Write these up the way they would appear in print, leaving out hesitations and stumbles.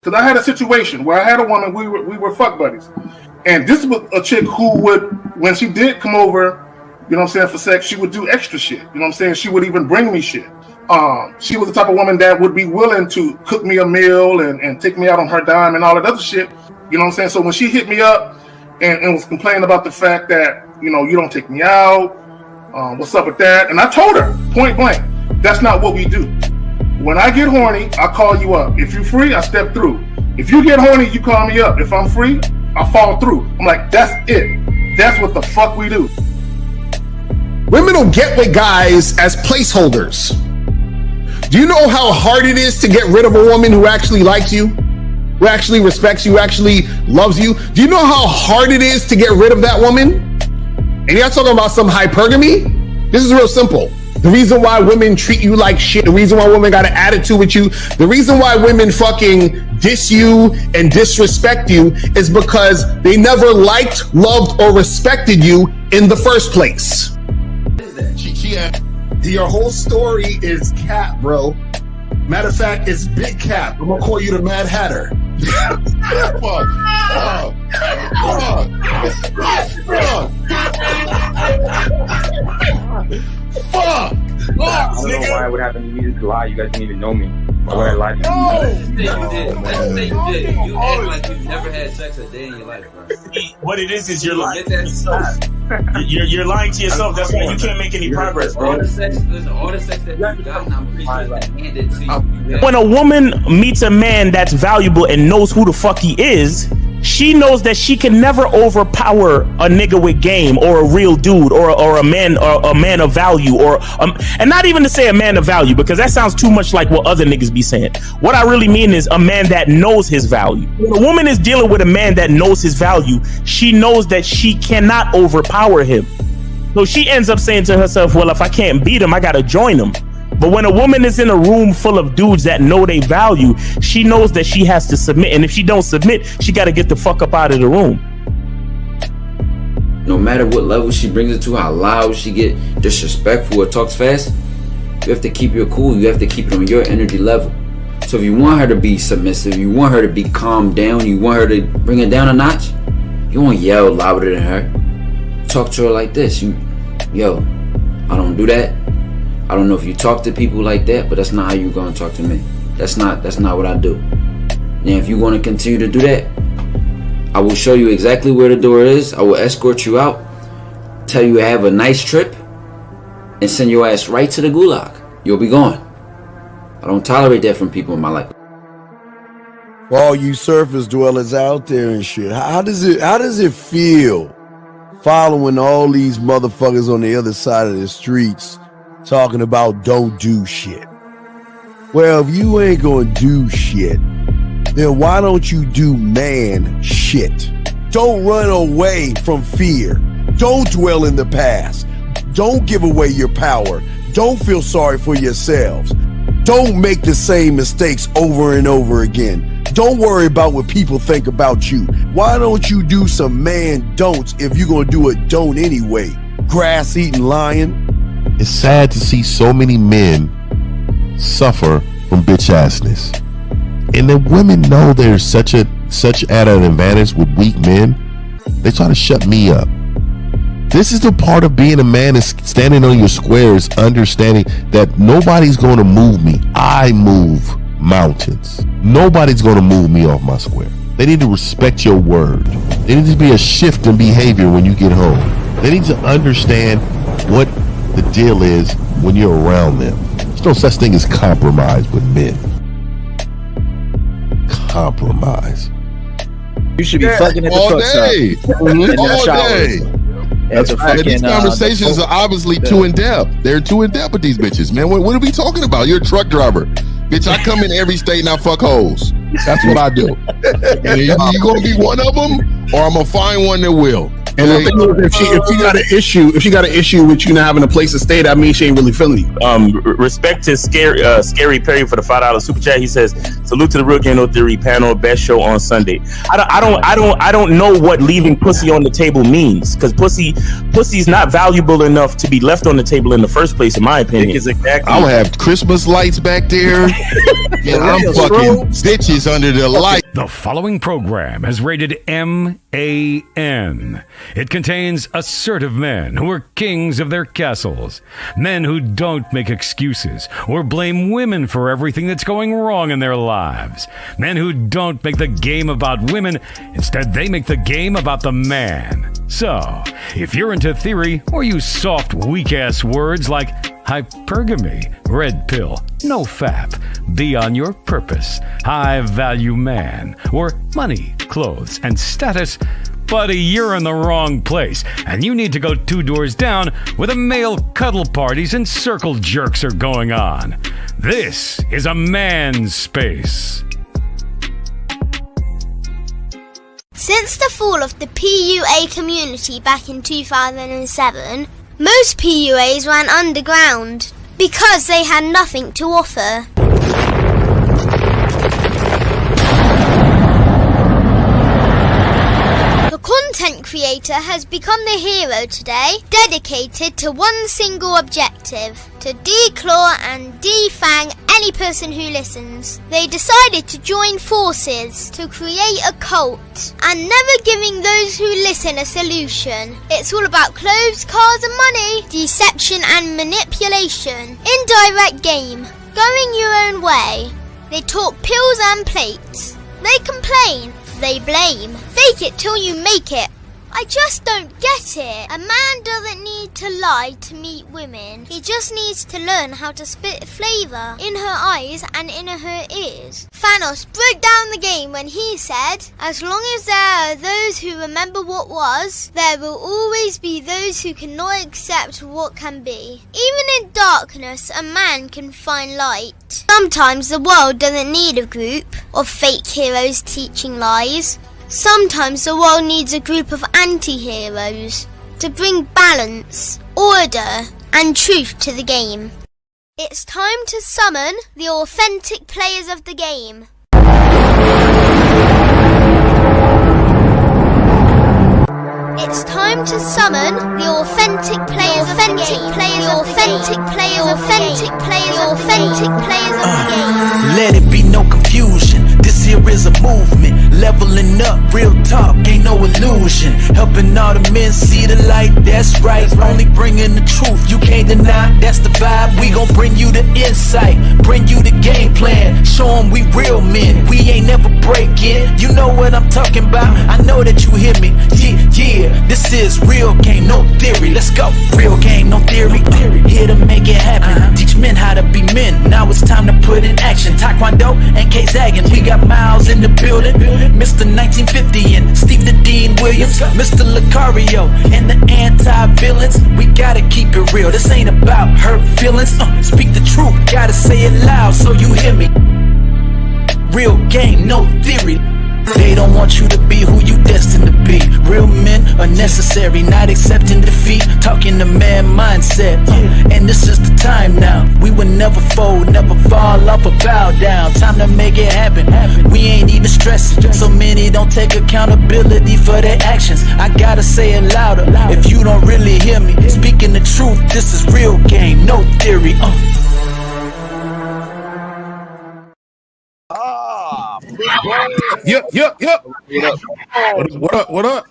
Because I had a situation where I had a woman, we were fuck buddies. And this was a chick who would, when she did come over, you know what I'm saying, for sex, she would do extra shit. You know what I'm saying? She would even bring me shit. She was the type of woman that would be willing to cook me a meal and take me out on her dime and all that other shit. You know what I'm saying? So when she hit me up and was complaining about the fact that, you know, you don't take me out, what's up with that? And I told her, point blank, that's not what we do. When I get horny, I call you up. If you're free, I step through. If you get horny, you call me up. If I'm free, I fall through. I'm like, that's it. That's what the fuck we do. Women don't get with guys as placeholders. Do you know how hard it is to get rid of a woman who actually likes you, who actually respects you, who actually loves you? Do you know how hard it is to get rid of that woman? And you're not talking about some hypergamy? This is real simple. The reason why women treat you like shit, the reason why women got an attitude with you, the reason why women fucking diss you and disrespect you is because they never liked, loved, or respected you in the first place. Your whole story is cap, bro. Matter of fact, it's big cap. I'm gonna call you the Mad Hatter. Fuck! I don't know why it would happen to me to lie. You guys didn't even know me. Why would I lie to you? Let's say you did. You act like you've never had sex a day in your life, bro. What it is you're lying to yourself. You're lying to yourself. That's why you can't make any progress, bro. All the sex that you got, I'm pretty sure it's handed to you. When a woman meets a man that's valuable and knows who the fuck he is, she knows that she can never overpower a nigga with game or a real dude or a man of value and not even to say a man of value, because that sounds too much like what other niggas be saying. What I really mean is a man that knows his value. When a woman is dealing with a man that knows his value, she knows that she cannot overpower him. So she ends up saying to herself, well, if I can't beat him, I gotta join him. But when a woman is in a room full of dudes that know they value, she knows that she has to submit. And if she don't submit, she got to get the fuck up out of the room. No matter what level she brings it to, how loud she get disrespectful or talks fast, you have to keep your cool. You have to keep it on your energy level. So if you want her to be submissive, you want her to be calmed down, you want her to bring it down a notch, you won't yell louder than her. Talk to her like this. Yo, I don't do that. I don't know if you talk to people like that, but that's not how you're gonna talk to me. That's not what I do. Now, if you want to continue to do that, I will show you exactly where the door is. I will escort you out, tell you have a nice trip, and send your ass right to the gulag. You'll be gone. I don't tolerate that from people in my life. For all you surface dwellers out there and shit, how does it feel following all these motherfuckers on the other side of the streets talking about don't do shit? Well, if you ain't gonna do shit, then why don't you do man shit? Don't run away from fear. Don't dwell in the past. Don't give away your power. Don't feel sorry for yourselves. Don't make the same mistakes over and over again. Don't worry about what people think about you. Why don't you do some man don'ts if you're gonna do a don't anyway? Grass eating lion. It's sad to see so many men suffer from bitch assness, and then women know they're such at an advantage with weak men. They try to shut me up. This is the part of being a man, is standing on your squares, understanding that nobody's going to move me. I move mountains. Nobody's going to move me off my square. They need to respect your word. There needs to be a shift in behavior when you get home. They need to understand what the deal is when you're around them. There's no such thing as compromise with men. Compromise. You should be fucking at the truck stop. All day. That's right. These conversations are obviously too in depth. They're too in depth with these bitches, man. What are we talking about? You're a truck driver, bitch. I come in every state and I fuck hoes. That's what I do. And you gonna be one of them, or I'm gonna find one that will. And the thing is, if she got an issue with you not having a place to stay, that means she ain't really feeling you. Respect to Scary Perry for the $5 super chat. He says, "Salute to the Real Game No Theory panel, best show on Sunday." I don't know what leaving pussy on the table means, because pussy's not valuable enough to be left on the table in the first place, in my opinion. I'm gonna have Christmas lights back there. Yeah, I'm fucking bitches under the light. The following program is rated MAN. It contains assertive men who are kings of their castles. Men who don't make excuses or blame women for everything that's going wrong in their lives. Men who don't make the game about women. Instead, they make the game about the man. So, if you're into theory or use soft, weak-ass words like hypergamy, red pill, no fap, be on your purpose, high-value man, or money, clothes, and status, buddy, you're in the wrong place, and you need to go 2 doors down where the male cuddle parties and circle jerks are going on. This is a man's space. Since the fall of the PUA community back in 2007, most PUAs ran underground because they had nothing to offer. The content creator has become the hero today, dedicated to one single objective: to declaw and defang any person who listens. They decided to join forces to create a cult, and never giving those who listen a solution. It's all about clothes, cars and money, deception and manipulation, indirect game, going your own way. They talk pills and plates. They complain. They blame. Fake it till you make it. I just don't get it. A man doesn't need to lie to meet women. He just needs to learn how to spit flavour in her eyes and in her ears. Thanos broke down the game when he said, as long as there are those who remember what was, there will always be those who cannot accept what can be. Even in darkness, a man can find light. Sometimes the world doesn't need a group of fake heroes teaching lies. Sometimes the world needs a group of anti-heroes to bring balance, order, and truth to the game. It's time to summon the authentic players of the game. It's time to summon the authentic players of the game. The authentic players of the game. Let it be no confusion. This here is a movement, leveling up, real talk, ain't no illusion. Helping all the men see the light, that's right. Only bringing the truth, you can't deny, that's the vibe. We gon' bring you the insight, bring you the game plan. Show them we real men, we ain't never breaking. You know what I'm talking about, I know that you hear me. Yeah, this is real game, no theory. Let's go, real game, no theory. Here to make it happen, teach men how to be men. Now it's time to put in action. Taekwondo and K-Zagging, we got Miles in the building, Mr. 1950 and Steve the Dean Williams, Mr. Lucario and the anti-villains. We gotta keep it real, this ain't about hurt feelings. Speak the truth, gotta say it loud so you hear me. Real game, no theory. They don't want you to be who you destined to be. Real men are necessary, not accepting defeat. Talking the man mindset, and this is the time now. We will never fold, never fall off or bow down. Time to make it happen. We ain't even stressing. So many don't take accountability for their actions. I gotta say it louder if you don't really hear me. Speaking the truth, this is real game, no theory. Yep. What up?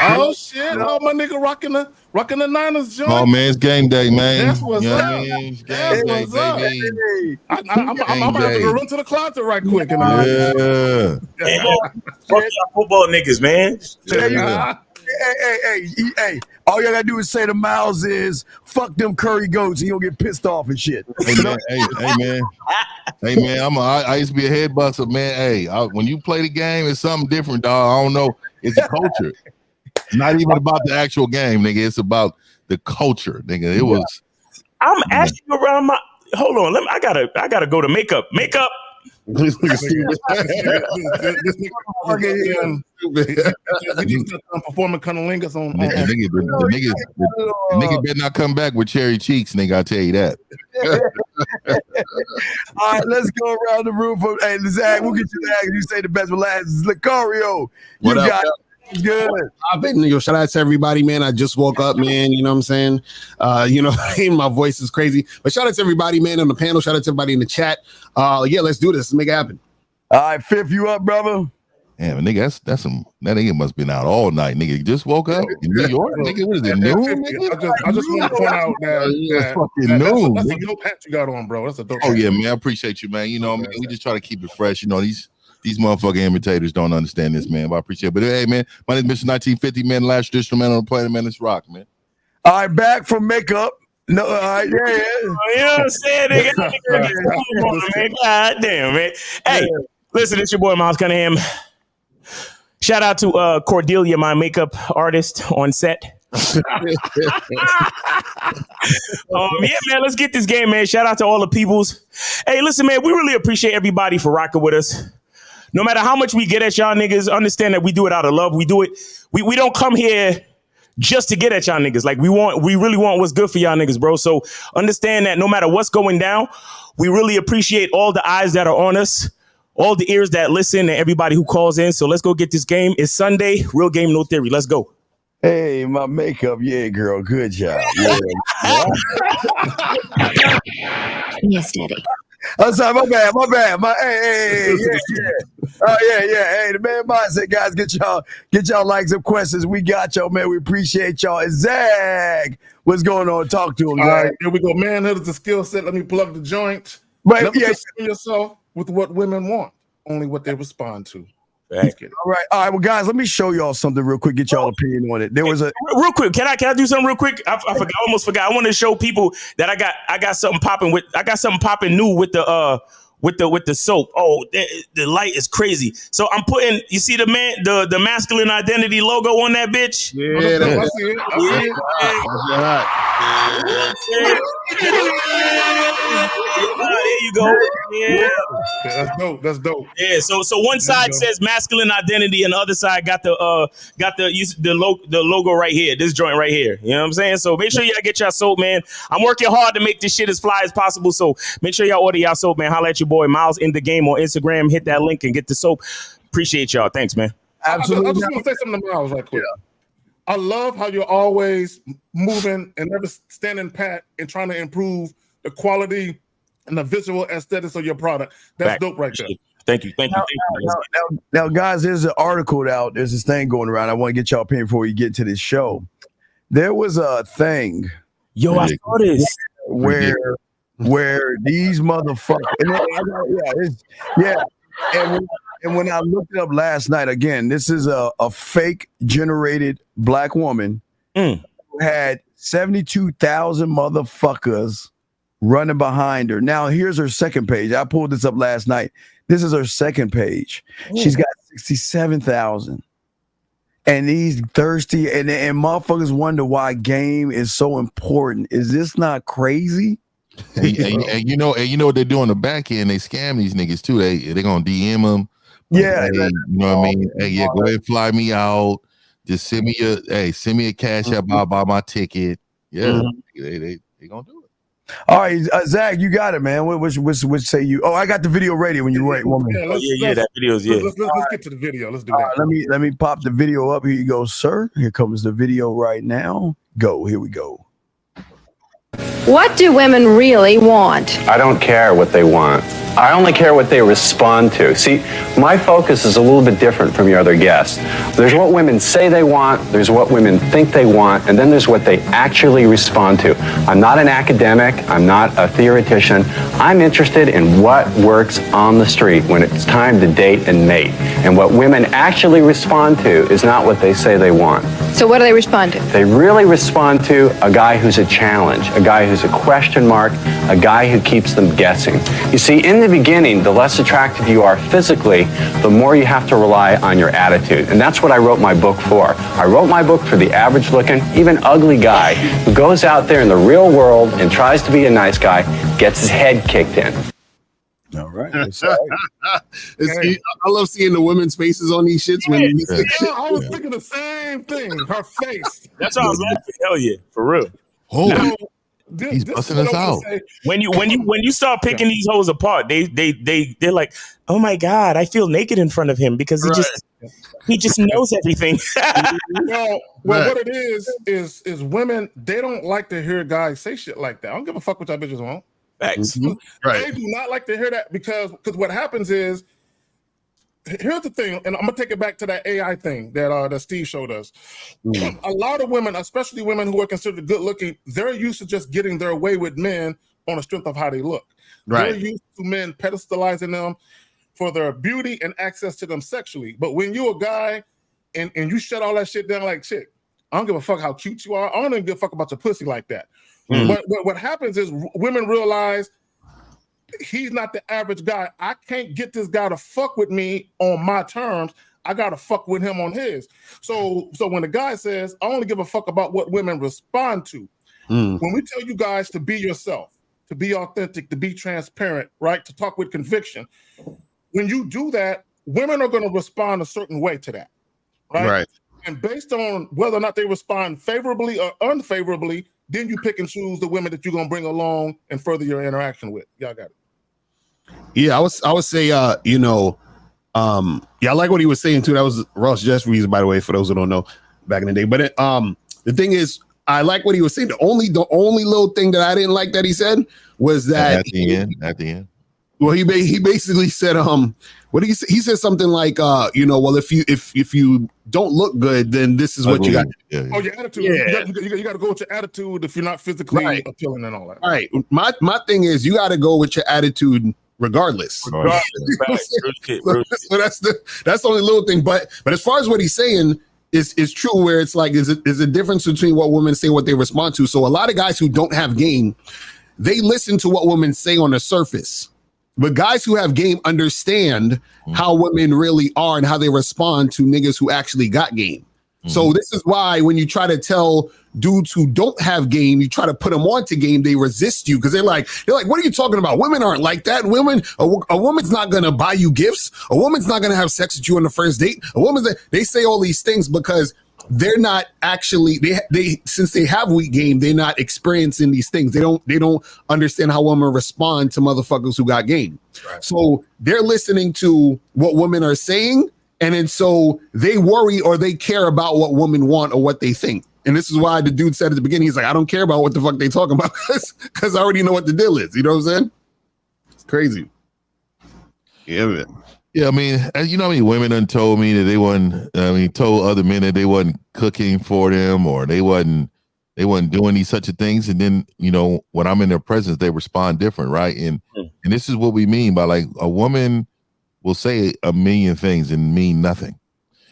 Oh shit! Oh, my nigga rocking the Niners joint. Oh man, it's game day, man. That's what's up. That's what's up. I'm about to run to the closet right quick. Yeah. Fuck y'all football niggas, man. Hey, all you gotta do is say to Miles is fuck them curry goats and you'll get pissed off and shit. Hey man, I used to be a head buster, man. Hey, when you play the game, it's something different, dog. I don't know. It's a culture. It's not even about the actual game, nigga. It's about the culture, nigga. It was. I'm asking around my. Hold on, I gotta go to makeup. This performing cunnilingus on. The nigga better not come back with cherry cheeks, nigga. I tell you that. All right, let's go around the room. Hey, Zach, we'll get you Zach. You say the best for last. Lucario, you got Good. I've been, shout out to everybody, man. I just woke up, man. You know what I'm saying? My voice is crazy. But shout out to everybody, man, on the panel. Shout out to everybody in the chat. Yeah, let's do this. Let's make it happen. All right, Fifth, you up, brother? Damn, nigga, that nigga must have been out all night. Nigga just woke up in New York. Nigga, what is it, noon? Nigga? I just want to point out that's a dope hat you got on, bro. That's a dope hat. Yeah, man. I appreciate you, man. Man, we just try to keep it fresh. These motherfucking imitators don't understand this, man. But I appreciate it. But hey, man, my name is Mr. 1950, man, last traditional man on the planet, man. Let's rock, man. All right, back from makeup. No, all right, yeah. You know what I'm saying? Man. God damn, man. Hey, listen, it's your boy Miles Cunningham. Shout out to Cordelia, my makeup artist on set. Yeah, man, let's get this game, man. Shout out to all the peoples. Hey, listen, man, we really appreciate everybody for rocking with us. No matter how much we get at y'all niggas, understand that we do it out of love. We do it. We don't come here just to get at y'all niggas. Like we really want what's good for y'all niggas, bro. So understand that no matter what's going down, we really appreciate all the eyes that are on us, all the ears that listen, and everybody who calls in. So let's go get this game. It's Sunday. Real game, no theory. Let's go. Hey, my makeup. Yeah, girl. Good job. Yeah. Yes, Daddy. I'm sorry, my bad. Hey, yeah. Oh, yeah. Hey, the man mindset, guys, get y'all likes and questions. We got y'all, man. We appreciate y'all. And Zag, what's going on? Talk to him, All Zag. right, here we go. Manhood is a skill set. Let me plug the joint. Right, Never concern yourself with what women want, only what they respond to. All right. Well, guys, let me show y'all something real quick. Get y'all opinion on it. There was a real quick. Can I do something real quick? I almost forgot. I want to show people that I got something popping with. I got something popping new with the soap. Oh, the light is crazy. So I'm putting. You see the masculine identity logo on that bitch? Yeah, I see it. There you go. Yeah, that's dope. Yeah. So one side says masculine identity, and the other side got the logo right here. This joint right here. You know what I'm saying? So make sure y'all get y'all soap, man. I'm working hard to make this shit as fly as possible. So make sure y'all order y'all soap, man. Holla at your boy Miles in the game on Instagram. Hit that link and get the soap. Appreciate y'all. Thanks, man. Absolutely. I just want to say something to Miles right quick. I love how you're always moving and never standing pat and trying to improve the quality and the visual aesthetics of your product. That's dope right there. Thank you. Now, guys, there's an article out. There's this thing going around. I want to get y'all opinion before we get to this show. There was a thing. Yo, I saw this. Where these motherfuckers, and when I looked it up last night, again, this is a fake generated black woman who had 72,000 motherfuckers running behind her. Now, here's her second page. I pulled this up last night. This is her second page. She's got 67,000. And these thirsty and motherfuckers wonder why game is so important. Is this not crazy? And you know what they do on the back end? They scam these niggas too. They gonna DM them. Yeah, you know what I mean. Hey, go ahead, fly me out. Just send me a cash app. I'll buy my ticket. Yeah, they gonna do it. All right, Zach, you got it, man. Which say you? Oh, I got the video ready when you wait. That video's Let's get to the video. Let's do that. Let me pop the video up. Here you go, sir. Here comes the video right now. Go. Here we go. What do women really want? I don't care what they want. I only care what they respond to. See, my focus is a little bit different from your other guests. There's what women say they want, there's what women think they want, and then there's what they actually respond to. I'm not an academic, I'm not a theoretician. I'm interested in what works on the street when it's time to date and mate. And what women actually respond to is not what they say they want. So what do they respond to? They really respond to a guy who's a challenge, a guy who's a question mark, a guy who keeps them guessing. You see, in the beginning, the less attractive you are physically, the more you have to rely on your attitude. And that's what I wrote my book for. I wrote my book for the average looking, even ugly guy who goes out there in the real world and tries to be a nice guy, gets his head kicked in. All right. I love seeing the women's faces on these shits. When I was thinking the same thing. Her face. That's what I was laughing. Hell yeah, for real. Oh, he's busting us out. When you start picking these hoes apart, they're like, oh my god, I feel naked in front of him because He just knows everything. Well, what it is women, they don't like to hear guys say shit like that. I don't give a fuck what y'all bitches want. Facts. Right. They do not like to hear that because what happens is, here's the thing, and I'm gonna take it back to that AI thing that Steve showed us. A lot of women, especially women who are considered good looking, they're used to just getting their way with men on the strength of how they look. Right. They're used to men pedestalizing them for their beauty and access to them sexually. But when you're a guy and you shut all that shit down like shit, I don't give a fuck how cute you are. I don't even give a fuck about your pussy like that. But what happens is women realize he's not the average guy. I can't get this guy to fuck with me on my terms. I gotta fuck with him on his. So when the guy says, I only give a fuck about what women respond to. When we tell you guys to be yourself, to be authentic, to be transparent, right? To talk with conviction. When you do that, women are going to respond a certain way to that, right? And based on whether or not they respond favorably or unfavorably, then you pick and choose the women that you're going to bring along and further your interaction with. Y'all got it. Yeah, I would say, I like what he was saying too. That was Ross Jeffries, by the way, for those who don't know, back in the day. But the thing is, I like what he was saying. The only little thing that I didn't like that he said was that at the end. Well, he basically said, what did he say? He said something like, well, if you don't look good, then this is what you got. Oh, your attitude. Yeah. You got to go with your attitude if you're not physically appealing and all that. All right. My thing is, you got to go with your attitude regardless. So that's the only little thing. But as far as what he's saying is true, where it's like is a difference between what women say and what they respond to. So a lot of guys who don't have game, they listen to what women say on the surface. But guys who have game understand how women really are and how they respond to niggas who actually got game. So this is why when you try to tell dudes who don't have game, you try to put them onto game, they resist you because they're like, what are you talking about? Women aren't like that. A woman's not gonna buy you gifts. A woman's not gonna have sex with you on the first date. They say all these things because they're not actually they since they have weak game, they're not experiencing these things. They don't understand how women respond to motherfuckers who got game. Right. So they're listening to what women are saying, and then so they worry or they care about what women want or what they think. And this is why the dude said at the beginning, he's like, I don't care about what the fuck they talking about because I already know what the deal is. You know what I'm saying? It's crazy. Yeah, man. Yeah, I mean, you know how many women done told me that they wasn't, told other men that they wasn't cooking for them or they wasn't doing these such a things. And then, when I'm in their presence, they respond different, right? And this is what we mean by like a woman will say a million things and mean nothing.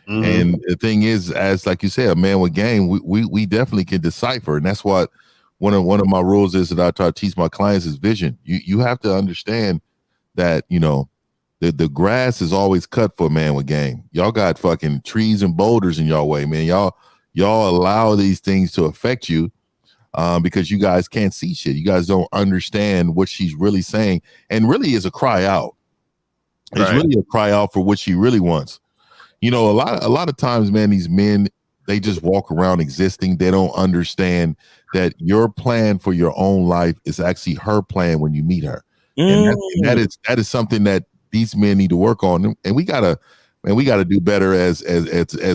And the thing is, as like you said, a man with game, we definitely can decipher. And that's what one of my rules is that I try to teach my clients is vision. You have to understand that, the grass is always cut for a man with game. Y'all got fucking trees and boulders in y'all way, man. Y'all allow these things to affect you because you guys can't see shit. You guys don't understand what she's really saying, and really is a cry out. It's really a cry out for what she really wants. A lot of times, man, these men, they just walk around existing. They don't understand that your plan for your own life is actually her plan when you meet her. And that is something that these men need to work on, and we gotta do better as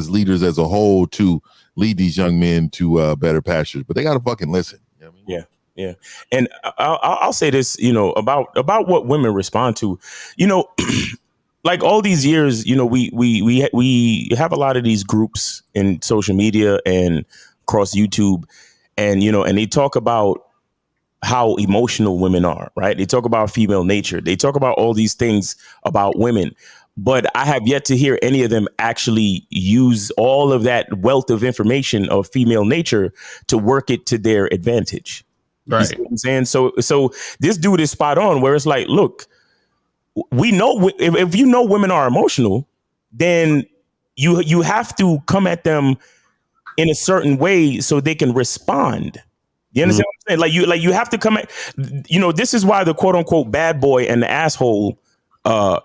leaders as a whole to lead these young men to better pastures. But they gotta fucking listen. You know what I mean? Yeah. And I'll say this, about what women respond to, like all these years, we have a lot of these groups in social media and across YouTube, and and they talk about how emotional women are, right? They talk about female nature. They talk about all these things about women, but I have yet to hear any of them actually use all of that wealth of information of female nature to work it to their advantage. Right. You see what I'm saying? So this dude is spot on where it's like, look, we know if you know women are emotional, then you have to come at them in a certain way so they can respond. You understand what I'm saying? Like you have to come at, this is why the quote unquote bad boy and the asshole, for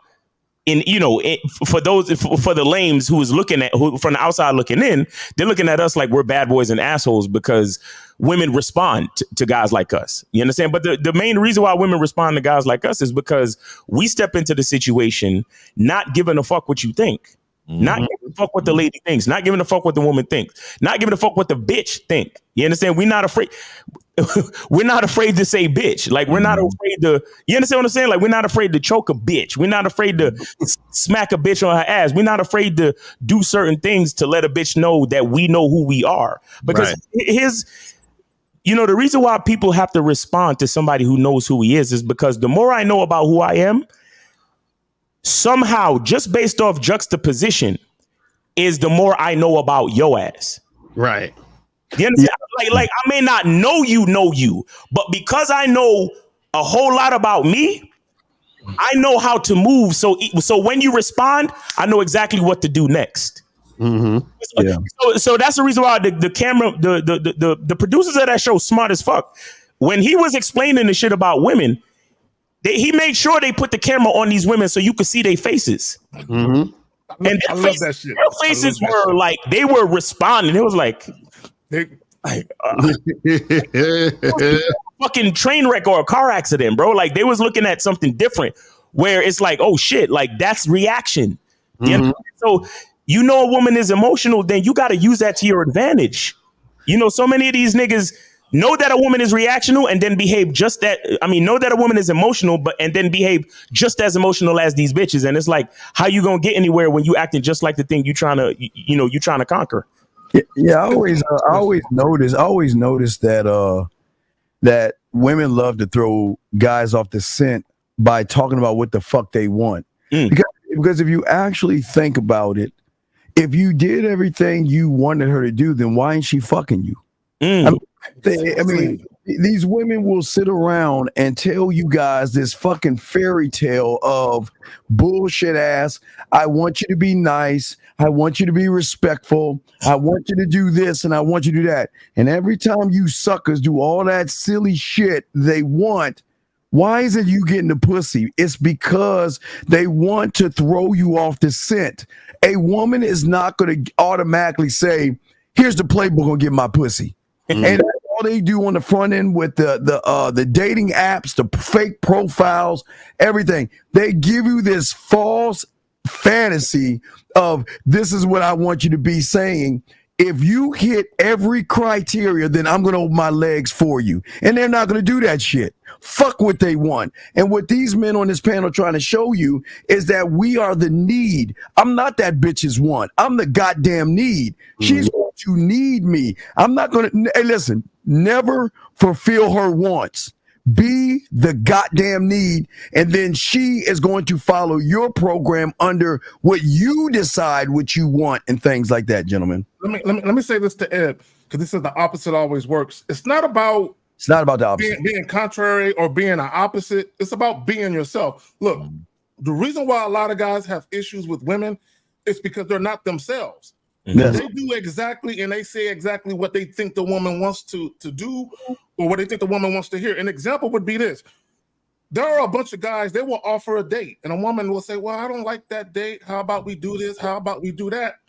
the lames who is who from the outside looking in, they're looking at us like we're bad boys and assholes because women respond to guys like us. You understand? But the main reason why women respond to guys like us is because we step into the situation not giving a fuck what you think, not giving fuck what the lady thinks, not giving a fuck what the woman thinks, not giving a fuck what the bitch think. You understand? We're not afraid. We're not afraid to say bitch. Like, we're not afraid to, you understand what I'm saying? Like, we're not afraid to choke a bitch. We're not afraid to smack a bitch on her ass. We're not afraid to do certain things to let a bitch know that we know who we are. Because the reason why people have to respond to somebody who knows who he is because the more I know about who I am, somehow, just based off juxtaposition, is the more I know about your ass. Right. You understand? Like I may not know you, but because I know a whole lot about me, I know how to move. So when you respond, I know exactly what to do next. Mm-hmm. Yeah. So that's the reason why the camera, the producers of that show, smart as fuck. When he was explaining the shit about women, he made sure they put the camera on these women so you could see their faces. Mm-hmm. And I love that shit. Their faces were like, they were responding. It was like, fucking train wreck or a car accident, bro. Like, they was looking at something different where it's like, oh shit, like that's reaction. Mm-hmm. So a woman is emotional, then you got to use that to your advantage. So many of these niggas know that a woman is reactional and then behave just that. I mean, know that a woman is emotional, and then behave just as emotional as these bitches. And it's like, how you gonna get anywhere when you acting just like the thing you trying to conquer? Yeah, I always notice that that women love to throw guys off the scent by talking about what the fuck they want. Because if you actually think about it, if you did everything you wanted her to do, then why ain't she fucking you? I mean, these women will sit around and tell you guys this fucking fairy tale of bullshit ass. I want you to be nice. I want you to be respectful. I want you to do this and I want you to do that. And every time you suckers do all that silly shit they want, why isn't you getting the pussy? It's because they want to throw you off the scent. A woman is not going to automatically say, here's the playbook, gonna get my pussy. And that's all they do on the front end with the dating apps, the fake profiles, everything. They give you this false fantasy of this is what I want you to be saying. If you hit every criteria, then I'm going to open my legs for you. And they're not going to do that shit. Fuck what they want. And what these men on this panel trying to show you is that we are the need. I'm not that bitch's want. I'm the goddamn need. She's going to need me. I'm not going to, hey, listen, never fulfill her wants. Be the goddamn need, and then she is going to follow your program under what you decide what you want and things like that, gentlemen. Let me say this to Ed, because this is the opposite always works. It's not about the opposite. Being contrary or being an opposite. It's about being yourself. Look, the reason why a lot of guys have issues with women is because they're not themselves. Yes. They do exactly and they say exactly what they think the woman wants to do or what they think the woman wants to hear. An example would be this. There are a bunch of guys, they will offer a date and a woman will say, well, I don't like that date. How about we do this? How about we do that?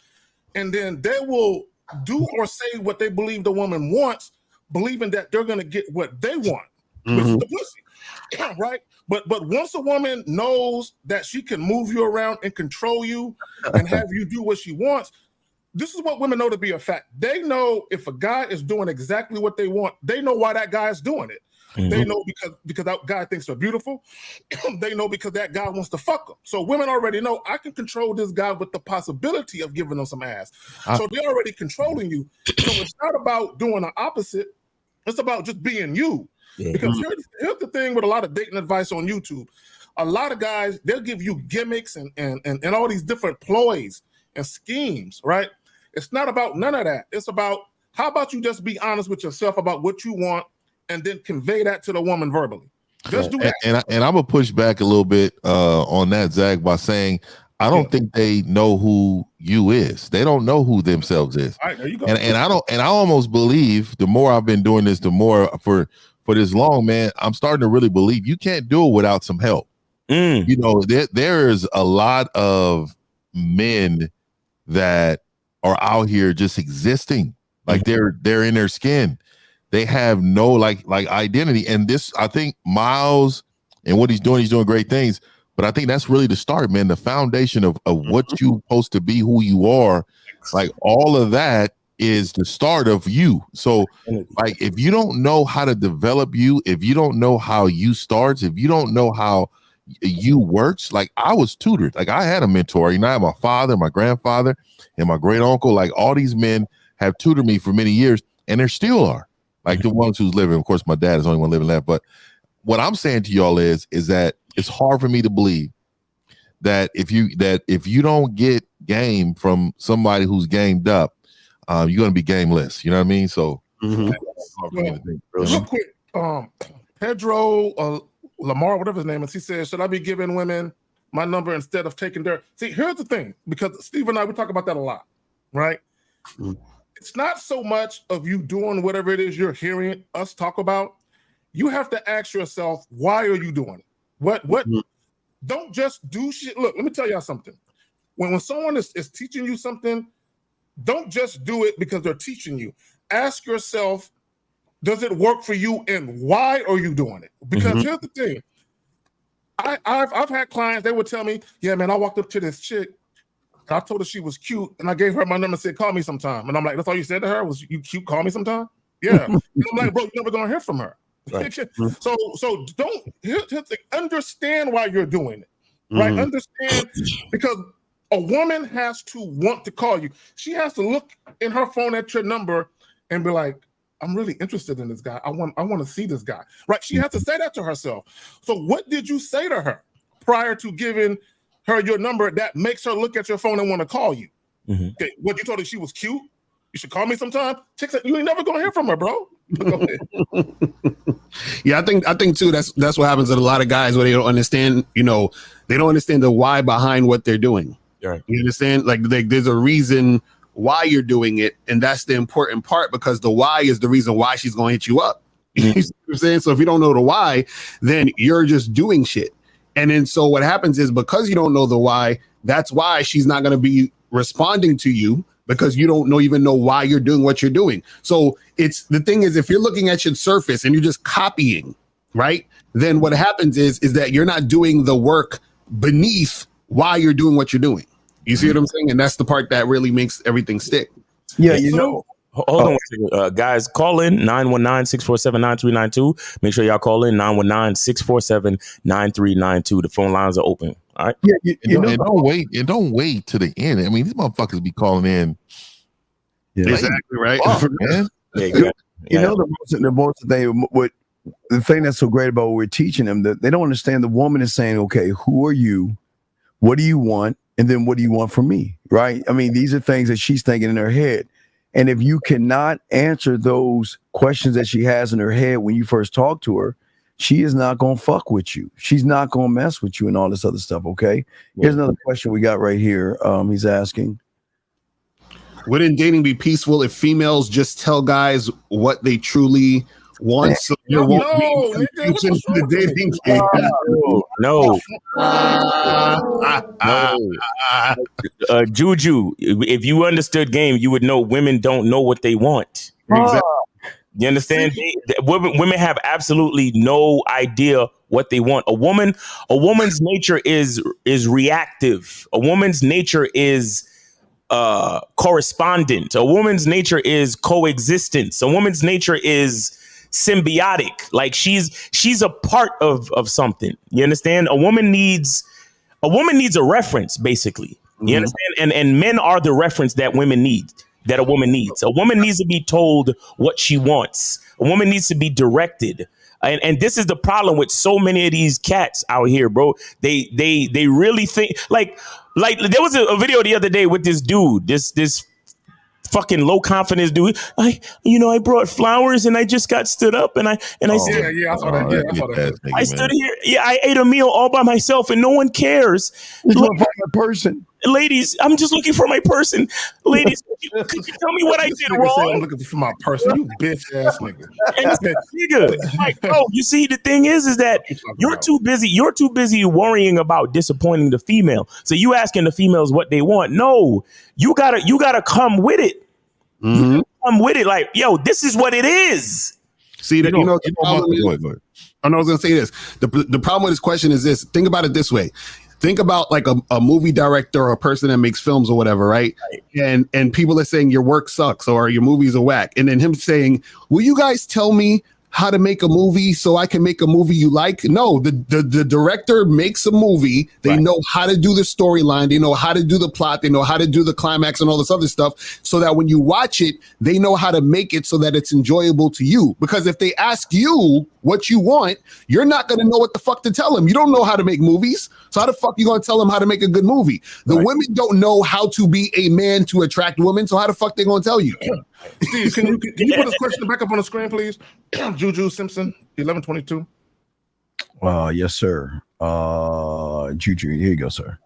And then they will do or say what they believe the woman wants, believing that they're going to get what they want, which is the pussy, right? But once a woman knows that she can move you around and control you and have you do what she wants, this is what women know to be a fact. They know if a guy is doing exactly what they want, they know why that guy is doing it. They know because that guy thinks they're beautiful. They know because that guy wants to fuck them. So women already know I can control this guy with the possibility of giving them some ass. So they're already controlling you. So it's not about doing the opposite. It's about just being you. Yeah. Because here's the thing with a lot of dating advice on YouTube. A lot of guys, they'll give you gimmicks and all these different ploys and schemes, right? It's not about none of that. It's about how about you just be honest with yourself about what you want and then convey that to the woman verbally. Just do that. And I'm gonna push back a little bit on that, Zach, by saying I don't think they know who you is. They don't know who themselves is. All right, there you go. And I almost believe the more I've been doing this, the more for this long, man, I'm starting to really believe you can't do it without some help. You know, there's a lot of men that are out here just existing, like they're in their skin. They have no like identity. And this, I think Miles and what he's doing great things. But I think that's really the start, man. The foundation of what you're supposed to be, who you are, like all of that is the start of you. So like if you don't know how to develop you, if you don't know how you starts, if you don't know how you works, like I was tutored, like I had a mentor. You know, I had my father, my grandfather, and my great uncle. Like all these men have tutored me for many years, and there still are. Like the ones who's living. Of course, my dad is the only one living left. But what I'm saying to y'all is that it's hard for me to believe that if you don't get game from somebody who's gamed up, you're gonna be gameless. You know what I mean? So real quick, Pedro Lamar, whatever his name is, he says, should I be giving women my number instead of taking their? See, here's the thing, because Steve and I, we talk about that a lot, right? It's not so much of you doing whatever it is you're hearing us talk about. You have to ask yourself, why are you doing it? What? Don't just do shit. Look, let me tell y'all something. When someone is teaching you something, don't just do it because they're teaching you. Ask yourself, does it work for you, and why are you doing it? Because here's the thing. I've had clients, they would tell me, yeah, man, I walked up to this chick and I told her she was cute, and I gave her my number and said, call me sometime. And I'm like, that's all you said to her was, you cute, call me sometime? Yeah. And I'm like, bro, you're never gonna hear from her. Right. So don't understand why you're doing it, right? Understand, because a woman has to want to call you. She has to look in her phone at your number and be like, I'm really interested in this guy. I want to see this guy, right? She has to say that to herself. So what did you say to her prior to giving her your number that makes her look at your phone and want to call you? Okay, what, you told her she was cute? You should call me sometime. Chick said, you ain't never gonna hear from her, bro. Yeah, I think too. That's what happens to a lot of guys where they don't understand. You know, they don't understand the why behind what they're doing. Right. You understand? Like there's a reason why you're doing it, and that's the important part, because the why is the reason why she's going to hit you up. You see what I'm saying? So if you don't know the why, then you're just doing shit. And then so what happens is, because you don't know the why, that's why she's not going to be responding to you, because you don't even know why you're doing what you're doing. So it's the thing is, if you're looking at your surface and you're just copying, right? Then what happens is that you're not doing the work beneath why you're doing what you're doing. You see what I'm saying? And that's the part that really makes everything stick. Yeah, you know. Hold on one second. Guys, call in 919-647-9392. Make sure y'all call in 919-647-9392. The phone lines are open. All right. Yeah, and don't wait to the end. I mean, these motherfuckers be calling in. Yeah. Exactly right. Man. You know, the thing that's so great about what we're teaching them, that they don't understand. The woman is saying, okay, who are you? What do you want? And then what do you want from me? Right? I mean, these are things that she's thinking in her head. And if you cannot answer those questions that she has in her head when you first talk to her, she is not going to fuck with you. She's not going to mess with you and all this other stuff. Okay. Here's another question we got right here. He's asking, wouldn't dating be peaceful if females just tell guys what they truly want? So there won't be confusion to the dating game. No. Juju, if you understood game, you would know women don't know what they want. Exactly. You understand? Women have absolutely no idea what they want. A woman's nature is reactive. A woman's nature is correspondent. A woman's nature is coexistence. A woman's nature is symbiotic. Like she's a part of something. You understand? A woman needs a reference, basically. You understand? And men are the reference that women need. That a woman needs. A woman needs to be told what she wants. A woman needs to be directed. And this is the problem with so many of these cats out here, bro. They really think like there was a video the other day with this dude, this fucking low confidence dude. I brought flowers and I just got stood up and I said, I saw that. I stood here. Yeah, I ate a meal all by myself and no one cares. Like, person. Ladies, I'm just looking for my person. Ladies, could you tell me what I did wrong? I'm looking for my person. You bitch ass nigga. Nigga, like, oh, you see, the thing is that you're too busy worrying about disappointing the female. So you asking the females what they want. No, you gotta come with it. Come with it. Like, yo, this is what it is. See that Go ahead. I was gonna say this. The problem with this question is this. Think about it this way. Think about like a movie director or a person that makes films or whatever, right? And people are saying your work sucks or your movies are whack. And then him saying, will you guys tell me how to make a movie so I can make a movie you like? No, the director makes a movie. They know how to do the storyline. They know how to do the plot. They know how to do the climax and all this other stuff so that when you watch it, they know how to make it so that it's enjoyable to you. Because if they ask you what you want, you're not going to know what the fuck to tell them. You don't know how to make movies. So how the fuck you going to tell them how to make a good movie? The women don't know how to be a man to attract women. So how the fuck they going to tell you? Steve, can you put this question back up on the screen, please? Juju Simpson, 1122. Yes, sir. Juju, here you go, sir.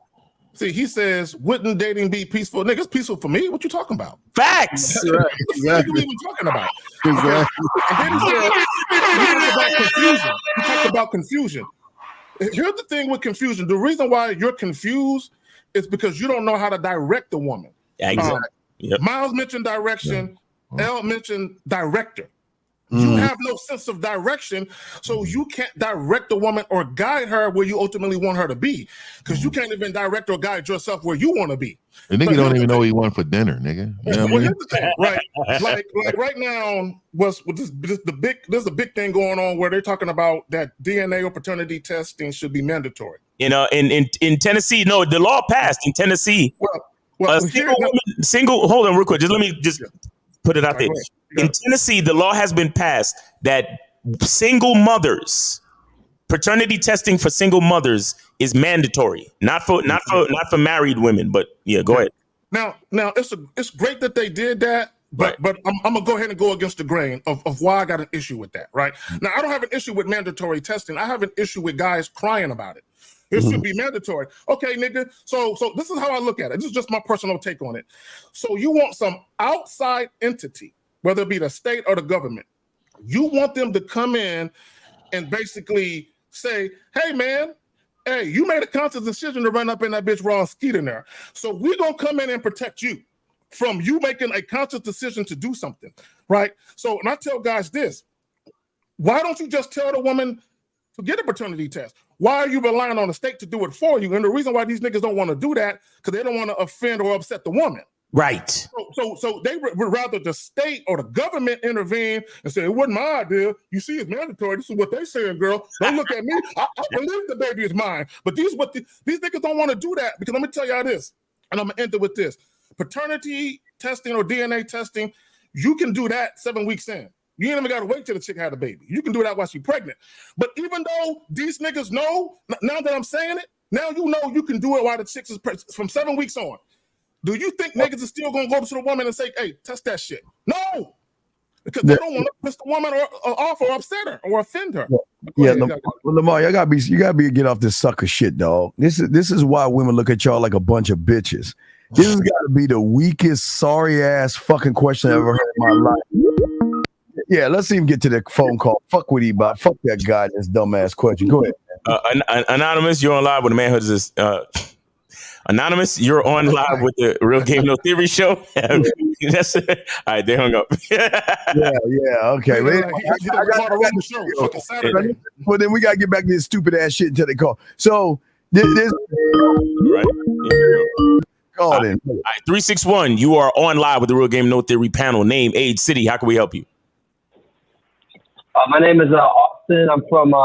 See, he says, wouldn't dating be peaceful? Niggas, peaceful for me? What you talking about? Facts. Right, exactly. What are you even talking about? Okay. And then he said, he talked about confusion. Here's the thing with confusion. The reason why you're confused is because you don't know how to direct the woman. Yeah, exactly. Miles mentioned direction. L mentioned director. You have no sense of direction, so you can't direct the woman or guide her where you ultimately want her to be, because you can't even direct or guide yourself where you want to be. The nigga don't even know what he want for dinner, nigga. You know what I mean? Here's the thing, right? Like right now, there's a big thing going on where they're talking about that DNA or paternity testing should be mandatory. You know, in Tennessee, no, the law passed in Tennessee. Well, Hold on, real quick. Let me put it out there. In Tennessee, the law has been passed that single mothers, paternity testing for single mothers is mandatory, not for married women. But yeah, go ahead. Now it's great that they did that, but I'm gonna go ahead and go against the grain of why I got an issue with that. Right now, I don't have an issue with mandatory testing. I have an issue with guys crying about it. It should be mandatory. Okay, nigga. So this is how I look at it. This is just my personal take on it. So you want some outside entity, whether it be the state or the government, you want them to come in and basically say, hey, man, you made a conscious decision to run up in that bitch raw and skeet in there. So we're going to come in and protect you from you making a conscious decision to do something, right? So, and I tell guys this, why don't you just tell the woman to get a paternity test? Why are you relying on the state to do it for you? And the reason why these niggas don't want to do that, because they don't want to offend or upset the woman. Right. So they would rather the state or the government intervene and say, it wasn't my idea. You see, it's mandatory. This is what they saying, girl. Don't look at me. I believe the baby is mine. But these niggas don't want to do that, because let me tell y'all this, and I'm going to end it with this. Paternity testing or DNA testing, you can do that 7 weeks in. You ain't even got to wait till the chick had a baby. You can do that while she's pregnant. But even though these niggas know, now that I'm saying it, now you know you can do it while the chick is pregnant from 7 weeks on. Do you think niggas are still going to go to the woman and say, hey, test that shit? No. Because they don't want to piss the woman off or upset her or offend her. Lamar, you gotta be get off this sucker shit, dog. This is why women look at y'all like a bunch of bitches. This has got to be the weakest, sorry ass fucking question I ever heard in my life. Yeah, let's even get to the phone call. Fuck with Ebot. Fuck that guy. This dumbass question. Go ahead. Anonymous, you're on live with the man who's Anonymous, you're on live with the Real Game No Theory show. That's it. All right, they hung up. Okay. Well, then we gotta get back to this stupid ass shit until they call. So this right. Call in. All right, 361. You are on live with the Real Game No Theory panel. Name, age, city. How can we help you? My name is Austin. I'm from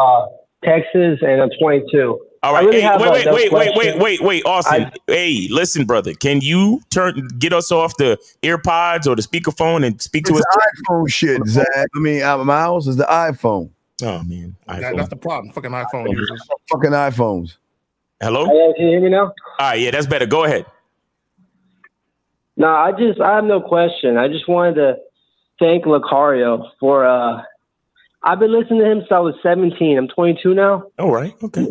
Texas, and I'm 22. All right. Wait, Austin. Hey, listen, brother. Can you get us off the earpods or the speakerphone and speak to us? iPhone shit, Zach. I mean, Miles is the iPhone. Oh man, that's the problem. Fucking iPhone users. Fucking iPhones. Hello. Can you hear me now? All right. Yeah, that's better. Go ahead. No, I have no question. I just wanted to thank Lucario for. I've been listening to him since I was 17. I'm 22 now. All right. Okay.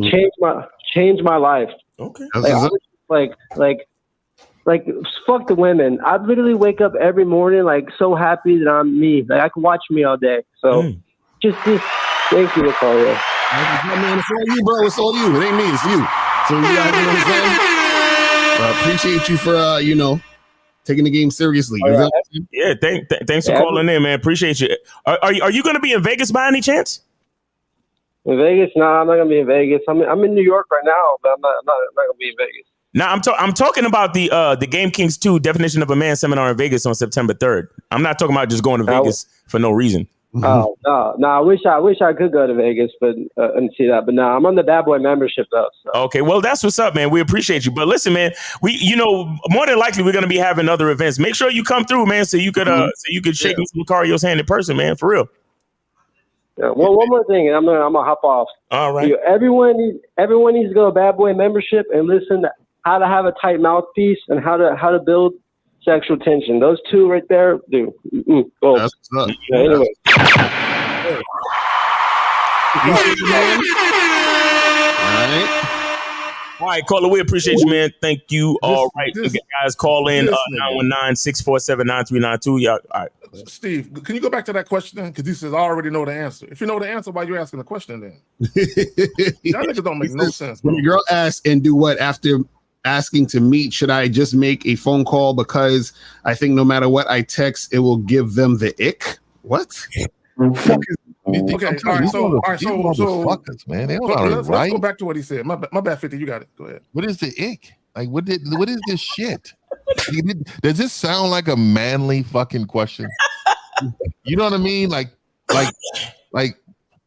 Changed my life. Okay. Like fuck the women. I literally wake up every morning like so happy that I'm me. Like I can watch me all day. So just thank you, Lucario. I mean, it's all you, bro. It's all you. It ain't me. It's you. So you know what I'm saying? Appreciate you for taking the game seriously. Right. Yeah, thanks for calling in, man. Appreciate you. Are you going to be in Vegas by any chance? In Vegas? No, I'm not gonna be in Vegas. I'm in New York right now, but I'm not gonna be in Vegas. Now I'm talking about the Game Kings 2 Definition of a Man seminar in Vegas on September 3rd. I'm not talking about just going to Vegas for no reason. Oh no! I wish I could go to Vegas, but and see that. But no, I'm on the Bad Boy membership though. So. Okay, well that's what's up, man. We appreciate you. But listen, man, more than likely we're gonna be having other events. Make sure you come through, man, so you could shake Lucario's hand in person, man, for real. Yeah, well, one more thing, and I'm gonna hop off. All right. Everyone needs to go to Bad Boy membership and listen to how to have a tight mouthpiece and how to build sexual tension. Those two right there, dude. Go. That's what's up. Yeah, anyway. All right, caller, we appreciate you, man. Thank you. All right, you guys call in 919-647-9392. Yeah, all right. Steve, can you go back to that question then? Because he says, I already know the answer. If you know the answer, why are you asking the question then? Y'all niggas don't make no sense. When a girl asks and do what after asking to meet, should I just make a phone call because I think no matter what I text, it will give them the ick? What? Okay, all right, so fuckers, man. They don't know let's right. go back to what he said. My bad, 50. You got it. Go ahead. What is the ick? Like, what is this shit? Does this sound like a manly fucking question? You know what I mean? Like,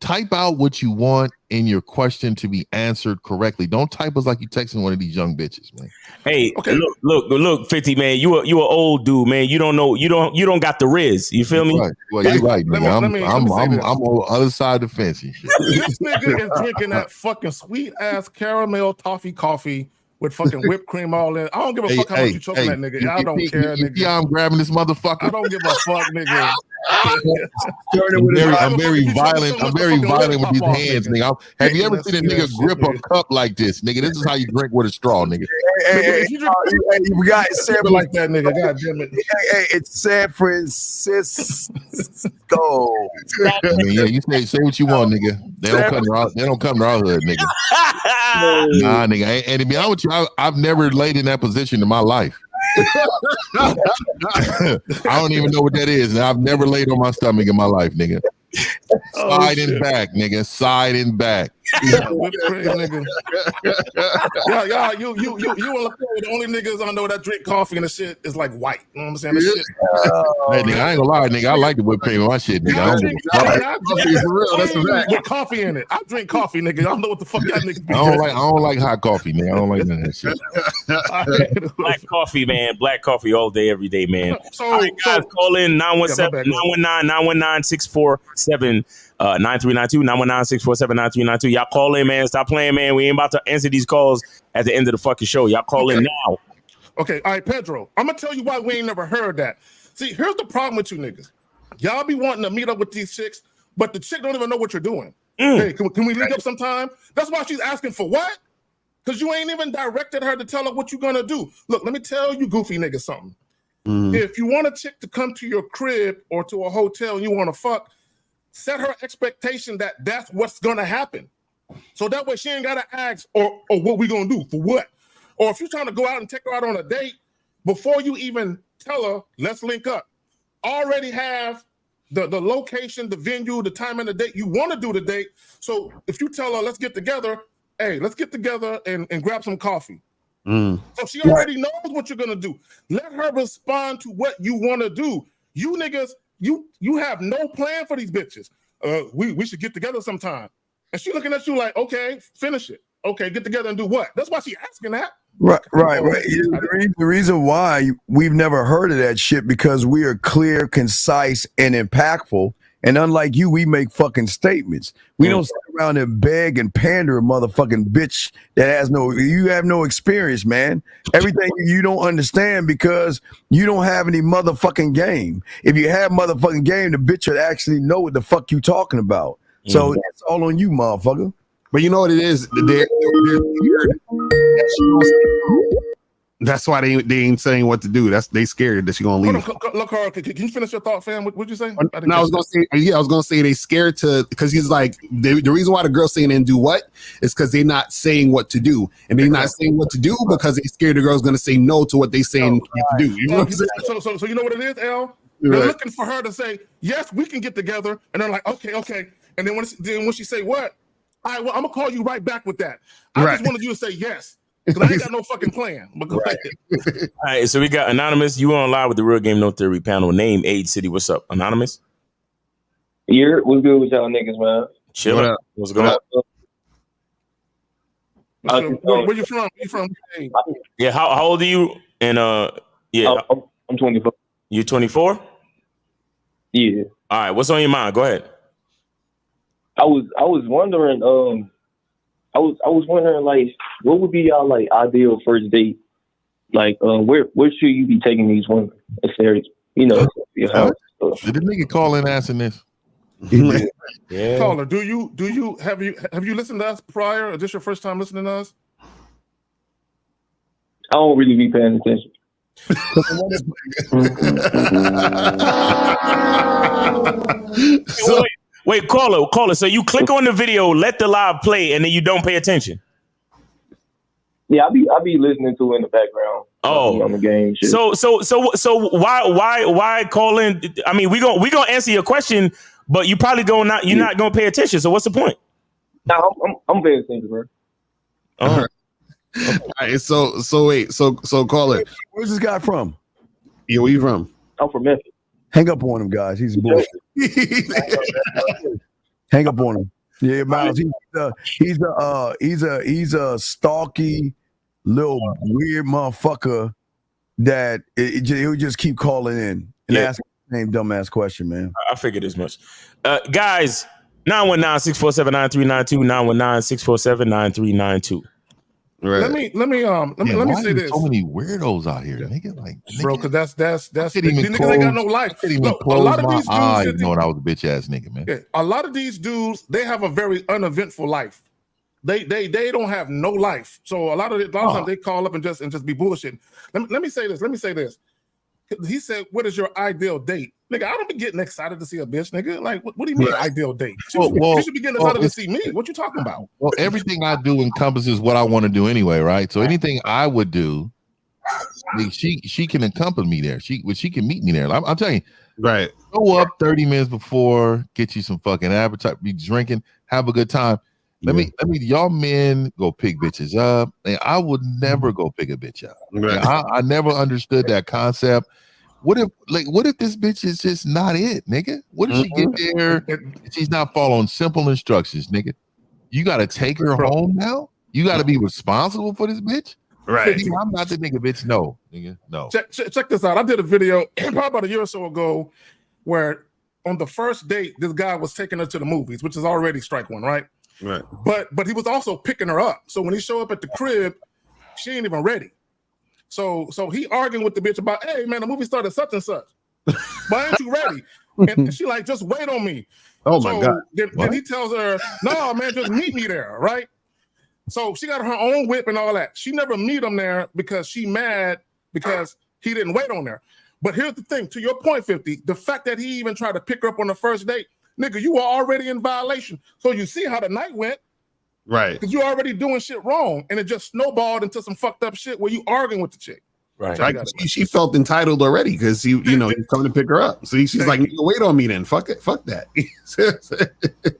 type out what you want in your question to be answered correctly. Don't type us like you texting one of these young bitches, man. Hey, okay. Look, 50, man. You an old dude, man. You don't know. You don't got the riz. You feel me? Right. Well, you're right, man. I'm on the other side of the fence and shit. This nigga is drinking that fucking sweet ass caramel toffee coffee with fucking whipped cream all in. I don't give a fuck how much you choking that nigga. I don't care, nigga. Yeah, I'm grabbing this motherfucker. I don't give a fuck, nigga. I'm very violent. I'm very violent with these hands, nigga. Have you ever seen a nigga grip a cup like this, nigga? This is how you drink with a straw, nigga. Hey, we got San like that, nigga. God damn it. Hey, it's San Francisco. I mean, yeah, you say what you want, nigga. They don't come to our hood, nigga. Nah, nigga. And to be honest with you, I've never laid in that position in my life. I don't even know what that is, and I've never laid on my stomach in my life, nigga. Siding back, nigga. Siding back. Y'all, you and the only niggas I know that drink coffee and the shit is like white. You know what I'm saying? Shit. Hey, nigga, I ain't gonna lie, nigga. I like the whipped cream in my shit, nigga. I drink for real. That's a fact. With coffee in it. I drink coffee, nigga. Y'all know what the fuck y'all niggas be. I don't like hot coffee, nigga. I don't like none of that shit. Black coffee, man. Black coffee all day, every day, man. All right, guys, call in 917-919-919-647. 9392 919-647-9392. Y'all call in, man. Stop playing, man. We ain't about to answer these calls at the end of the fucking show. Y'all call in now. Okay, all right, Pedro. I'm gonna tell you why we ain't never heard that. See, here's the problem with you niggas. Y'all be wanting to meet up with these chicks, but the chick don't even know what you're doing. Hey, can we link up sometime? That's why she's asking for what? Because you ain't even directed her to tell her what you're gonna do. Look, let me tell you, goofy nigga, something. If you want a chick to come to your crib or to a hotel and you want to fuck, set her expectation that that's what's gonna happen. So that way she ain't gotta ask, or what we gonna do for what? Or if you're trying to go out and take her out on a date, before you even tell her, let's link up, already have the location, the venue, the time and the date you want to do the date. So if you tell her, let's get together, hey, let's get together and grab some coffee. So she already knows what you're gonna do. Let her respond to what you want to do. You niggas, you have no plan for these bitches. We should get together sometime. And she looking at you like, okay, finish it. Okay, get together and do what? That's why she asking that. Right. The reason why we've never heard of that shit because we are clear, concise, and impactful. And unlike you, we make fucking statements. We don't sit around and beg and pander a motherfucking bitch that you have no experience, man. Everything you don't understand because you don't have any motherfucking game. If you have motherfucking game, the bitch would actually know what the fuck you talking about. So that's all on you, motherfucker. But you know what it is? They're weird. That's why they ain't saying what to do. They scared that she's gonna leave. Look, Carl, can you finish your thought, fam? What'd you say? No, I was gonna say they scared to, because he's like the reason why the girl's saying and do what is because they're not saying what to do, and they're not saying what to do because they scared the girl's gonna say no to what they saying to do. You know what I'm saying? So you know what it is, L? You're They're right. looking for her to say yes, we can get together, and they're like, okay, and then when she say what, all right, well, I'm gonna call you right back with that. I just wanted you to say yes. Because I ain't got no fucking plan. But go ahead. All right, so we got Anonymous. You on live with the Real Game No Theory panel. Name, age, city. What's up, Anonymous? Yeah, what's good with y'all niggas, man? Chill. What's going on? Where you from? Yeah, how old are you? And yeah, I'm 24. You 24? Yeah. All right, what's on your mind? Go ahead. I was wondering, I was wondering, like, what would be y'all like ideal first date? Like, where should you be taking these women? If they're, you know, your house. Did the nigga call in asking this? Yeah. Caller, have you listened to us prior? Or is this your first time listening to us? I don't really be paying attention. Wait, caller. So you click on the video, let the live play, and then you don't pay attention. Yeah, I be listening to it in the background. Oh, on the game. Shit. So why call in? I mean, we gonna answer your question, but you probably you're not gonna pay attention. So what's the point? No, I'm paying attention, bro. All right, so wait, so caller, where's this guy from? Yeah, where you from? I'm from Memphis. Hang up on him, guys. He's bullshit. Hang up on him. Yeah, Miles. He's a stalky little weird motherfucker that he'll just keep calling in and asking the same dumbass question, man. I figured as much. Guys, 919-647-9392, 919-647-9392. Right. Let me say this. So many weirdos out here, nigga. Like, bro, because that's I the couldn't even niggas ain't got no life. I couldn't even Look, a close lot of my these eyes dudes, knowing I was a bitch ass nigga, man. yeah, a lot of these dudes, they have a very uneventful life. They don't have no life. So a lot of times they call up and just be bullshitting. Let me say this. He said, "What is your ideal date?" Nigga, I don't be getting excited to see a bitch, nigga. Like, what do you mean ideal date? You should be getting excited to see me. What you talking about? Well, everything I do encompasses what I want to do anyway, right? So anything I would do, like, she can accompany me there. She can meet me there. I'm telling you, right? Go up 30 minutes before, get you some fucking appetite, be drinking, have a good time. Let me y'all men go pick bitches up. And I would never go pick a bitch up. Right. I never understood that concept. What if this bitch is just not it, nigga? What if she get there and she's not following simple instructions, nigga? You got to take her home now? You got to be responsible for this bitch? Right. Nigga, I'm not the nigga, bitch. No, nigga, no. Check this out. I did a video probably about a year or so ago where on the first date, this guy was taking her to the movies, which is already strike one, right? Right. But he was also picking her up. So when he showed up at the crib, she ain't even ready. So he arguing with the bitch about, hey man, the movie started such and such. Why ain't you ready? And she like, just wait on me. Oh my God. Then he tells her, no man, just meet me there, right? So she got her own whip and all that. She never meet him there because she mad because he didn't wait on her. But here's the thing, to your point, 50, the fact that he even tried to pick her up on the first date, nigga, you were already in violation. So you see how the night went. Right. Because you're already doing shit wrong. And it just snowballed into some fucked up shit where you arguing with the chick. Right. Like, she felt entitled already because he's coming to pick her up. So she's like, wait on me then. Fuck it. Fuck that.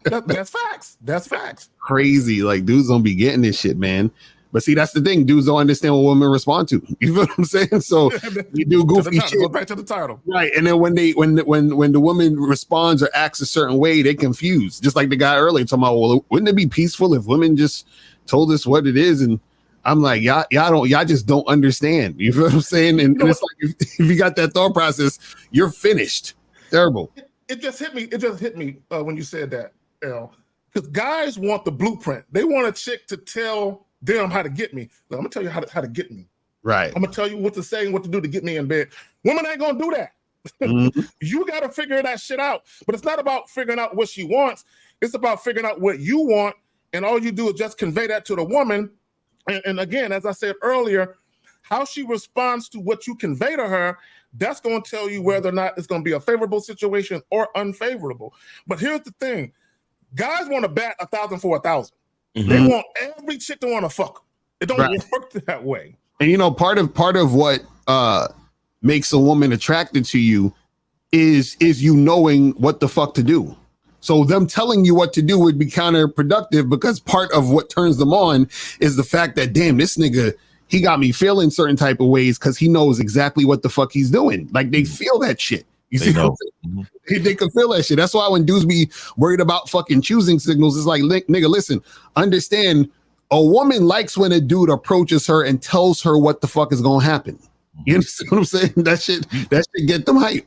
That's facts. That's facts. Crazy. Like, dudes don't be getting this shit, man. But see, that's the thing. Dudes don't understand what women respond to. You feel what I'm saying? So you do goofy shit. Go back to the title. Right. And then when the woman responds or acts a certain way, they confused. Just like the guy earlier talking about, well, wouldn't it be peaceful if women just told us what it is? And I'm like, y'all just don't understand. You feel what I'm saying? And it's like if you got that thought process, you're finished. Terrible. It just hit me when you said that, because guys want the blueprint. They want a chick to tell them how to get me. Look, I'm gonna tell you how to get me. Right. I'm gonna tell you what to say and what to do to get me in bed. Women ain't gonna do that. You gotta figure that shit out. But it's not about figuring out what she wants. It's about figuring out what you want, and all you do is just convey that to the woman. And again, as I said earlier, how she responds to what you convey to her, that's going to tell you whether or not it's going to be a favorable situation or unfavorable. But here's the thing. Guys want to bat 1,000 for 1,000. Mm-hmm. They want every chick to want to fuck them. It don't work that way. And you know, part of what makes a woman attracted to you is you knowing what the fuck to do. So them telling you what to do would be counterproductive, because part of what turns them on is the fact that, damn, this nigga, he got me feeling certain type of ways because he knows exactly what the fuck he's doing. Like, they feel that shit. You see, they can feel that shit. That's why when dudes be worried about fucking choosing signals, it's like, nigga, listen, understand, a woman likes when a dude approaches her and tells her what the fuck is gonna happen. You understand what I'm saying? That shit get them hype.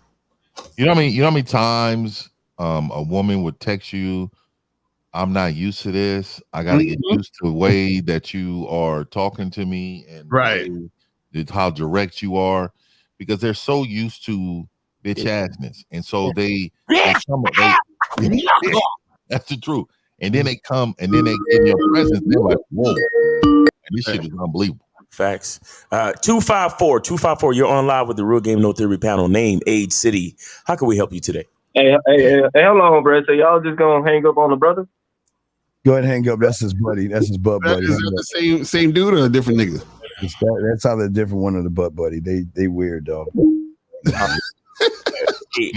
You know how many times a woman would text you, I'm not used to this. I gotta get used to the way that you are talking to me and how direct you are, because they're so used to bitch assness, and so they come. That's the truth. And then they come, and then they in your presence, they're like, "Whoa, this shit is unbelievable." Facts. 254, you're on live with the Real Game No Theory panel. Name, age, city. How can we help you today? Hey, hold on, bro. So y'all just gonna hang up on the brother? Go ahead and hang up. That's his buddy. That's his butt buddy. Is that the same dude or a different nigga? That's how they're different one of the butt buddy. They weird, dog.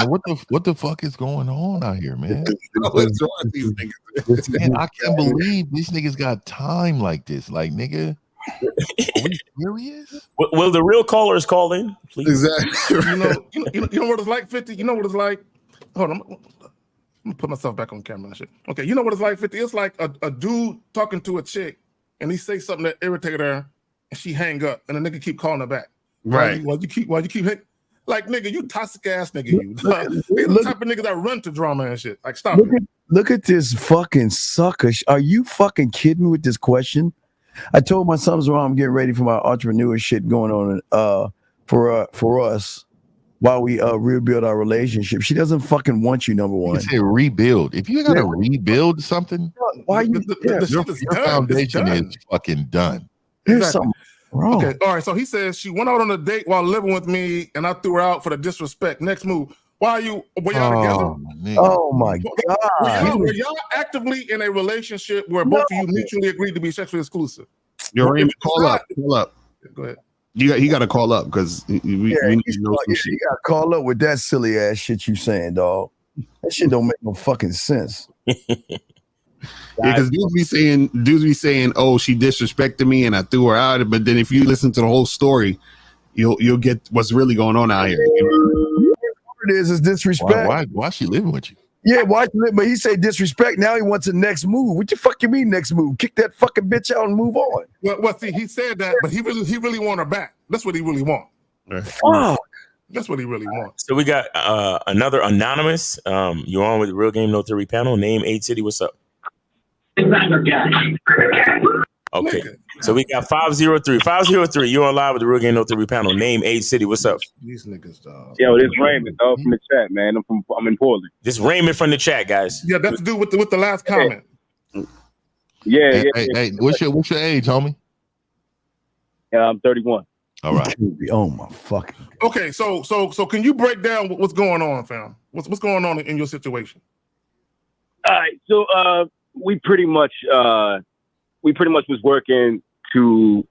What the fuck is going on out here, man? What's wrong with these niggas? Man, I can't believe these niggas got time like this. Like, nigga, are we serious? Will the real callers call in, please? Exactly. You know what it's like, 50? You know what it's like? Hold on. I'm gonna put myself back on camera and shit. Okay, you know what it's like, 50? It's like a dude talking to a chick, and he say something that irritated her, and she hang up, and the nigga keep calling her back. Right. Why you keep like, nigga, you toxic ass nigga, you. These are the type of niggas that run to drama and shit. Like, stop. Look at this fucking sucker. Are you fucking kidding me with this question? I told my sons while I'm getting ready for my entrepreneur shit going on for us while we rebuild our relationship. She doesn't fucking want you, number one. You say rebuild. If you gotta rebuild something, why you your foundation is fucking done. There's something wrong. Okay, all right. So he says she went out on a date while living with me, and I threw her out for the disrespect. Next move. Were y'all together? Oh my God. Were y'all actively in a relationship where both of you mutually agreed to be sexually exclusive? Yo, Raymond, call up. Go ahead. He got to call up because we need to know some shit. You got to call up with that silly ass shit you saying, dog. That shit don't make no fucking sense. Because dudes be saying, "Oh, she disrespected me and I threw her out." But then if you listen to the whole story, you'll get what's really going on out here. It is disrespect. Why is she living with you? Yeah, why? But he said disrespect. Now he wants a next move. What the fuck you mean next move? Kick that fucking bitch out and move on. Well, see, he said that, but he really want her back. That's what he really want. Fuck. That's what he really wants. So we got another anonymous. You're on with the Real Game No Theory panel. Name, age, city. What's up? Okay. So we got 503. 503. You're on live with the Real Game No Theory panel. Name, age, city. What's up? These niggas, dog. Yo, this Raymond, dog, from the chat, man. I'm in Portland. This Raymond from the chat, guys. Yeah, that's to do with the last comment. Yeah. Hey, what's your age, homie? Yeah, I'm 31. All right. Oh my fucking. Okay, so can you break down what's going on, fam? What's going on in your situation? All right, so we pretty much was working to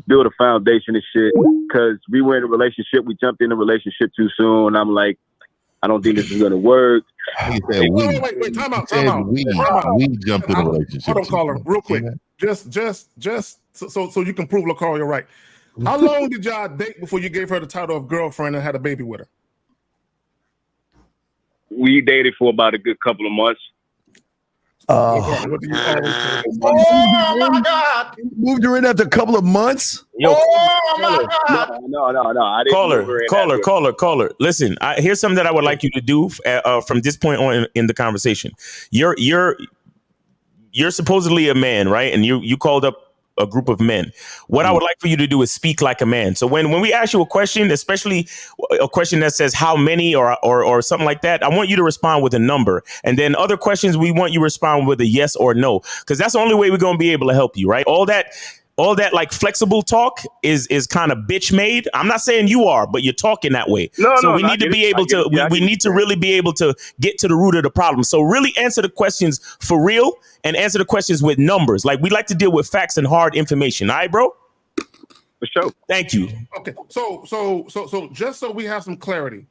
build a foundation and shit because we were in a relationship. We jumped in a relationship too soon. I'm like, I don't think this is gonna work. Wait, time out. We jumped in a relationship. Hold on, caller, real quick. Just so you can prove LaCario right. How long did y'all date before you gave her the title of girlfriend and had a baby with her? We dated for about a good couple of months. Oh my God! Moved her in after a couple of months. Yo, No. I didn't caller. Listen, here's something that I would like you to do from this point on in the conversation. You're supposedly a man, right? And you called up a group of men. What I would like for you to do is speak like a man. So when we ask you a question, especially a question that says how many or something like that, I want you to respond with a number. And then other questions, we want you to respond with a yes or no, because that's the only way we're going to be able to help you, right? All that all that like flexible talk is kind of bitch made. I'm not saying you are, but you're talking that way. We need to be able to we need to really be able to get to the root of the problem. So really answer the questions for real and answer the questions with numbers. Like we like to deal with facts and hard information. All right, bro? For sure. Thank you. Okay. So just so we have some clarity,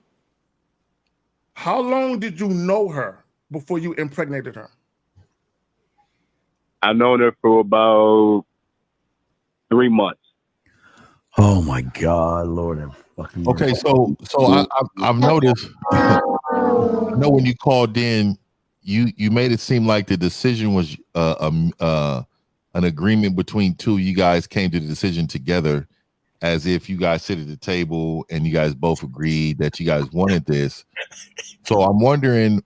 how long did you know her before you impregnated her? I've known her for about 3 months. Oh my God, Lord! Okay, so I've noticed. I know when you called in, you made it seem like the decision was an agreement between two. You guys came to the decision together, as if you guys sit at the table and you guys both agreed that you guys wanted this. So I'm wondering,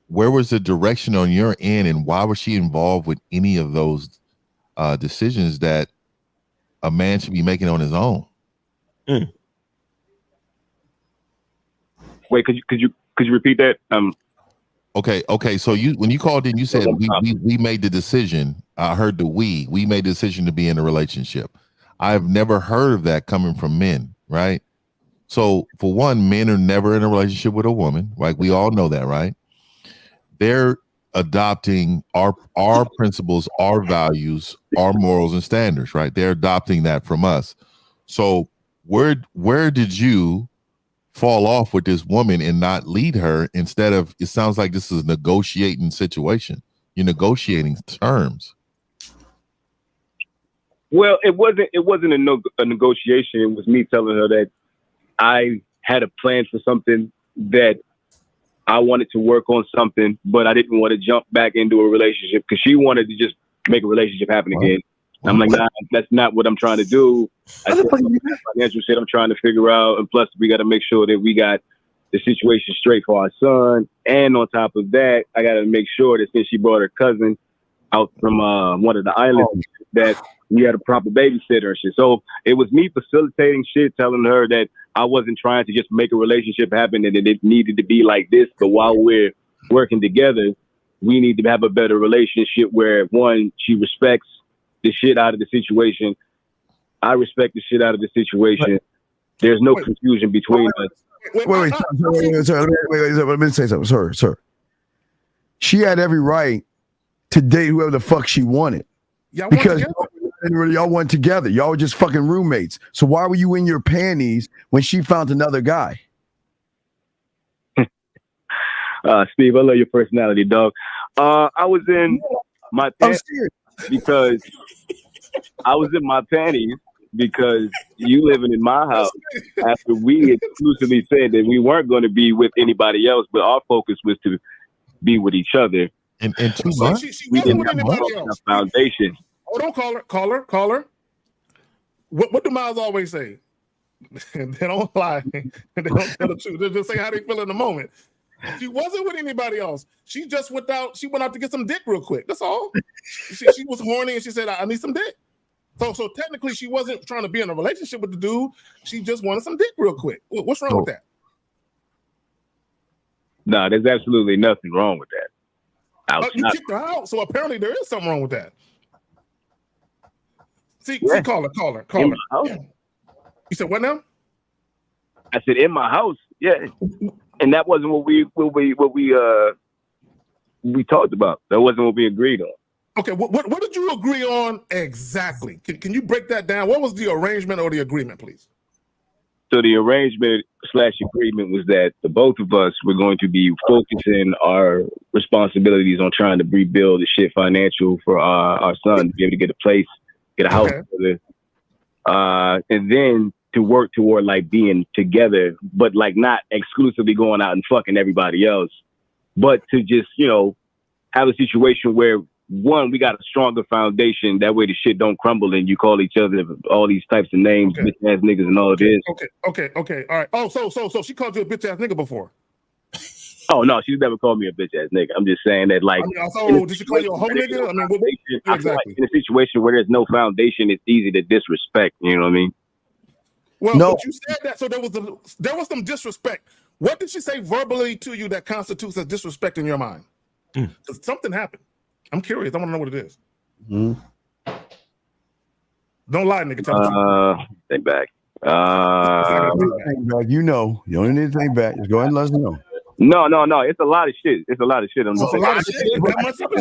where was the direction on your end, and why was she involved with any of those decisions that a man should be making on his own? Wait, could you repeat that? Okay. So when you called in, you said we made the decision. I heard the we made the decision to be in a relationship. I've never heard of that coming from men, right? So for one, men are never in a relationship with a woman. Like we all know that, right? They're adopting our principles, our values, our morals and standards, right? They're adopting that from us. So where did you fall off with this woman and not lead her? Instead of, it sounds like this is a negotiating situation. You're negotiating terms. Well, it wasn't a negotiation. It was me telling her that I had a plan for something, that I wanted to work on something, but I didn't want to jump back into a relationship because she wanted to just make a relationship happen again. I'm like, nah, that's not what I'm trying to do. I said, financial shit I'm trying to figure out, and plus we got to make sure that we got the situation straight for our son. And on top of that, I got to make sure that since she brought her cousin out from one of the islands, that we had a proper babysitter and shit. So it was me facilitating shit, telling her that I wasn't trying to just make a relationship happen and that it needed to be like this. But while we're working together, we need to have a better relationship where, one, she respects the shit out of the situation. I respect the shit out of the situation. There's no confusion between us. Wait, sir. Let me say something, sir. She had every right to date whoever the fuck she wanted. Because y'all went together. Y'all were just fucking roommates. So why were you in your panties when she found another guy? Steve, I love your personality, dog. I was in my panties because I was in my panties because you living in my house after we exclusively said that we weren't going to be with anybody else, but our focus was to be with each other. And 2 months? She wasn't with anybody else. Foundation. Hold on, caller. What do Miles always say? They don't lie. They don't tell the truth. They just say how they feel in the moment. She wasn't with anybody else. She just went out. She went out to get some dick real quick. That's all. She was horny and she said, "I need some dick." So technically, she wasn't trying to be in a relationship with the dude. She just wanted some dick real quick. What's wrong with that? No, there's absolutely nothing wrong with that. You kicked her out, so apparently there is something wrong with that. See, caller. Yeah. You said what now? I said in my house, yeah, and that wasn't what we talked about. That wasn't what we agreed on. Okay, what did you agree on exactly? Can you break that down? What was the arrangement or the agreement, please? So the arrangement / agreement was that the both of us were going to be focusing our responsibilities on trying to rebuild the shit financial for our son to be able to get a place, get a house together, and then to work toward like being together, but like not exclusively going out and fucking everybody else, but to just, have a situation where, one, we got a stronger foundation. That way the shit don't crumble and you call each other all these types of names, bitch ass niggas and all this. Okay. All right. Oh, so she called you a bitch ass nigga before? Oh no, she's never called me a bitch ass nigga. I'm just saying that, like, did she call you a hoe nigga? I mean, exactly. Like in a situation where there's no foundation, it's easy to disrespect. You know what I mean? Well, but you said that, so there was some disrespect. What did she say verbally to you that constitutes a disrespect in your mind? Because something happened. I'm curious. I want to know what it is. Don't lie, nigga. Tell the truth. Think back. Think back. You know, you don't need to think back. Just go ahead and let us know. No. It's a lot of shit. It's a lot of shit. On It's a lot of shit. That much other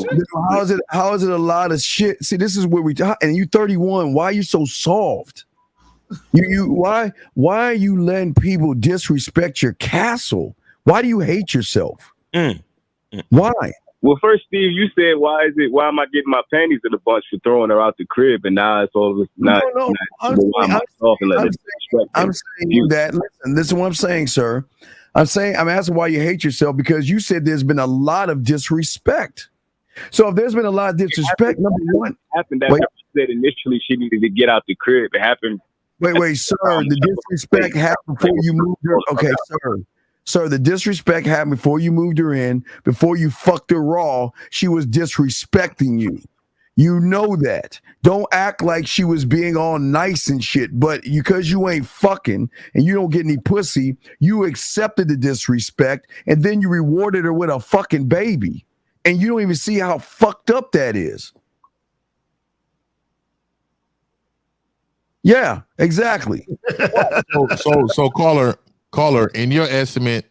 shit? How is it a lot of shit? See, this is where and you 31. Why are you so soft? Why are you letting people disrespect your castle? Why do you hate yourself? Why? Well, first, Steve, you said why am I getting my panties in a bunch for throwing her out the crib, and now it's all not. I'm saying that. Listen, this is what I'm saying, sir. I'm asking why you hate yourself because you said there's been a lot of disrespect. So if there's been a lot of disrespect, number one, happened that said initially she needed to get out the crib. It happened. Wait, sir. The disrespect happened before you moved her. Okay, sir. Sir, the disrespect happened before you moved her in, before you fucked her raw. She was disrespecting you. You know that. Don't act like she was being all nice and shit, but because you ain't fucking and you don't get any pussy, you accepted the disrespect and then you rewarded her with a fucking baby. And you don't even see how fucked up that is. Yeah, exactly. So caller, in your estimate,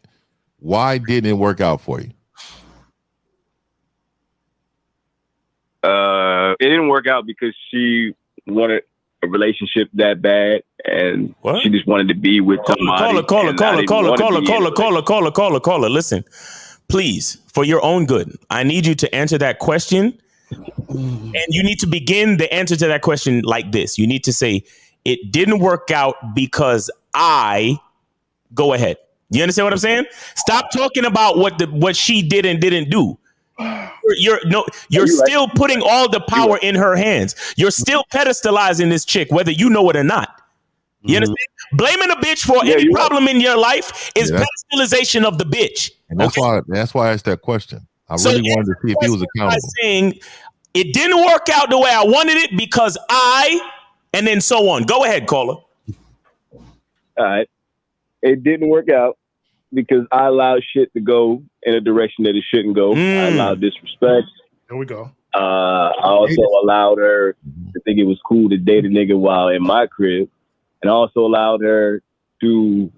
why didn't it work out for you? It didn't work out because she wanted a relationship that bad, and she just wanted to be with somebody. Caller. Listen, please, for your own good, I need you to answer that question, and you need to begin the answer to that question like this. You need to say, "It didn't work out because I." Go ahead. You understand what I'm saying? Stop talking about what she did and didn't do. You're still putting all the power in her hands. You're still pedestalizing this chick, whether you know it or not. You understand? Blaming a bitch for any problem in your life is pedestalization of the bitch. And that's why I asked that question. I really wanted to see if he was accountable. Saying it didn't work out the way I wanted it because and then so on. Go ahead, caller. All right. It didn't work out because I allowed shit to go in a direction that it shouldn't go. I allowed disrespect. There we go. I also allowed her to think it was cool to date a nigga while in my crib. And I also allowed her to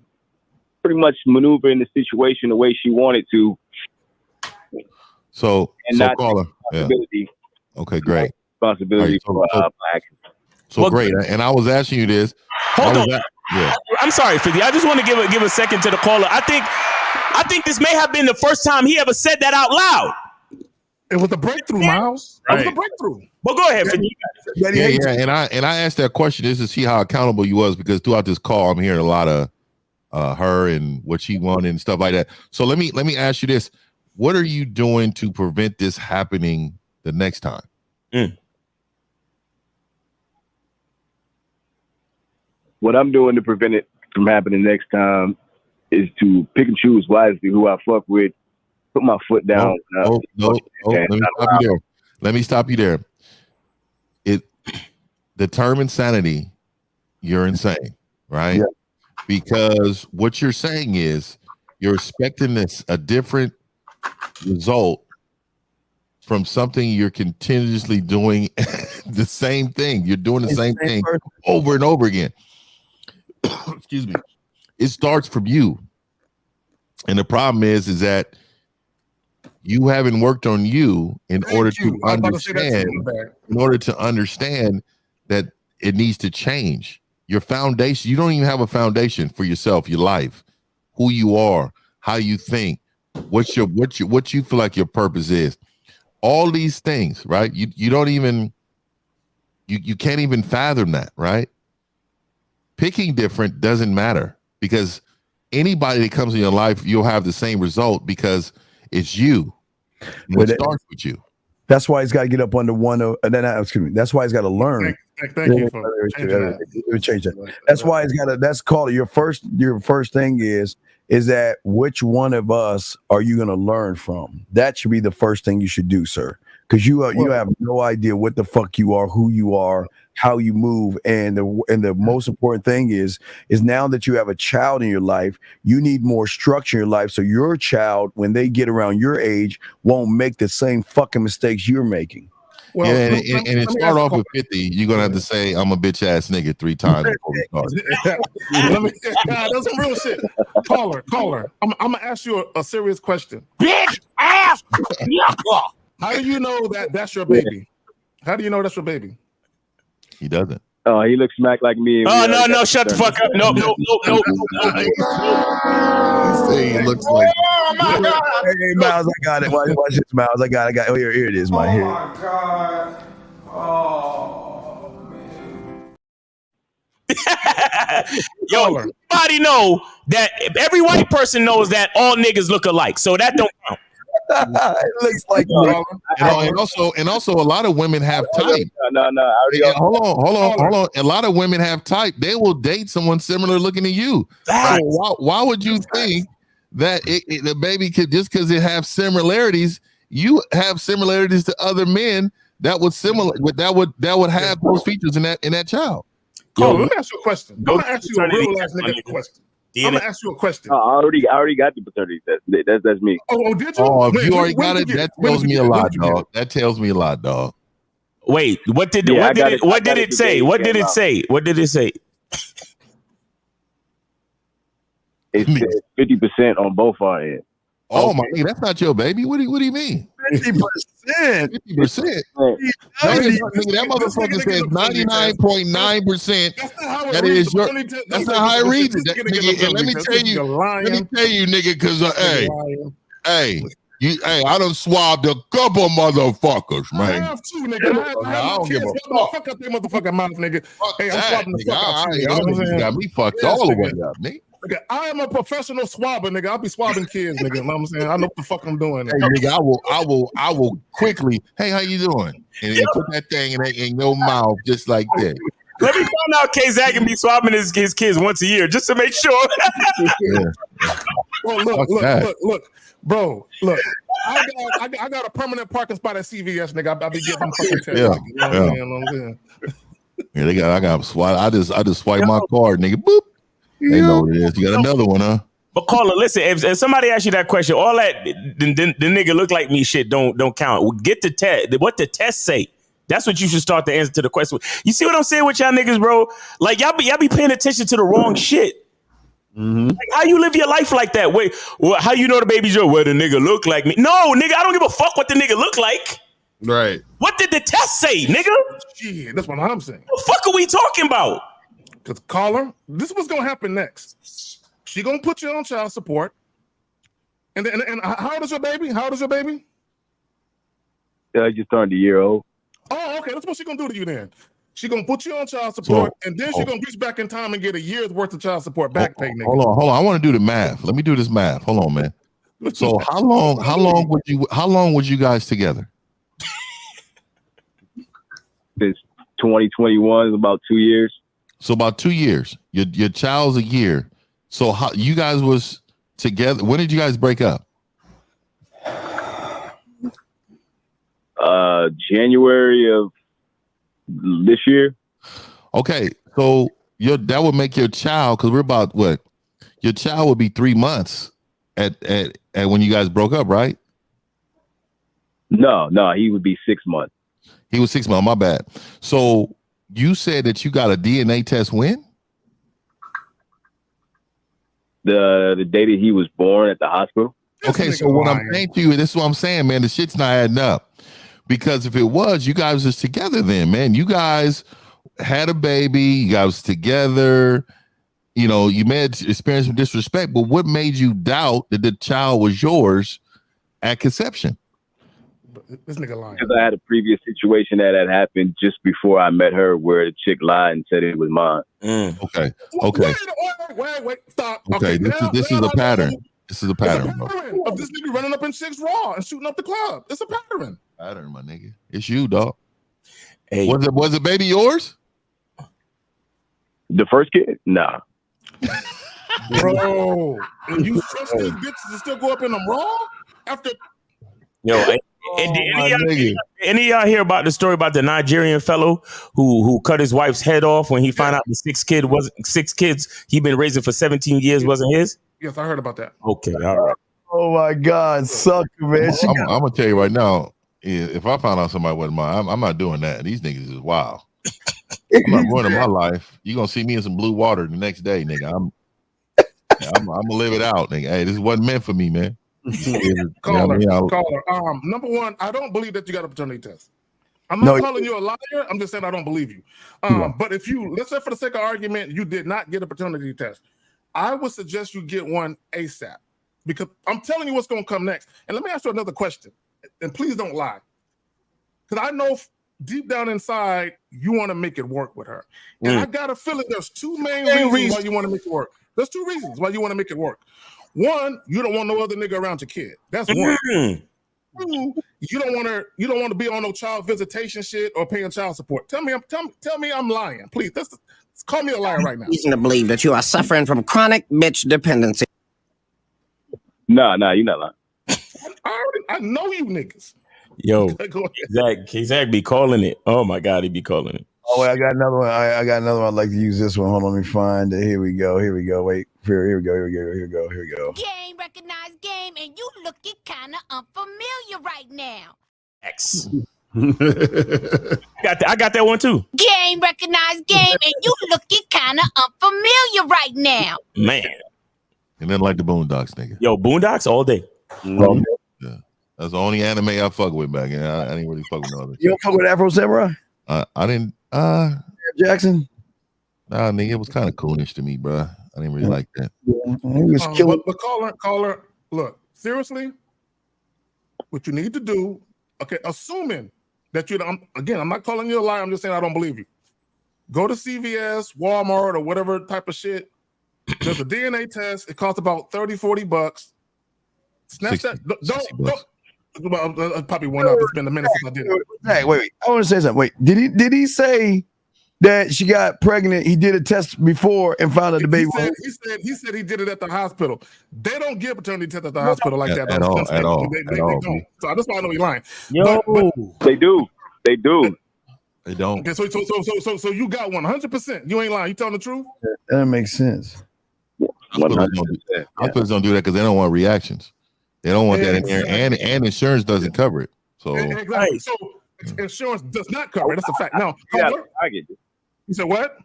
pretty much maneuver in the situation the way she wanted to. So caller. Yeah. Okay, great. Responsibility for my actions. So great. And I was asking you this. Hold on. Yeah. I'm sorry, 50. I just want to give a second to the caller. I think this may have been the first time he ever said that out loud. It was a breakthrough, Miles. It was a breakthrough. But go ahead, 50. Yeah. And I asked that question just to see how accountable you was, because throughout this call, I'm hearing a lot of her and what she wanted and stuff like that. So let me ask you this: what are you doing to prevent this happening the next time? What I'm doing to prevent it from happening next time is to pick and choose wisely who I fuck with, put my foot down. Let me stop you there. The term insanity, you're insane, right? Yeah. Because what you're saying is you're expecting a different result from something you're continuously doing the same thing. You're doing the same thing over and over again. Excuse me. It starts from you. And the problem is that you haven't worked on you in order to understand that it needs to change. Your foundation, you don't even have a foundation for yourself, your life, who you are, how you think, what you feel like your purpose is. All these things, right? You don't even you can't even fathom that, right? Picking different doesn't matter, because anybody that comes in your life, you'll have the same result because it's you. It starts with you. That's why he's got to get up under one. That's why he's got to learn. Thank you for change that. That's why he's got to. That's called your first thing is that which one of us are you going to learn from? That should be the first thing you should do, sir. Because you have no idea what the fuck you are, who you are, how you move, and the most important thing is now that you have a child in your life, you need more structure in your life so your child, when they get around your age, won't make the same fucking mistakes you're making. Well, yeah, let me and it ask start you a off with 50. You're gonna have to say I'm a bitch ass nigga 3 times before we start. That's some real shit. Caller. I'm gonna ask you a serious question. Bitch ass. How do you know that that's your baby? How do you know that's your baby? He doesn't. Oh, he looks smack like me. Oh no! Shut the fuck up! No. He looks like. Oh my God! Hey, Miles, I got it. Watch this, Miles. I got. Oh, here it is, my here. Oh my God! Oh man. Yo, everybody know that every white person knows that all niggas look alike, so that don't count. It looks like and also a lot of women have type. No. Hold on. A lot of women have type. They will date someone similar looking to you. So why would you think that the baby could, just because it have similarities, you have similarities to other men that would have those features in that child? Let me ask you a question. I'm gonna ask you a real ass nigga question. I'm gonna ask you a question. I already got the paternity test. That's me. Oh, did you? Oh, if you already got it, that tells me a lot, dog. That tells me a lot, dog. Wait, what did it say? What did it say? It's 50% on both our ends. Oh my nigga, that's not your baby. What do you mean? 50%. 50%. That motherfucker says 99.9%. That is your. That's not how it reads it. And let me tell you, nigga, because hey, I done swabbed a couple motherfuckers, man. I have two, nigga. I don't give a fuck. Fuck up their motherfucking mouth, nigga. Hey, I'm swabbing the fuck out you. Y'all got me fucked all the way up, nigga. Okay, I am a professional swabber, nigga. I'll be swabbing kids, nigga. You know what I'm saying? I know what the fuck I'm doing. Hey, nigga, I will quickly. Hey, how you doing? And then put that thing in your mouth just like that. Let me find out K-Zach can be swabbing his kids once a year just to make sure. Well, look, bro. Look, I got a permanent parking spot at CVS, nigga. I'll be getting them fucking tests. Yeah, nigga. You know what I'm saying? Yeah, I got swipe. I just swipe my card, nigga. Boop. They know what it is. You got another one, huh? But caller, listen. If somebody asks you that question, all that the nigga look like me shit don't count. Get the test. What the test say? That's what you should start the answer to the question. You see what I'm saying with y'all niggas, bro? Like y'all be paying attention to the wrong shit. Mm-hmm. Like, how you live your life like that? Wait, how you know the baby's your? Well, the nigga look like me. No, nigga, I don't give a fuck what the nigga look like. Right. What did the test say, nigga? Shit, that's what I'm saying. What the fuck are we talking about? Because caller, this is what's gonna happen next. She gonna put you on child support. And how old is your baby? I just turned a year old. Oh, okay. That's what she gonna do to you then. She gonna put you on child support, and then she gonna reach back in time and get a year's worth of child support back pay. Nigga. Hold on. I want to do the math. Let me do this math. Hold on, man. So how long was you guys together? Since 2021 is about 2 years. So about 2 years. Your child's a year. So how you guys was together? When did you guys break up? January of this year. Okay, so that would make your child, because we're about what? Your child would be 3 months at when you guys broke up, right? No, he would be 6 months. He was 6 months. My bad. So you said that you got a DNA test when? The day that he was born at the hospital. Okay, so what I'm saying to you, this is what I'm saying, man. The shit's not adding up. Because if it was, you guys was together then, man. You guys had a baby. You guys was together. You know, you may have experienced some disrespect, but what made you doubt that the child was yours at conception? This nigga lying. Because I had a previous situation that had happened just before I met her, where the chick lied and said it was mine. Okay. Wait, stop. Okay, this is a pattern. This is a pattern, bro. Of this nigga running up in Six Raw and shooting up the club. It's a pattern. Pattern, my nigga. It's you, dog. Hey, was it baby yours? The first kid? Nah. Bro, and you trust these bitches to still go up in them raw after? Yo, any of y'all hear about the story about the Nigerian fellow who cut his wife's head off when he found out the six kids he been raising for 17 years wasn't his? Yes, I heard about that. Okay, all right. Oh my God, sucker, man. I'm gonna tell you right now. If I found out somebody wasn't mine, I'm not doing that. These niggas is wild. I'm not ruining my life. You gonna see me in some blue water the next day, nigga. I'm gonna live it out, nigga. Hey, this wasn't meant for me, man. Caller. Number one, I don't believe that you got a paternity test. I'm not calling you a liar. I'm just saying I don't believe you. But if you, let's say for the sake of argument, you did not get a paternity test, I would suggest you get one ASAP, because I'm telling you what's going to come next. And let me ask you another question, and please don't lie, because I know deep down inside you want to make it work with her. And I got a feeling there's two main reasons why you want to make it work. There's two reasons why you want to make it work. One, you don't want no other nigga around your kid. That's one. Two, you don't want to be on no child visitation shit or paying child support. Tell me I'm lying, please. Call me a liar right now. Reason to believe that you are suffering from chronic bitch dependency. Nah, you're not lying. I know you niggas. Yo, Zach be calling it. Oh my God, he be calling it. Oh, wait, I got another one. I got another one. I'd like to use this one. Hold on, let me find it. Here we go. Wait, here we go. Game, recognized game, and you looking kind of unfamiliar right now. X. I got that one too. Game, recognized game, and you looking kind of unfamiliar right now. Man. And then like the Boondocks, nigga. Yo, Boondocks all day. Yeah. That's the only anime I fuck with back. And I didn't really fuck with no other. You don't fuck with Afro Samurai? I didn't. Jackson? Nah, nigga, it was kind of coolish to me, bro. I didn't really like that. He was killing. But caller, look, seriously, what you need to do, okay, assuming that I'm not calling you a liar, I'm just saying I don't believe you. Go to CVS, Walmart, or whatever type of shit. There's a DNA test. It costs about $30-$40. Snatch 60, that. Don't probably went up. It's been a minute since I did it. Hey, wait. I want to say something. Wait, did he say that she got pregnant? He did a test before and found out the baby. He said he did it at the hospital. They don't give paternity tests at the hospital like that. At all. They don't. So that's why I know he's lying. Yo, but they do. They don't. Okay, so you got 100%. You ain't lying. You telling the truth? That makes sense. Hospitals don't do that because they don't want reactions. They don't want that in there, and insurance doesn't cover it. So exactly. So insurance does not cover it. That's a fact. Now, I get it. You said what?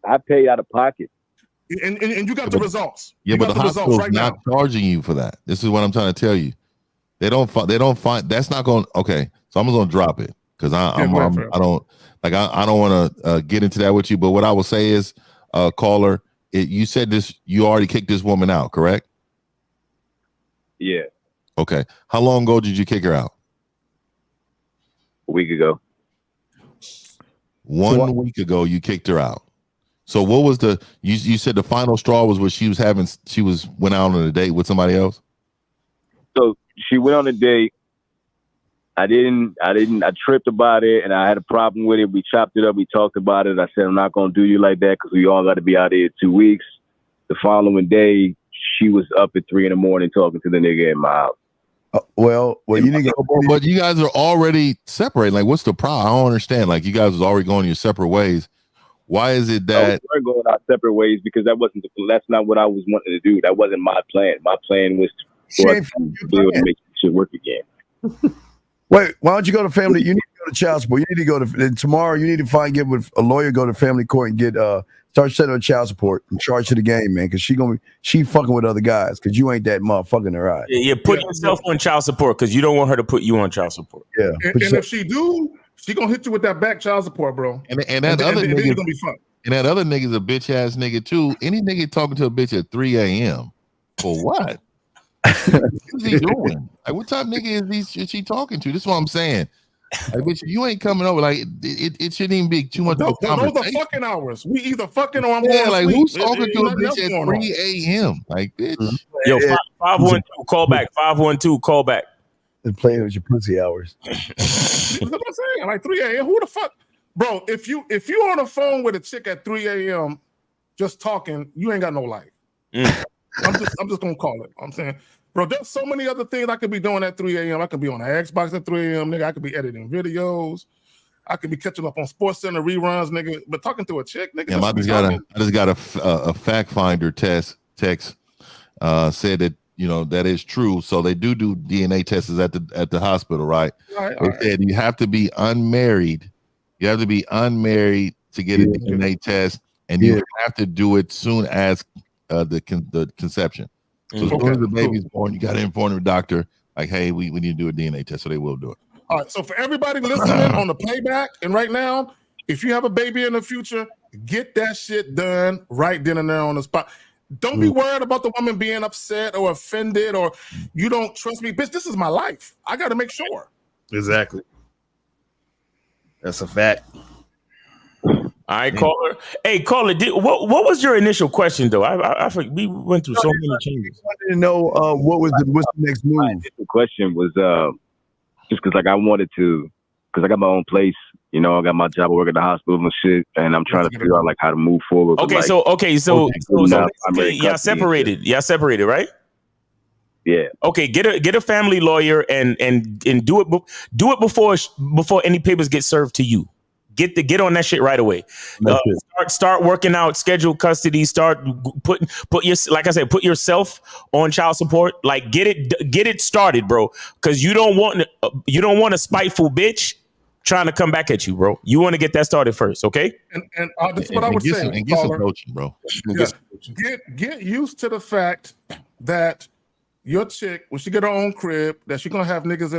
I pay out of pocket. And you got the results. Yeah, but the hospital's right not charging you for that. This is what I'm trying to tell you. They don't find that's not going. Okay, so I'm just gonna drop it because I don't want to get into that with you. But what I will say is, caller, you said this. You already kicked this woman out, correct? Yeah. Okay. How long ago did you kick her out? A week ago. 1 week ago, you kicked her out. So what was you said the final straw was what she went out on a date with somebody else? So she went on a date. I tripped about it and I had a problem with it. We chopped it up. We talked about it. I said, I'm not going to do you like that because we all got to be out here 2 weeks. The following day, she was up at 3 a.m. talking to the nigga in my house. Well, you need to but you guys are already separated. Like, what's the problem? I don't understand. Like, you guys was already going your separate ways. Why is it that we're going our separate ways? Because that's not what I was wanting to do. That wasn't my plan. My plan was for us to be able to make shit work again. Wait, why don't you go to family? You need to go to child support. You need to go to tomorrow. You need to get with a lawyer, go to family court, and get start setting her child support and charge to the game, man. Because she fucking with other guys. Because you ain't that motherfucking her right. Yeah, put yourself on child support because you don't want her to put you on child support. Yeah, and if she do, she gonna hit you with that back child support, bro. And that other nigga gonna be fun. And that other nigga's a bitch ass nigga too. Any nigga talking to a bitch at 3 a.m. for what? What's he doing? Like, what type of nigga is she talking to? This is what I'm saying. Like, bitch, you ain't coming over. Like, it shouldn't even be too much of a conversation. Those are fucking hours. We either fucking or I'm going to like, sleep. who's talking to a bitch at 3 a.m.? Like, bitch. Yo, 512, call back. 512, call back. And playing with your pussy hours. That's what I'm saying. Like 3 a.m. Who the fuck? Bro, if you on the phone with a chick at 3 a.m. just talking, you ain't got no life. I'm just gonna call it. I'm saying, bro, there's so many other things I could be doing at 3 a.m. I could be on the Xbox at 3 a.m. nigga. I could be editing videos. I could be catching up on Sports Center reruns, nigga. But talking to a chick, nigga. Yeah, I just got a fact finder text said that that is true. So they do DNA tests at the hospital, right? Right. They said you have to be unmarried. You have to be unmarried to get a DNA test, and you have to do it soon as the conception. So as soon as the baby's born, you got to inform the doctor, like, hey, we need to do a DNA test, so they will do it. All right. So for everybody listening on the playback and right now, if you have a baby in the future, get that shit done right then and there on the spot. Don't be worried about the woman being upset or offended or you don't trust me. Bitch, this is my life. I got to make sure. Exactly. That's a fact. All right, caller. Hey, caller, what was your initial question though? I forget, we went through so many changes. I wanted to know what's the next move. The question was just because I wanted to, because I got my own place. I got my job. I work at the hospital and shit, and I'm trying to figure out how to move forward. Okay, so y'all separated. Y'all separated, right? Yeah. Okay, get a family lawyer and do it before any papers get served to you. Get on that shit right away. Start working out, schedule custody. Start put yourself on child support. Like get it started, bro. Because you don't want a spiteful bitch trying to come back at you, bro. You want to get that started first, okay? And this is what I would say. And get some coaching, bro. Get used to the fact that your chick, when she get her own crib, that she gonna have niggas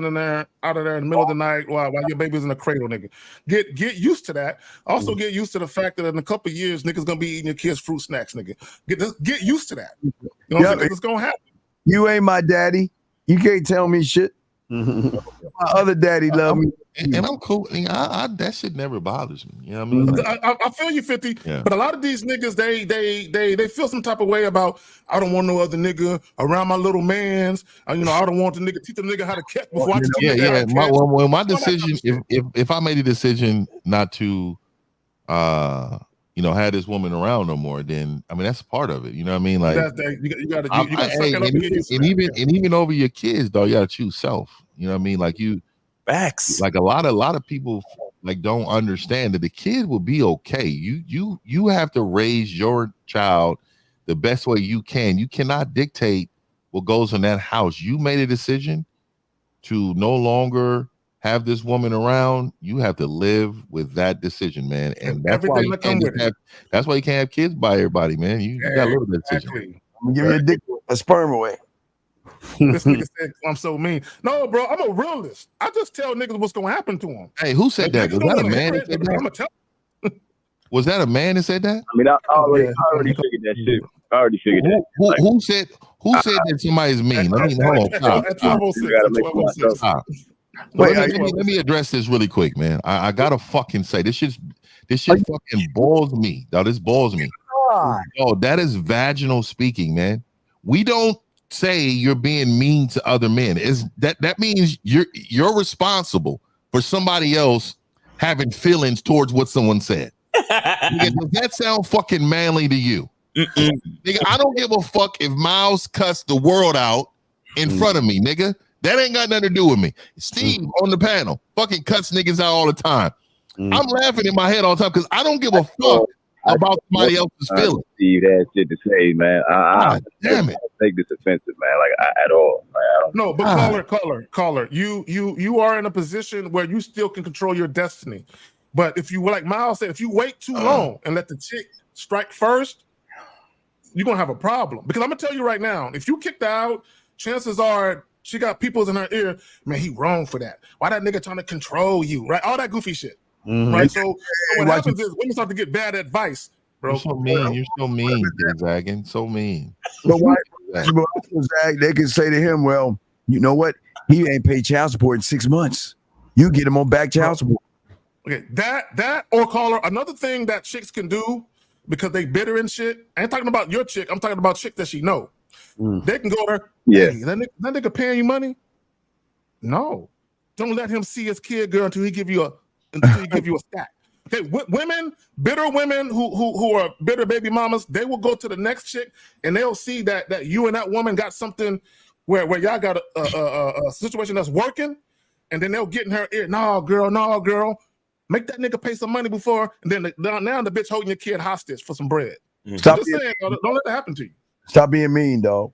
out of there in the middle of the night while your baby's in the cradle, nigga. Get used to that. Also get used to the fact that in a couple of years, niggas gonna be eating your kids' fruit snacks, nigga. Get used to that. You know what I'm saying? It's gonna happen. You ain't my daddy. You can't tell me shit. My other daddy love me. And I'm cool. That shit never bothers me. You know what I mean? I feel you, 50. Yeah. But a lot of these niggas, they feel some type of way about, I don't want no other nigga around my little mans. I don't want the nigga, teach the nigga how to catch before I teach the nigga how to catch. My decision, if I made a decision not to have this woman around no more, then that's part of it. You know what I mean? Like you gotta suck it up and even over your kids, though, you gotta choose self. You know what I mean? Like facts. Like a lot of people don't understand that the kid will be okay. You have to raise your child the best way you can. You cannot dictate what goes in that house. You made a decision to no longer have this woman around. You have to live with that decision, man. And that's why you can't have kids by everybody, man. You gotta live with that decision. I'm gonna give you a dick, a sperm away. This nigga said I'm so mean. No, bro, I'm a realist. I just tell niggas what's gonna happen to them. Hey, who said that? Was that a man that said that? I'm gonna tell. Was that a man that said that? I already figured that shit. I already figured that. Who said that somebody's mean? Let me hold on. Let me address this really quick, man. I gotta fucking say this shit fucking boils me. Now this boils me. Oh, that is vaginal speaking, man. We don't say you're being mean to other men. That means you're responsible for somebody else having feelings towards what someone said. Does that sound fucking manly to you? Nigga, I don't give a fuck if Miles cussed the world out in front of me, nigga. That ain't got nothing to do with me. Steve on the panel fucking cuts niggas out all the time. I'm laughing in my head all the time because I don't give a fuck about somebody else's feelings. Steve had shit to say, man. I damn it. Take this offensive, man. Like at all. Like, no, but caller. You are in a position where you still can control your destiny. But if you, like Miles said, if you wait too long and let the chick strike first, you're gonna have a problem. Because I'm gonna tell you right now, if you kicked her out, chances are she got peoples in her ear. Man, he wrong for that. Why that nigga trying to control you? Right, all that goofy shit. Right. So what happens is women start to get bad advice, bro. You're so mean. You're so mean, Zaggin. So mean. But why? They can say to him, "Well, you know what? He ain't paid child support in 6 months. You get him on back child support." Okay, that or caller. Another thing that chicks can do because they bitter and shit. I ain't talking about your chick. I'm talking about chick that she know. They can go there. Yeah, hey, that nigga paying you money? No, don't let him see his kid, girl, until he give you a stack. Okay, bitter women who are bitter baby mamas, they will go to the next chick and they'll see that you and that woman got something where y'all got a situation that's working, and then they'll get in her ear. No, girl. Make that nigga pay some money before, and then now the bitch holding your kid hostage for some bread. Stop. Just saying, don't let that happen to you. Stop being mean, dog.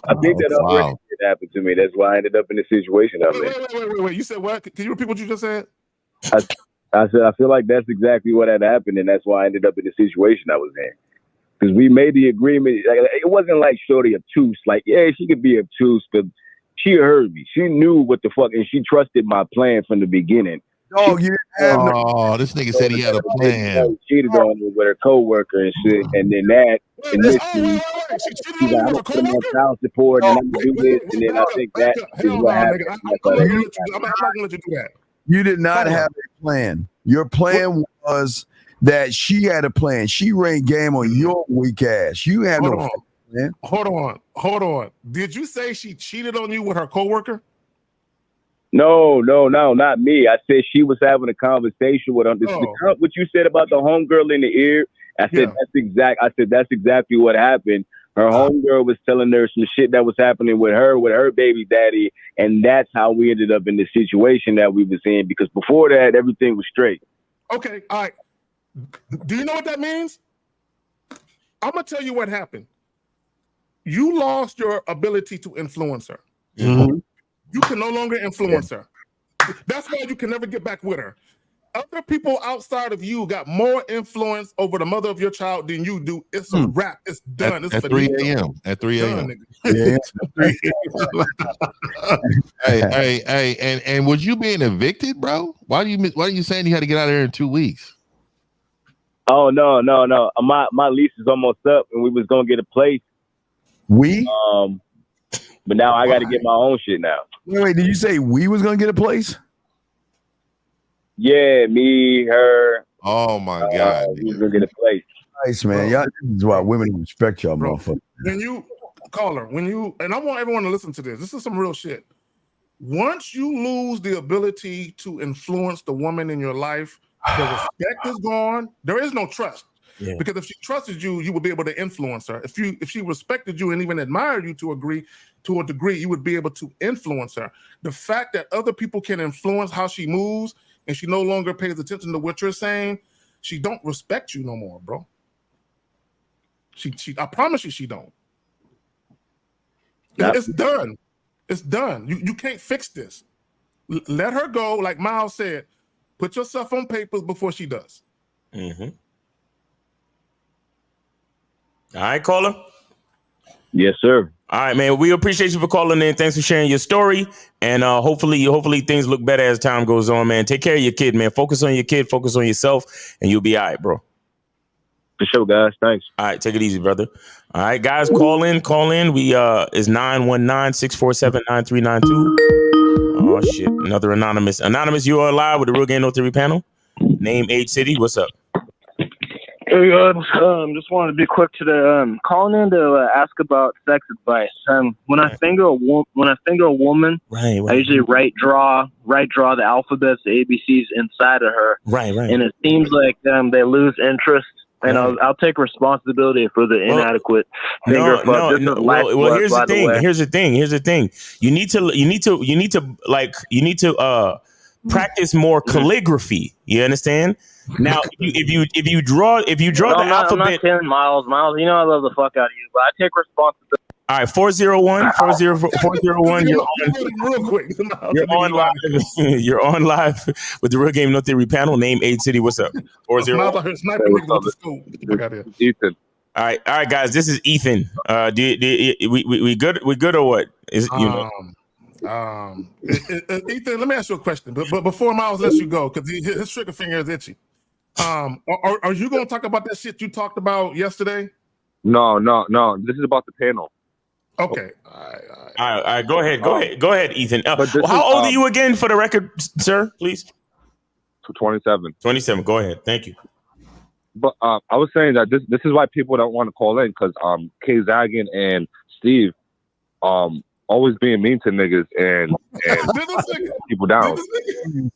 I think that already did happen to me. That's why I ended up in the situation I'm in. Wait. You said what? Can you repeat what you just said? I said I feel like that's exactly what had happened, and that's why I ended up in the situation I was in. Because we made the agreement. Like, it wasn't like shorty obtuse. Like, yeah, she could be obtuse, but she heard me. She knew what the fuck, and she trusted my plan from the beginning. Oh, you didn't have no. Oh, this nigga said he had a plan. Cheated on me with her coworker and shit, and then that. Initially, she's like, I'm gonna put him on child support, and I'm gonna do this, and then I think that is what happened. I'm not gonna let you do that. You did not have a plan. Your plan was that she had a plan. She ran game on your weak ass. You had no plan. Hold on. Did you say she cheated on you with her coworker? No, not me. I said she was having a conversation with him. What you said about the homegirl in the ear, I said that's exactly what happened. Her homegirl was telling her some shit that was happening with her baby daddy, and that's how we ended up in the situation that we was in. Because before that, everything was straight. Okay, all right. Do you know what that means? I'm gonna tell you what happened. You lost your ability to influence her. Mm-hmm. You can no longer influence her. That's why you can never get back with her. Other people outside of you got more influence over the mother of your child than you do. It's a wrap. It's done. It's at 3 a.m. At 3 a.m. Yeah. Hey, and was you being evicted, bro? Why are you saying you had to get out of there in 2 weeks? Oh no. My lease is almost up, and we was gonna get a place. But now I got to get my own shit now. Wait, did you say we was gonna get a place? Yeah, me, her. Oh my god, we was gonna get a place. Nice, man. Y'all, this is why women respect y'all, motherfucker. When you call her, and I want everyone to listen to this. This is some real shit. Once you lose the ability to influence the woman in your life, the respect is gone. There is no trust. Yeah. Because if she trusted you, you would be able to influence her. If she respected you and even admired you to a degree, you would be able to influence her. The fact that other people can influence how she moves and she no longer pays attention to what you're saying, she don't respect you no more, bro. I promise you she don't. It's done. It's done. You can't fix this. Let her go, like Miles said. Put yourself on papers before she does. Mm-hmm. All right, caller. Yes, sir. All right, man. We appreciate you for calling in. Thanks for sharing your story. And hopefully things look better as time goes on, man. Take care of your kid, man. Focus on your kid. Focus on yourself, and you'll be all right, bro. For sure, guys. Thanks. All right, take it easy, brother. All right, guys, call in. We is 919-647-9392. Oh shit, another anonymous. Anonymous, you are live with the Real Game No Theory panel. Name, age, city. What's up? Hey, just wanted to be quick today. Calling in to ask about sex advice. When I think of a woman, right. I usually right draw the alphabets, the ABCs inside of her. Right. And it seems like they lose interest. And I'll take responsibility for the inadequate finger fuck. Well, here's the thing. You need to practice more calligraphy. You understand? Now, if you draw the alphabet, I'm not 10 miles. You know I love the fuck out of you, but I take responsibility. All right, 401. Real quick. You're on live with the Real Game No Theory panel. Name, age, city. What's up? 401. Ethan. All right, guys. This is Ethan. We good or what? Ethan, let me ask you a question. But before Miles lets you go, because his trigger finger is itchy. Are you going to talk about that shit you talked about yesterday? No. This is about the panel. Okay. All right. Go ahead, Ethan. How old are you again, for the record, sir? Please. 27. 27. Go ahead. Thank you. But I was saying that this is why people don't want to call in, because K Zagan and Steve always being mean to niggas and people down.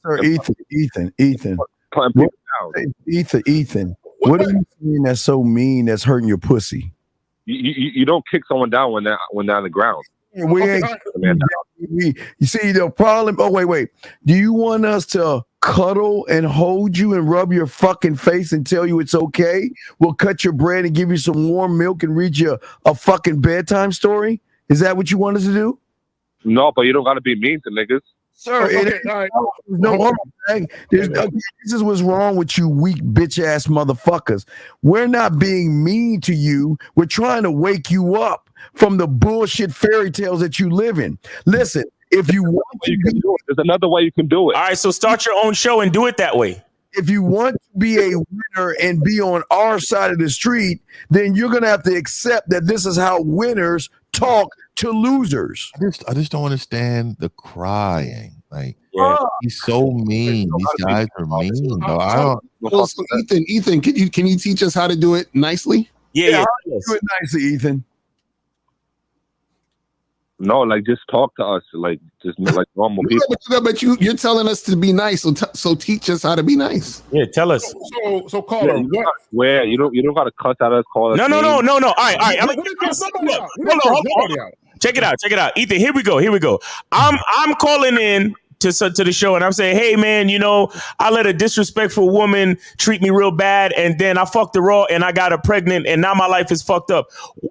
Sir, Ethan. Ethan. What are you saying that's so mean that's hurting your pussy? You don't kick someone down when they're on the ground. You see the problem. Oh, wait. Do you want us to cuddle and hold you and rub your fucking face and tell you it's okay? We'll cut your bread and give you some warm milk and read you a fucking bedtime story? Is that what you want us to do? No, but you don't got to be mean to niggas. Sir, Okay, all right. This is what's wrong with you weak bitch ass motherfuckers. We're not being mean to you. We're trying to wake you up from the bullshit fairy tales that you live in. Listen, if you want to be, there's another way you can do it. All right, so start your own show and do it that way. If you want to be a winner and be on our side of the street, then you're gonna have to accept that this is how winners talk to losers. I just don't understand the crying. Like, he's so mean. These guys are mean, though. I don't. So Ethan, can you teach us how to do it nicely? Yeah. Do it nicely, Ethan. No, like just talk to us, like just like normal people. But you're telling us to be nice, so teach us how to be nice. Yeah, tell us. So caller, where you don't got to cuss at us, call us. No. All right. Check it out. Ethan, here we go. I'm calling in to the show and I'm saying, hey man, I let a disrespectful woman treat me real bad and then I fucked her raw and I got her pregnant and now my life is fucked up.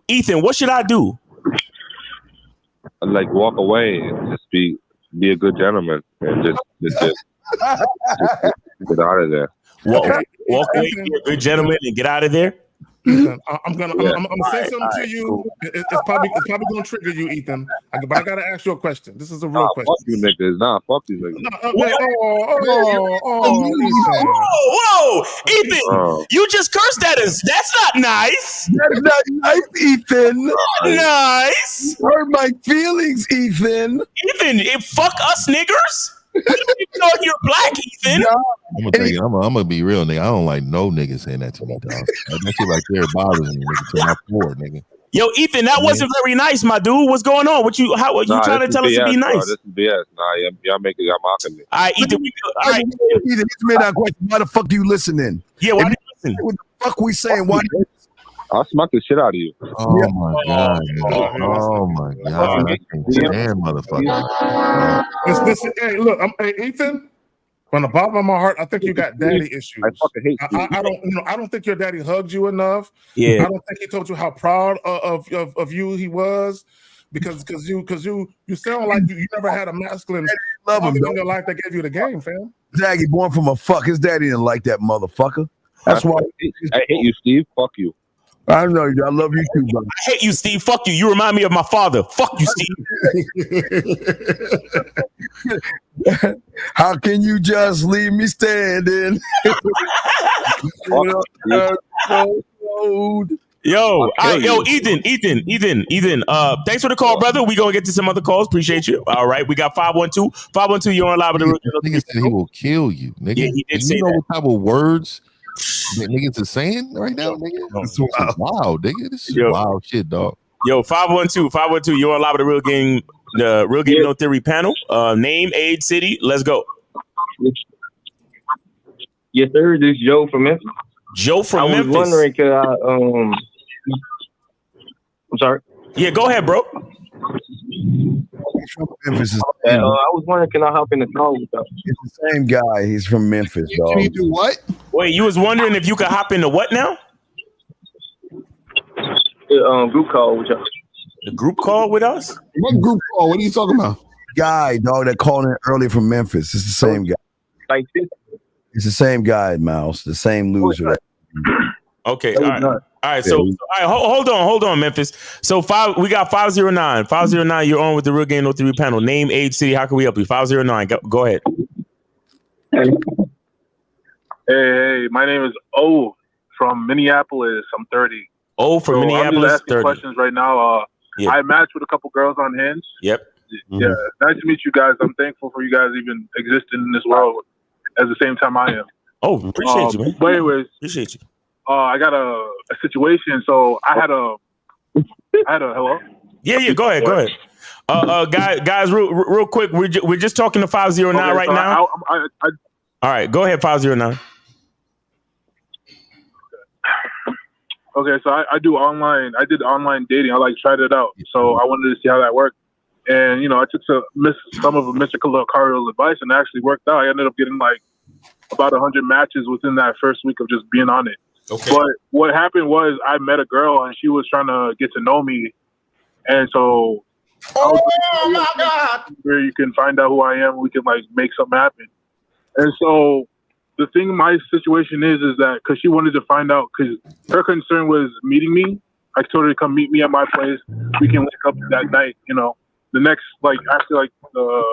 Ethan, what should I do? Like walk away and just be a good gentleman and just get out of there. Walk away, be a good gentleman and get out of there. Ethan, I'm gonna say something to you. It's probably gonna trigger you, Ethan. But I gotta ask you a question. This is a real question. Fuck you niggas. Fuck you niggas. Whoa, Ethan, you just cursed at us. That's not nice. That's not nice, Ethan. Nice. Hurt my feelings, Ethan. Ethan, fuck us niggers. You don't even know you're black, Ethan. I'm gonna be real, nigga. I don't like no niggas saying that to me, dog. That shit right there bothers me, nigga. To my floor, nigga. Yo, Ethan, that wasn't very nice, my dude. What's going on? How are you trying to tell us to be nice? This is BS. Y'all mocking me. All right, Ethan. Ethan, it's made that question. Why the fuck do you listen then? Yeah, why do you listen? What the fuck we saying? Why? I'll smack the shit out of you. Oh my god! Oh my god! I can't stand motherfucker. Hey, look, Ethan. From the bottom of my heart, I think you got daddy issues. I fucking hate you. I don't think your daddy hugged you enough. Yeah. I don't think he told you how proud of you he was, because you sound like you never had a masculine love him in your life that gave you the game, fam. Zaggy born from a fuck. His daddy didn't like that motherfucker. That's why I hate you, Steve. Fuck you. I know you. I love you too, brother. I hate you, Steve. Fuck you. You remind me of my father. Fuck you, Steve. How can you just leave me standing? Yo, Ethan. Thanks for the call, brother. We gonna get to some other calls. Appreciate you. All right, we got 512. 512. You're on live with the nigga said he will kill you, nigga. Yeah, he did say you know that. what type of words that niggas are saying right now, nigga? This is wild, nigga. This is wild shit, dog. Yo, 512. You're on live with the Real Game No Theory panel. Name, age, city. Let's go. Yes, sir. This is Joe from Memphis. Joe from Memphis. I was wondering, could I? I'm sorry. Yeah, go ahead, bro. Memphis. I was wondering, can I hop in the call with you? It's the same guy. He's from Memphis, dog. Can you do what? Wait, you was wondering if you could hop into what now? Group call with y'all. The group call with us? What group call? What are you talking about? Guy, dog, that called in earlier from Memphis. It's the same guy. Like this? It's the same guy, Mouse. The same loser. Okay, all right. All right, so all right, hold on, Memphis. So we got 509. 509, you're on with the Real Game No Theory panel. Name, age, city. How can we help you? 509. Go ahead. Hey, my name is O from Minneapolis. I'm 30. O from Minneapolis. I'm just asking 30. questions right now. Yeah. I matched with a couple girls on Hinge. Yep. Yeah, nice to meet you guys. I'm thankful for you guys even existing in this world at the same time I am. Oh, appreciate you, man. But anyways, appreciate you. I got a situation. So I had a hello. Yeah. Go ahead. Guys, real quick, we're just talking to 509 right now. All right, go ahead, 509. Okay, so I do online. I did online dating. I tried it out. So I wanted to see how that worked. And I took some of Mr. Cario's advice, and it actually worked out. I ended up getting about 100 matches within that first week of just being on it. Okay. But what happened was I met a girl, and she was trying to get to know me. And so Oh my God! Where you can find out who I am, we can like make something happen. And so the thing, my situation is that because she wanted to find out, because her concern was meeting me. I told her to come meet me at my place. We can link up that night. You know, the next like after like the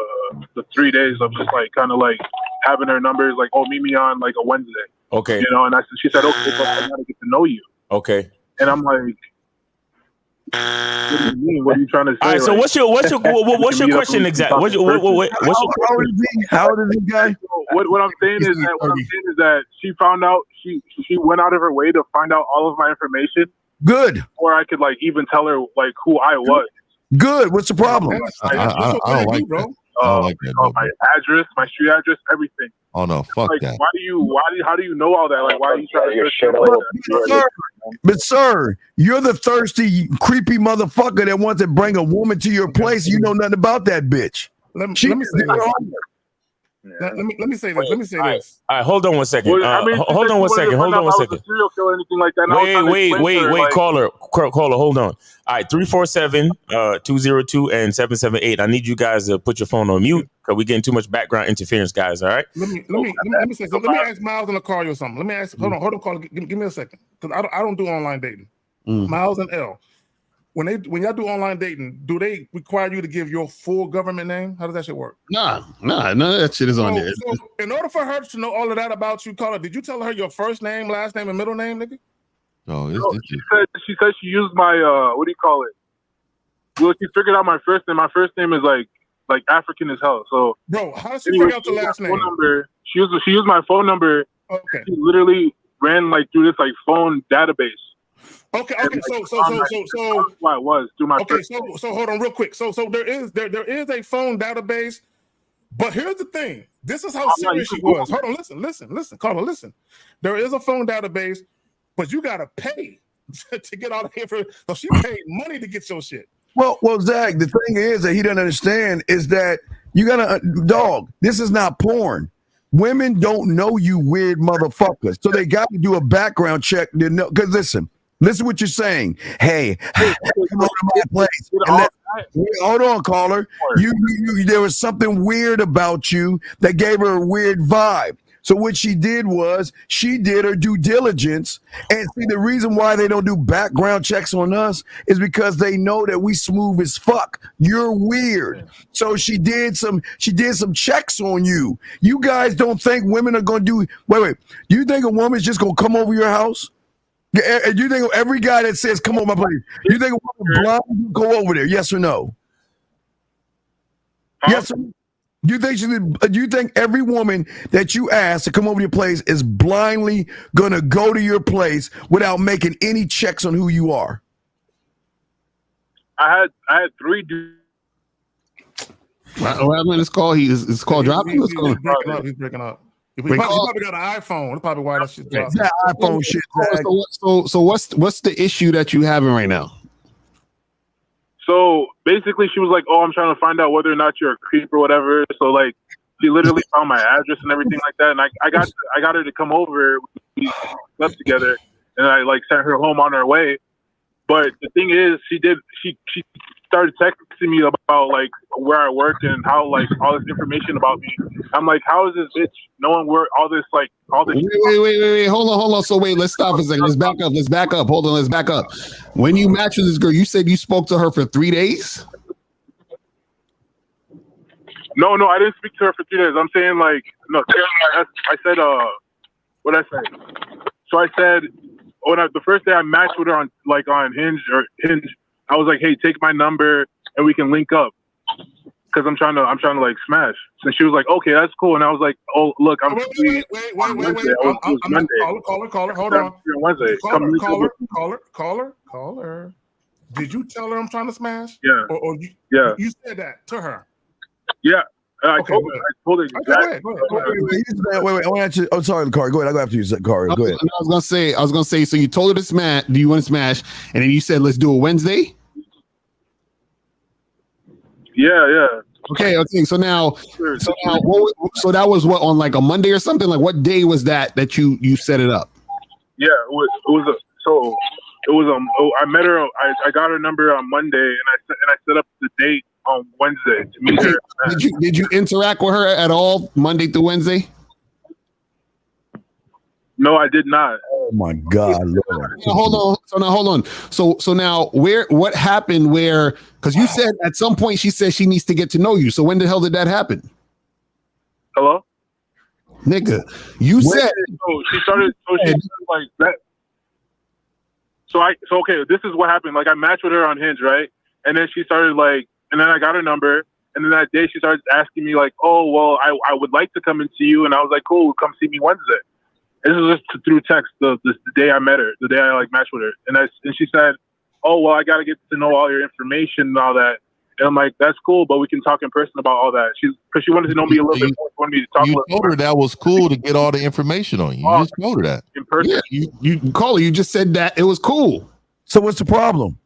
3 days of just like kind of like having her numbers, like meet me on like a Wednesday. Okay. You know, and she said, okay, but I gotta get to know you. Okay. And I'm like, what do you mean? What are you trying to say? All right. So like, what's your question exactly? What's your How old is he? How old is he, guy? What I'm saying is that she found out she went out of her way to find out all of my information. Good. Or I could like even tell her like who I was. Good. What's the problem? I don't like that. I don't like that. My address, my street address, everything. Oh no, fuck like, that. How do you know all that? Like, why are you trying to shit like that? But sir, you're the thirsty, creepy motherfucker that wants to bring a woman to your place. You know nothing about that bitch. Let me say this. Let me say this. Let me say this. All right, hold on one second. Well, I mean, hold on one second. Hold on one second. Serial killer or anything like that. Wait, caller, hold on. All right, 347-202 and 778. I need you guys to put your phone on mute because we're getting too much background interference, guys. All right. Let me say something. Let me ask Miles in the car or something. Let me ask. Hold on, caller. Give me a second because I don't do online dating. Miles and L. When y'all do online dating, do they require you to give your full government name? How does that shit work? Nah, none of that shit is on there. So in order for her to know all of that about you, caller, did you tell her your first name, last name, and middle name, nigga? No, she said she used my what do you call it? Well, she figured out my first name. My first name is like African as hell. So, bro, how did she figure out the last name? She used my phone number. Okay. She literally ran like through this like phone database. Okay. And, So that's why it was through my. Okay. So hold on real quick. So there is a phone database, but here's the thing. This is how serious she was. Hold on. Listen. Caller, listen. There is a phone database, but you gotta pay to get all the information. So she paid money to get your shit. Well, Zach, the thing is that he doesn't understand is that you gotta, dog, this is not porn. Women don't know you weird motherfuckers. So they got to do a background check to know. Because listen what you're saying. Hey, come on to my place. Hold on, caller. You there was something weird about you that gave her a weird vibe. So what she did was she did her due diligence. And see, the reason why they don't do background checks on us is because they know that we smooth as fuck. You're weird. So she did some checks on you. You guys don't think women are gonna do wait. Do you think a woman's just gonna come over your house? Do you think every guy that says come on my place, do you think a woman blind will go over there? Yes or no? Yes or no? Do you think every woman that you ask to come over to your place is blindly gonna go to your place without making any checks on who you are? I had 3 dudes. What happened? It's called dropping. He's breaking up. He probably got an iPhone. That's probably why that shit dropped. That iPhone shit. So what's the issue that you having right now? So basically, she was like, "Oh, I'm trying to find out whether or not you're a creep or whatever." So like, she literally found my address and everything like that, and I got her to come over. We slept together, and I like sent her home on her way. But the thing is, she started texting me about like where I work and how like all this information about me. I'm like, how is this bitch knowing where all this like all this? Wait. Hold on. So wait, let's stop for a second. Let's back up. Hold on, let's back up. When you matched with this girl, you said you spoke to her for 3 days? No, I didn't speak to her for 3 days. I'm saying like no. I said what I said. So I said the first day I matched with her on Hinge, I was like, hey, take my number and we can link up because I'm trying to like smash. So she was like, okay, that's cool. And I was like, oh, look, I'm wait. Caller, hold on. Wednesday. Caller. Did you tell her I'm trying to smash? Yeah. Or you said that to her? Yeah. I told her. Go ahead. Wait. I want to. Oh, sorry, Car. Go ahead. I go after you, Car. Go ahead. I was gonna say. So you told her to smash. Do you want to smash? And then you said, let's do it Wednesday. Yeah. Okay. So that was what, on like a Monday or something? Like what day was that you set it up? Yeah, it was so It was I met her. I got her number on Monday, and I set up the date on Wednesday to meet her. Did you interact with her at all Monday through Wednesday? No, I did not. Oh my God, Lord. Hold on. So now what happened where, because you said at some point she said she needs to get to know you. So when the hell did that happen? Hello? Nigga, you said she started like that. So okay, this is what happened. Like I matched with her on Hinge, right? And then she started like, and then I got her number. And then that day she started asking me like, oh, well, I would like to come and see you. And I was like, cool, come see me Wednesday. This is just through text, the day I met her, the day I like matched with her. And she said, oh, well, I got to get to know all your information and all that. And I'm like, that's cool, but we can talk in person about all that. Because she wanted to know me a little bit more. She wanted me to talk. You told her that was cool to get all the information on you. You just told her that. In person. Yeah, you call her. You just said that it was cool. So what's the problem?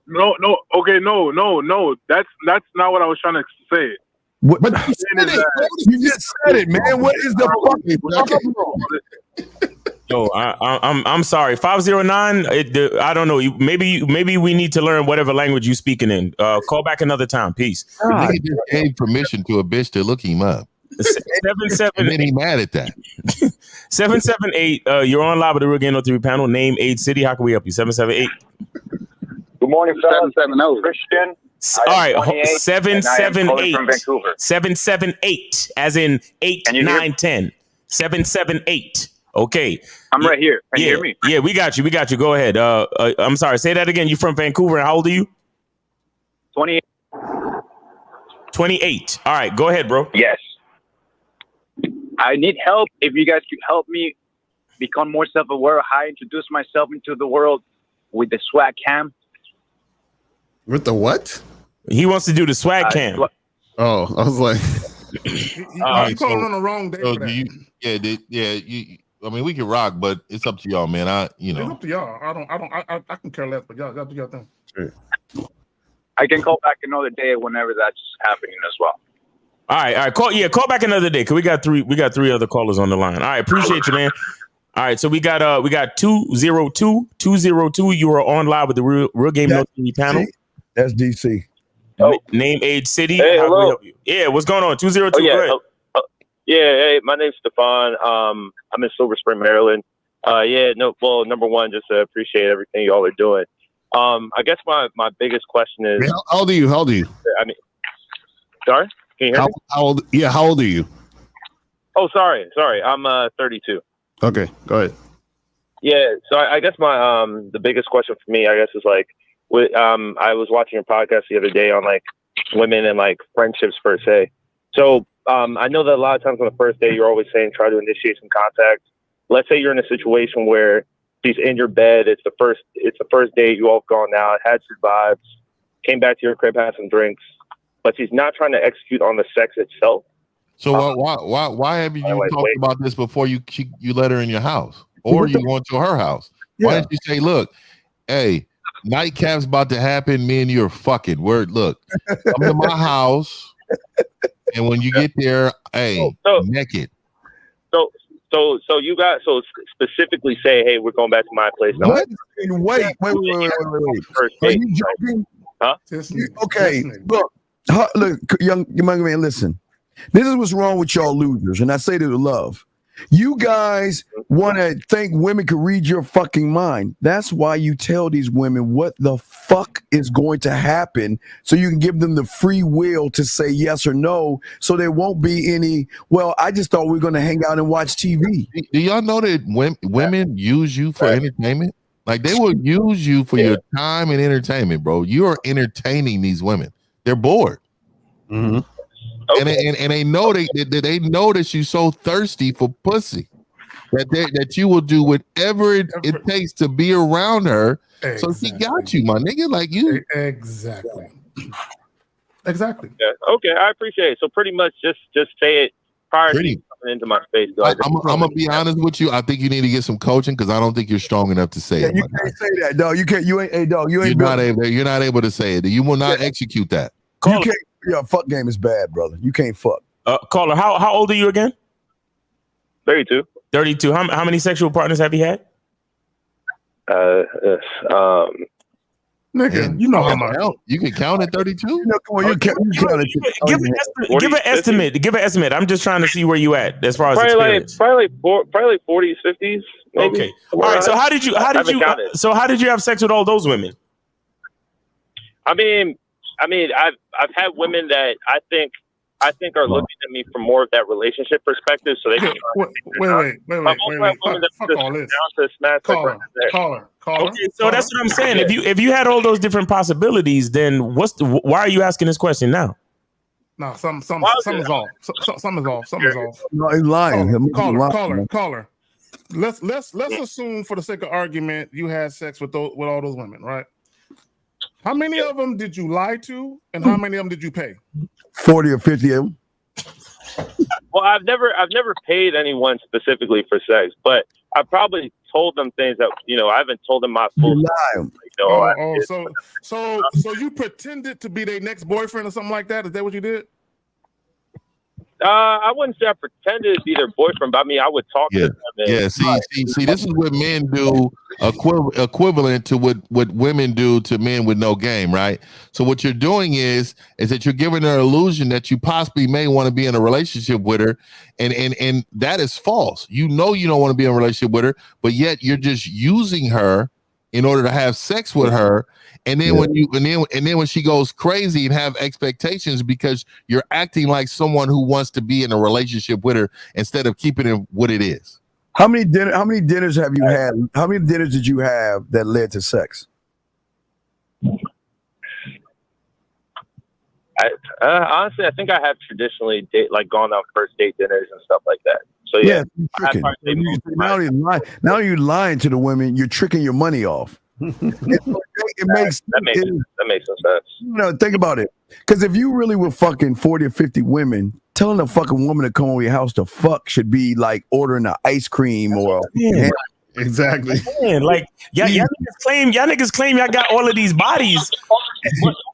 No. That's not what I was trying to say. What, but you just said it, man. What is the fucking problem? No, I'm sorry. 509. I don't know. Maybe we need to learn whatever language you speaking in. Call back another time. Peace. He just gave permission to a bitch to look him up. 778. And then he mad at that. 778. You're on live with the Real Game No 3 panel. Name, age, city. How can we help you? 778. Good morning, fellas. 770. Christian. All right, 778. From Vancouver. 778, as in 8, 9, 10. 778. Okay. I'm right here. Can you hear me? Yeah, we got you. Go ahead. I'm sorry. Say that again. You from Vancouver, and how old are you? 28. 28. All right, go ahead, bro. Yes. I need help. If you guys could help me become more self-aware, how I introduce myself into the world with the swag cam. With the what? He wants to do the swag cam. Oh, I was like, you calling on the wrong day. So for that. I mean, we can rock, but it's up to y'all, man. It's up to y'all. I can care less, but y'all do your thing. Sure. I can call back another day whenever that's happening as well. All right. Call back another day, because we got three other callers on the line. All right, appreciate you, man. All right, so we got 202. You are on live with the Real Game No 3 panel. That's DC. Name, age, city. Hey, How can we hello. help you? Yeah, what's going on? 202. Oh, yeah. Go ahead. Yeah, hey, my name's Stefan. I'm in Silver Spring, Maryland. Number one, just appreciate everything y'all are doing. I guess my biggest question is, how old are you? I mean, sorry? Can you hear me? How old? Yeah, how old are you? Oh, sorry. I'm 32. Okay, go ahead. Yeah, so I guess my the biggest question for me, I guess, is like, I was watching your podcast the other day on like women and like friendships per se. So I know that a lot of times on the first day, you're always saying try to initiate some contact. Let's say you're in a situation where she's in your bed. It's the first date. You all have gone out, had some vibes, came back to your crib, had some drinks, but she's not trying to execute on the sex itself. So why haven't you talked about this before you let her in your house, or you went to her house? Yeah. Why didn't you say, look, hey, nightcap's about to happen. Me and you are fucking. Look, come to my house, and when you get there, hey, naked. So you got specifically say, hey, we're going back to my place now. Wait. Are you joking? Huh? Okay, look, young man, listen. This is what's wrong with y'all losers, and I say to the love. You guys want to think women can read your fucking mind. That's why you tell these women what the fuck is going to happen, so you can give them the free will to say yes or no, so there won't be any, well, I just thought we were going to hang out and watch TV. Do y'all know that women use you for entertainment? Like, they will use you for your time and entertainment, bro. You are entertaining these women. They're bored. Mm-hmm. Okay. And they know they know that you're so thirsty for pussy that you will do whatever it takes to be around her. Exactly. So she got you, my nigga. Like you. Exactly. Yeah. Okay, I appreciate it. So pretty much just say it prior to coming into my space. I'm gonna be honest with you. I think you need to get some coaching, because I don't think you're strong enough to say it. You can't say that, dog. You can't. You ain't. Hey, dog. You ain't. You're not able to say it. You will not execute that. You can't. Yeah, fuck game is bad, brother. You can't fuck. Caller, how old are you again? 32. 32. How many sexual partners have you had? Nigga, you know how much. You can count at 32? Give an estimate. Give an estimate. I'm just trying to see where you at as far as experience. Probably like 40s, 50s. Maybe. Okay. All right. So how did you have sex with all those women? I mean, I've had women that I think are looking at me from more of that relationship perspective, so they can. Wait. Fuck all this. Caller. Okay, so that's what I'm saying. If you had all those different possibilities, then why are you asking this question now? No, something's off. Something's off. No, he's lying. Caller. Let's assume, for the sake of argument, you had sex with all those women, right? How many of them did you lie to, and how many of them did you pay? 40 or 50 of them. Well, I've never paid anyone specifically for sex, but I probably told them things that I haven't told them my full. So you pretended to be their next boyfriend or something like that? Is that what you did? I wouldn't say I pretended to be their boyfriend, but I mean, I would talk to them. See, this is what men do equivalent to what women do to men with no game, right? So what you're doing is that you're giving her an illusion that you possibly may want to be in a relationship with her, and that is false. You know you don't want to be in a relationship with her, but yet you're just using her in order to have sex with her. And then when she goes crazy and have expectations because you're acting like someone who wants to be in a relationship with her instead of keeping it what it is. How many dinners have you had? How many dinners did you have that led to sex? Honestly, I think I have traditionally gone on first date dinners and stuff like that. So yeah, now you're lying to the women. You're tricking your money off. It makes some sense. Think about it. Because if you really were fucking 40 or 50 women, telling a fucking woman to come over your house to fuck should be like ordering an ice cream or. Exactly. Man, like y'all niggas claim y'all got all of these bodies.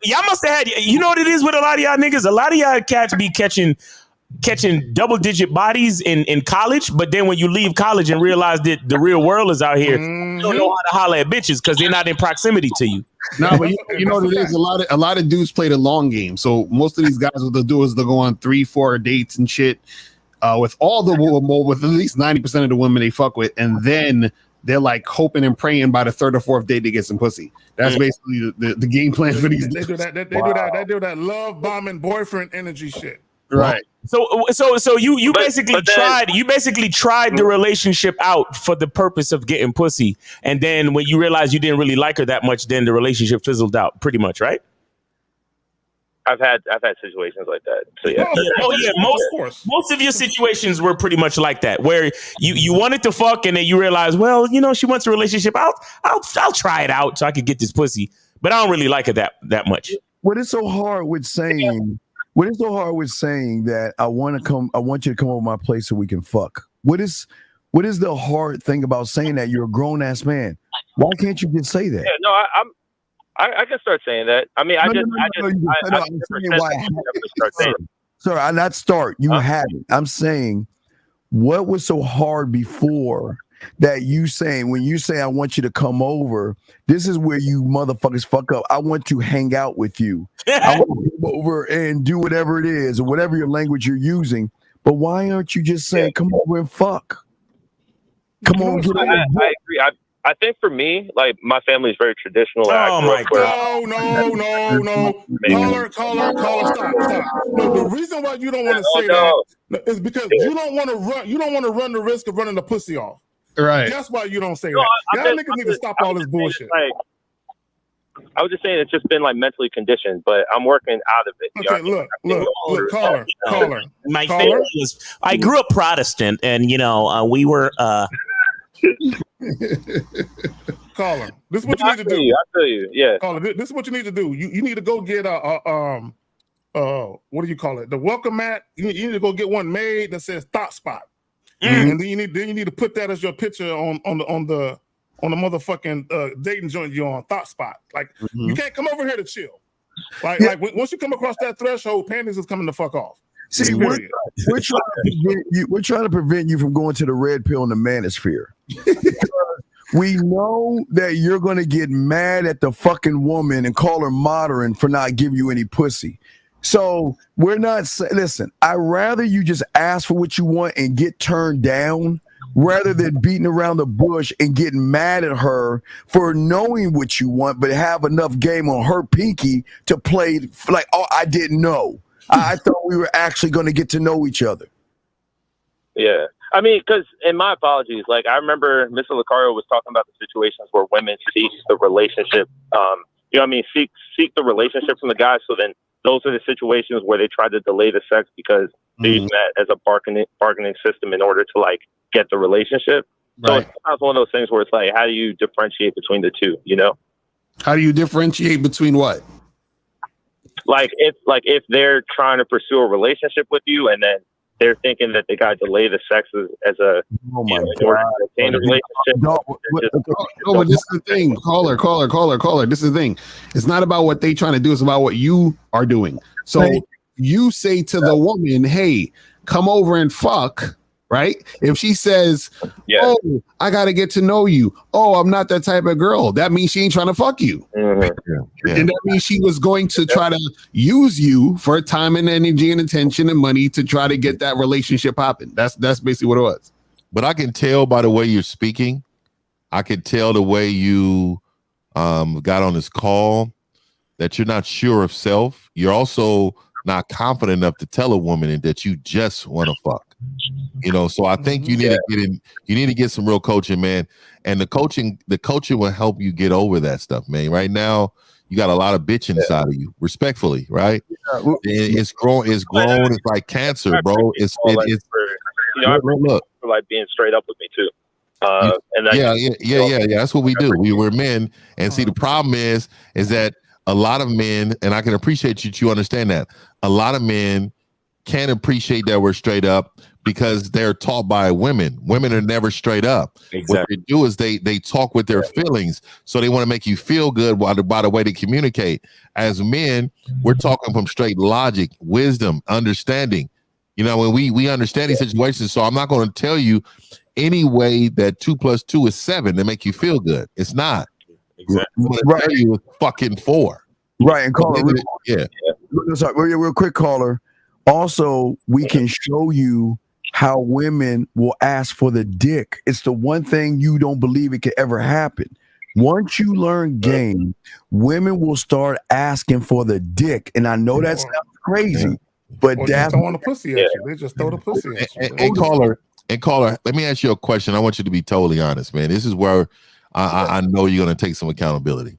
Y'all must have had. You know what it is with a lot of y'all niggas? A lot of y'all cats be catching double-digit bodies in college, but then when you leave college and realize that the real world is out here, you don't know how to holler at bitches because they're not in proximity to you. No, but you know what it is? A lot of dudes play the long game. So most of these guys, what they'll do is they'll go on 3-4 dates and shit with with at least 90% of the women they fuck with, and then they're like hoping and praying by the third or fourth date they get some pussy. That's basically the game plan for these. They do that. They do that love bombing boyfriend energy shit. Right. So you basically tried the relationship out for the purpose of getting pussy, and then when you realized you didn't really like her that much, then the relationship fizzled out, pretty much, right? I've had situations like that. So yeah. Most of your situations were pretty much like that, where you wanted to fuck and then you realize, well, she wants a relationship. I'll try it out so I could get this pussy, but I don't really like it that much. What is so hard with saying? What is so hard with saying that I want you to come over my place so we can fuck? What is the hard thing about saying that? You're a grown ass man. Why can't you just say that? Yeah, no, I can start saying that. I mean, Sir, I not start. You haven't. I'm saying, what was so hard before that you saying when you say I want you to come over? This is where you motherfuckers fuck up. I want to hang out with you. I want to come over and do whatever it is or whatever your language you're using. But why aren't you just saying come over and fuck? Come on, get over. I agree. I think for me, like my family is very traditional. Oh my God! No! Caller, stop! No, the reason why you don't want to say that is because you don't want to run. You don't want to run the risk of running the pussy off. Right. That's why you don't say that. Y'all niggas need to stop all this bullshit. I was just saying it's just been like mentally conditioned, but I'm working out of it. Okay, look, caller. My family was. I grew up Protestant, and we were. Caller, this is what you need to do. I feel you. Yeah. Caller, this is what you need to do. You need to go get what do you call it? The welcome mat. You need to go get one made that says Thought Spot. And then you need to put that as your picture on the motherfucking dating joint you're on, Thought Spot. Like you can't come over here to chill. Like once you come across that threshold, panties is coming the fuck off. See, we're trying to prevent you from going to the red pill in the manosphere. We know that you're going to get mad at the fucking woman and call her modern for not giving you any pussy. So we're not listen, I'd rather you just ask for what you want and get turned down rather than beating around the bush and getting mad at her for knowing what you want, but have enough game on her pinky to play like, oh, I didn't know. I thought we were actually going to get to know each other. Yeah. I mean, because in my apologies, like I remember Mr. Lucario was talking about the situations where women seek the relationship, you know what I mean, seek the relationship from the guy. So then those are the situations where they try to delay the sex because they're using that as a bargaining system in order to like get the relationship. So it's sometimes one of those things where it's like, how do you differentiate between the two, you know? How do you differentiate between what? Like if they're trying to pursue a relationship with you and then they're thinking that they got to delay the sex as a in order to maintain a relationship. No, but this is the thing. Caller. This is the thing. It's not about what they trying to do. It's about what you are doing. So you say to the woman, hey, come over and fuck. Right? If she says, oh, I got to get to know you. Oh, I'm not that type of girl. That means she ain't trying to fuck you. And that means she was going to try to use you for time and energy and attention and money to try to get that relationship popping. That's basically what it was. But I can tell by the way you're speaking. I can tell the way you got on this call that you're not sure of self. You're also not confident enough to tell a woman that you just want to fuck. You know, so I think you need to get in. You need to get some real coaching, man. And the coaching will help you get over that stuff, man. Right now, you got a lot of bitch inside of you, respectfully, right? It's grown. It's like cancer, bro. It's look, for like being straight up with me too. Yeah. That's what we do. We're men, and see, the problem is that a lot of men, and I can appreciate you understand that a lot of men can't appreciate that we're straight up because they're taught by women. Women are never straight up. Exactly. What they do is they talk with their feelings, so they want to make you feel good by the way they communicate. As men, we're talking from straight logic, wisdom, understanding. You know, when we understand these situations, so I'm not going to tell you any way that 2 + 2 is 7 to make you feel good. It's not. Exactly. I'm going to tell you it's fucking 4. Right, and caller, sorry, real quick, caller. Also, we can show you how women will ask for the dick. It's the one thing you don't believe it could ever happen. Once you learn game, women will start asking for the dick. And I know that sounds crazy, but that's throwing the pussy at you. They just throw the pussy at you. And caller, let me ask you a question. I want you to be totally honest, man. This is where I know you're going to take some accountability.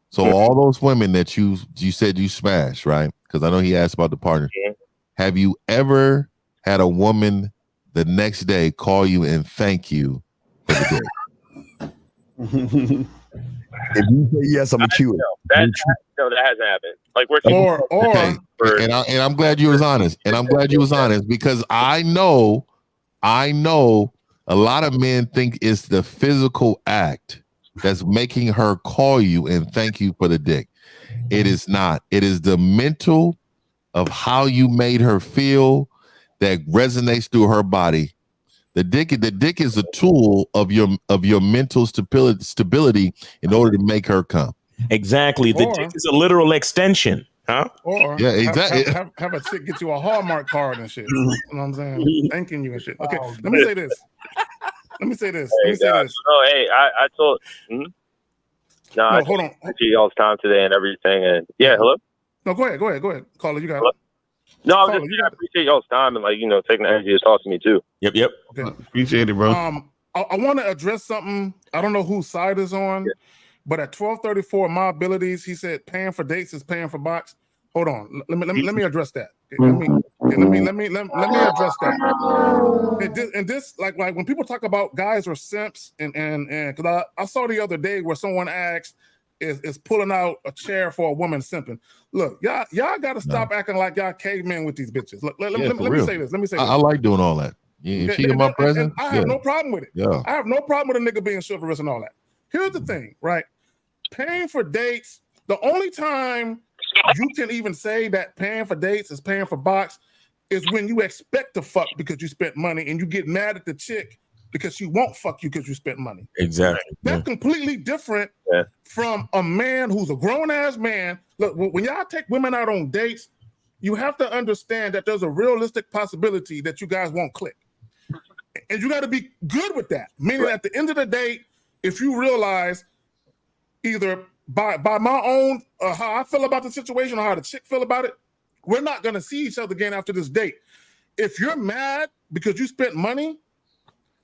So all those women that you said you smashed, right? Because I know he asked about the partner. Have you ever had a woman the next day call you and thank you for the dick? If you say yes, I'm a cute. That hasn't happened. Like we're and I'm glad you was honest. And I'm glad you was honest because I know a lot of men think it's the physical act that's making her call you and thank you for the dick. It is not. It is the mental of how you made her feel that resonates through her body. The dick is a tool of your mental stability in order to make her come. Exactly. The dick is a literal extension. Huh? Or yeah, exactly. Have a chick get you a Hallmark card and shit. You know what I'm saying? Thanking you and shit. Okay, let me say this. No, hey, I told. I hold on. Appreciate y'all's time today and everything. And hello. No, go ahead. Caller, you got it. No, I appreciate y'all's time and taking the energy to talk to me too. Yep. Okay. Appreciate it, bro. I want to address something. I don't know whose side is on, but at 12:34, my abilities, he said, paying for dates is paying for box. Hold on. Let me address that. Let me address that. And this like when people talk about guys are simps and because I saw the other day where someone asked is pulling out a chair for a woman simping. Look, y'all got to stop acting like y'all cavemen with these bitches. Look, let me say this. I like doing all that. If she in my presence, I have no problem with it. Yeah. I have no problem with a nigga being chivalrous and all that. Here's the thing, right? Paying for dates, the only time you can even say that paying for dates is paying for box is when you expect to fuck because you spent money and you get mad at the chick because she won't fuck you because you spent money. Exactly. That's completely different from a man who's a grown-ass man. Look, when y'all take women out on dates, you have to understand that there's a realistic possibility that you guys won't click. And you got to be good with that. Meaning at the end of the day, if you realize either by my own how I feel about the situation or how the chick feel about it, we're not going to see each other again after this date. If you're mad because you spent money,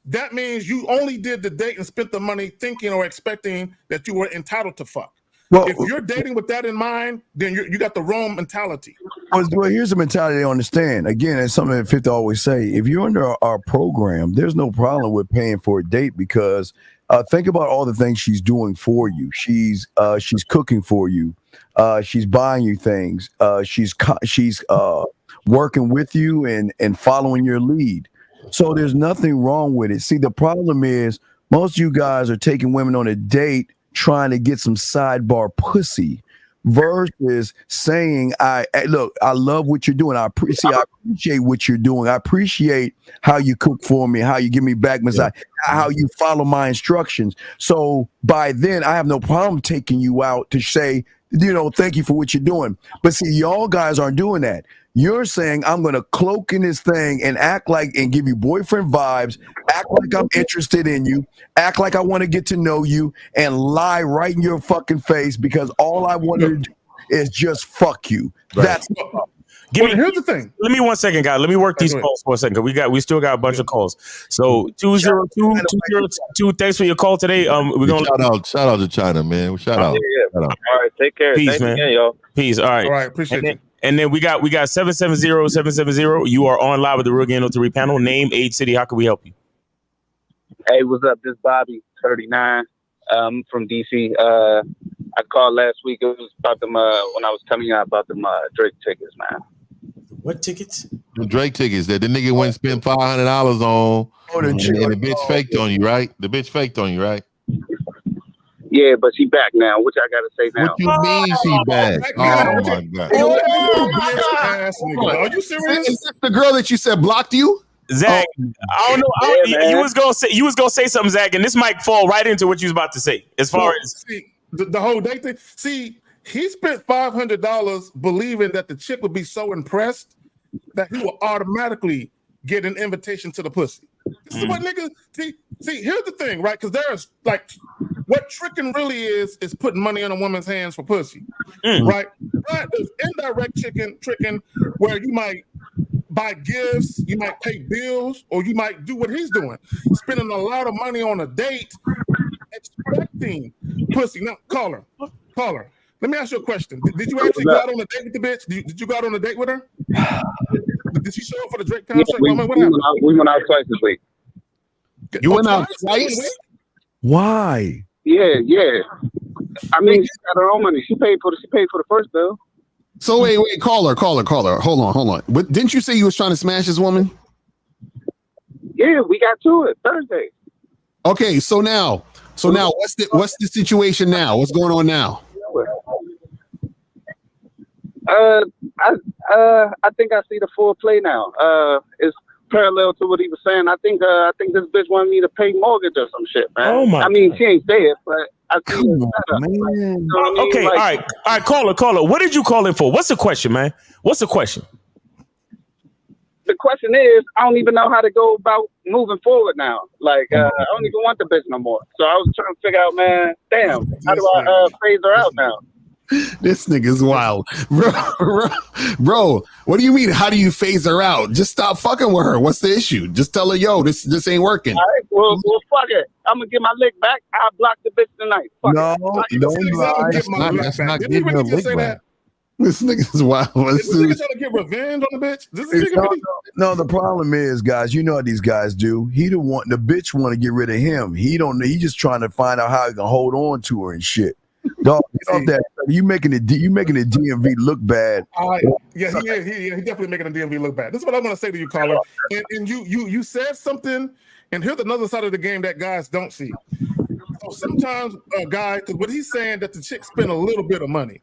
that means you only did the date and spent the money thinking or expecting that you were entitled to fuck. Well, if you're dating with that in mind, then you got the wrong mentality. Well, here's the mentality I understand. Again, it's something that 50 always say. If you're under our program, there's no problem with paying for a date because think about all the things she's doing for you. She's cooking for you. She's buying you things. She's working with you and following your lead. So there's nothing wrong with it. See, the problem is most of you guys are taking women on a date trying to get some sidebar pussy versus saying, look, I love what you're doing. I appreciate what you're doing. I appreciate how you cook for me, how you give me back massage, how you follow my instructions. So by then I have no problem taking you out to say, thank you for what you're doing. But see, y'all guys aren't doing that. You're saying I'm going to cloak in this thing and act like and give you boyfriend vibes, act like I'm interested in you, act like I want to get to know you, and lie right in your fucking face because all I want to do is just fuck you. Right. That's here's the thing. Let me 1 second, guys. Let me work these calls for a second. We still got a bunch of calls. So 202, thanks for your call today. We're gonna shout out to China, man. Shout out. All right, take care. Peace, Thanks man. again, y'all. Peace. All right. All right, appreciate it. And then we got 770. You are on live with the Real Game No 3 panel. Name, age, city. How can we help you? Hey, what's up? This is Bobby, 39, from DC. I called last week. It was about them when I was telling you about them Drake tickets, man. What tickets? The Drake tickets that the nigga went and spent $500 on, and the bitch faked on you, right? The bitch faked on you, right? Yeah, but she back now. What I gotta say now? What you mean she back? Oh my god! Are you serious? Is this the girl that you said blocked you? Zach, I don't know. You was gonna say something, Zach, and this might fall right into what you was about to say. As far as the whole date thing. See, he spent $500 believing that the chick would be so impressed that he will automatically get an invitation to the pussy. This is what niggas see. Here's the thing, right? Because there's like what tricking really is putting money in a woman's hands for pussy, right? But there's indirect tricking where you might buy gifts, you might pay bills, or you might do what he's doing, spending a lot of money on a date, expecting pussy. Now, caller. Let me ask you a question. Did you actually go out on a date with the bitch? Did you go out on a date with her? Did she show up for the Drake concert? We went out twice this week. You went out twice? Why? Yeah. I mean, she got her own money. She paid for the first bill. So wait, caller. Hold on. But didn't you say you was trying to smash this woman? Yeah, we got to it Thursday. Okay, so now what's the situation now? What's going on now? I think I see the full play now. It's parallel to what he was saying. I think this bitch wanted me to pay mortgage or some shit, man. Oh my! I mean, she ain't dead, but I see man. Okay, all right, caller. What did you call in for? What's the question, man? What's the question? The question is, I don't even know how to go about moving forward now. Like, I don't even want the bitch no more. So I was trying to figure out, man, damn, how do I phase her out now? This nigga's wild. Bro, what do you mean? How do you phase her out? Just stop fucking with her. What's the issue? Just tell her, yo, this ain't working. All right, well, fuck it. I'm going to get my lick back. I'll block the bitch tonight. Fuck That's not getting a lick back. This nigga's wild. This nigga trying to get revenge on the bitch? No, the problem is, guys, you know what these guys do. The bitch want to get rid of him. He just trying to find out how he can hold on to her and shit. Dog, get off that. You making the DMV look bad. He definitely making the DMV look bad. This is what I want to say to you, caller. And you said something, and here's another side of the game that guys don't see. So sometimes a guy, because what he's saying that the chick spend a little bit of money.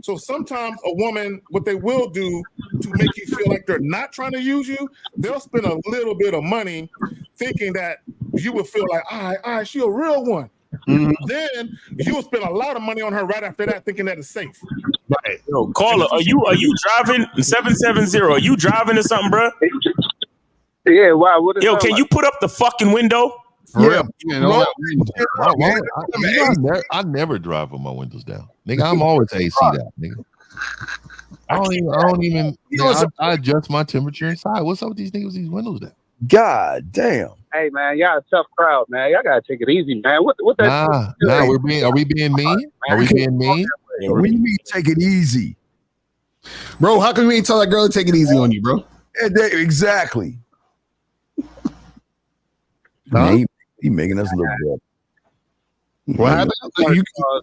So sometimes a woman, what they will do to make you feel like they're not trying to use you, they'll spend a little bit of money thinking that you would feel like, all right, she a real one. Mm-hmm. Then you will spend a lot of money on her right after that, thinking that it's safe. Right. Yo, caller, are you driving 770? Are you driving or something, bro? Yeah, wow. What is Yo, can you put up the fucking window? For real. You know, I never drive with my windows down. Nigga, I'm always AC down, nigga. I don't even I adjust my temperature inside. What's up with these niggas with these windows down? God damn. Hey man, y'all a tough crowd, man. Y'all gotta take it easy, man. What that? Are we being mean? Are we being mean? What do you mean take it easy? Bro, how can we tell that girl to take it easy on you, bro? Exactly. Man, he making us look good. What happened?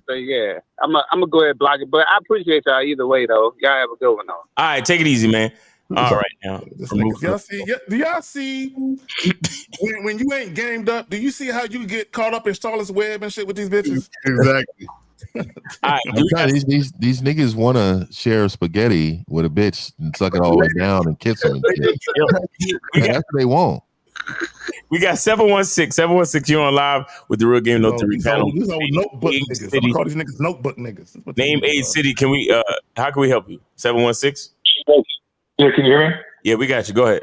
Yeah, I'm gonna go ahead and block it, but I appreciate y'all either way though. Y'all have a good one though. All right, take it easy, man. All right, now. Y'all see? Do y'all see when you ain't gamed up? Do you see how you get caught up in Charlotte's Web and shit with these bitches? Exactly. All right, these niggas want to share spaghetti with a bitch and suck it all the way down and kiss them and shit. That's what they want. We got 716. You're on live with the Real Game No 3 panel. These old notebook niggas. I'm gonna call these niggas notebook niggas. Name age city. Can we? How can we help you? 716. Yeah, can you hear me? Yeah, we got you. Go ahead.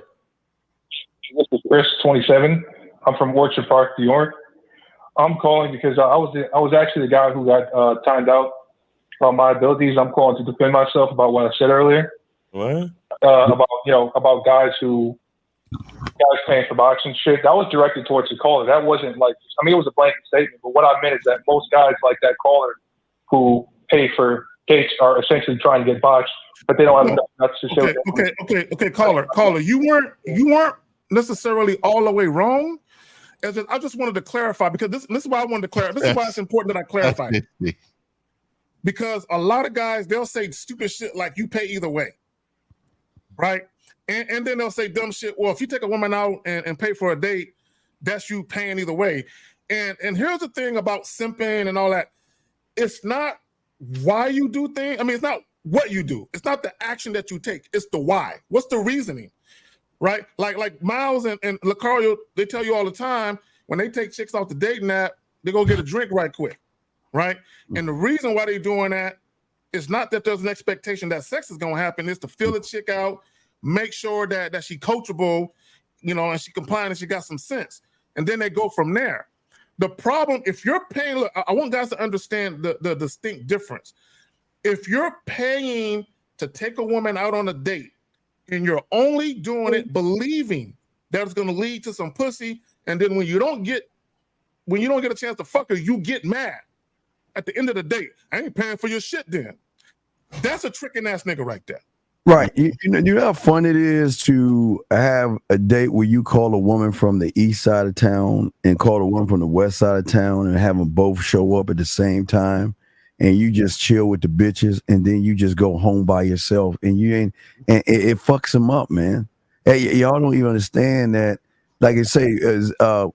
This is Chris, 27. I'm from Orchard Park, New York. I'm calling because I was actually the guy who got timed out on my abilities. I'm calling to defend myself about what I said earlier. What? About guys paying for boxing shit. That was directed towards the caller. That wasn't like, I mean, it was a blanket statement, but what I meant is that most guys like that caller who pay for cakes are essentially trying to get boxed, but they don't have enough nuts to show. Okay, caller. You weren't necessarily all the way wrong. I just wanted to clarify because this is why I wanted to clarify. This is why it's important that I clarify. Because a lot of guys, they'll say stupid shit like you pay either way, right? And then they'll say dumb shit. Well, if you take a woman out and pay for a date, that's you paying either way. And here's the thing about simping and all that. It's not why you do things. I mean, it's not what you do. It's not the action that you take. It's the why. What's the reasoning, right? Like Miles and Lucario, they tell you all the time when they take chicks off the dating app, they go get a drink right quick, right? And the reason why they're doing that is not that there's an expectation that sex is going to happen. It's to fill the chick out, make sure that she coachable, and she compliant and she got some sense. And then they go from there. The problem, if you're paying, look, I want guys to understand the distinct difference. If you're paying to take a woman out on a date and you're only doing it believing that it's going to lead to some pussy, and then when you don't get a chance to fuck her, you get mad. At the end of the day, I ain't paying for your shit then. That's a tricking ass nigga right there. Right. You know how fun it is to have a date where you call a woman from the east side of town and call a woman from the west side of town and have them both show up at the same time and you just chill with the bitches and then you just go home by yourself and it fucks them up, man. Hey, y'all don't even understand that. Like I say,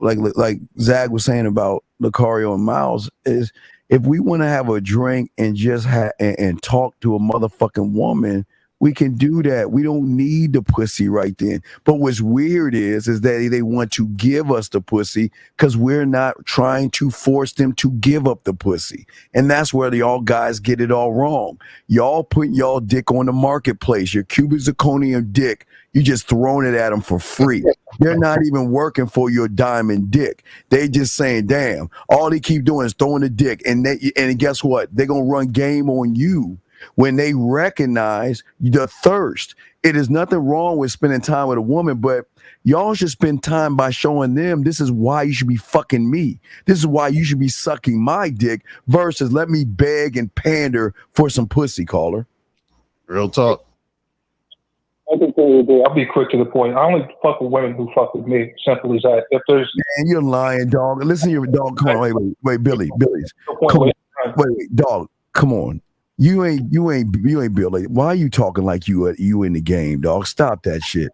like Zag was saying about Lucario and Miles, is if we want to have a drink and just and talk to a motherfucking woman, we can do that. We don't need the pussy right then. But what's weird is that they want to give us the pussy because we're not trying to force them to give up the pussy. And that's where y'all guys get it all wrong. Y'all put y'all dick on the marketplace. Your cubic zirconium dick, you just throwing it at them for free. They're not even working for your diamond dick. They just saying, damn, all they keep doing is throwing the dick. And guess what? They're going to run game on you. When they recognize the thirst. It is nothing wrong with spending time with a woman, but y'all should spend time by showing them this is why you should be fucking me. This is why you should be sucking my dick versus let me beg and pander for some pussy, caller. Real talk. I'll be quick to the point. I only fuck with women who fuck with me. Simple as that. If there's man, you're lying, dog. Listen to your dog. Come on, wait, Billy's. Come on. Wait, dog. Come on. You ain't Billy. Why are you talking like you in the game, dog? Stop that shit.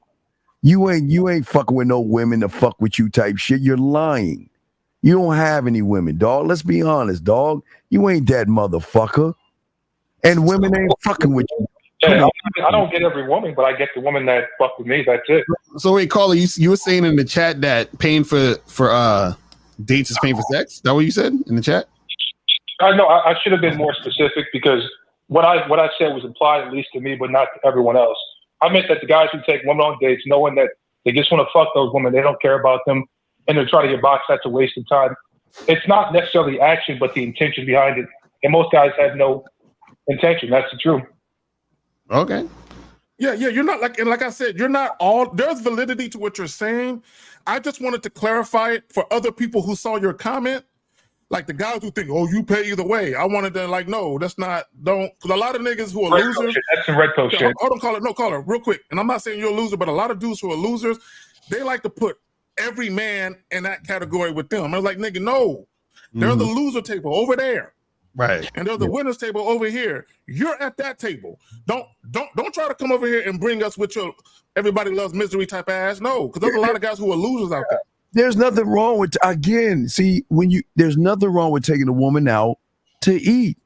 You ain't fucking with no women to fuck with you type shit. You're lying. You don't have any women, dog. Let's be honest, dog. You ain't that motherfucker. And women ain't fucking with you. Yeah, I don't get every woman, but I get the woman that fuck with me. That's it. So wait, caller, you were saying in the chat that paying for dates is paying for sex? Is that what you said in the chat? I know I should have been more specific because what I said was implied at least to me, but not to everyone else. I meant that the guys who take women on dates, knowing that they just want to fuck those women, they don't care about them, and they're trying to get boxed, that's a waste of time. It's not necessarily action, but the intention behind it. And most guys have no intention. That's the truth. Okay. Yeah, you're not like I said, you're not all, there's validity to what you're saying. I just wanted to clarify it for other people who saw your comment. Like the guys who think, oh, you pay either way. I wanted to no, that's not, don't, because a lot of niggas who are Red losers. shit. That's some red pill shit. Hold on, caller, real quick. And I'm not saying you're a loser, but a lot of dudes who are losers, they like to put every man in that category with them. I was like, nigga, no. They're the loser table over there. Right. And there's the winners table over here. You're at that table. Don't try to come over here and bring us with your everybody loves misery type ass. No, because there's a lot of guys who are losers out there. There's nothing wrong with there's nothing wrong with taking a woman out to eat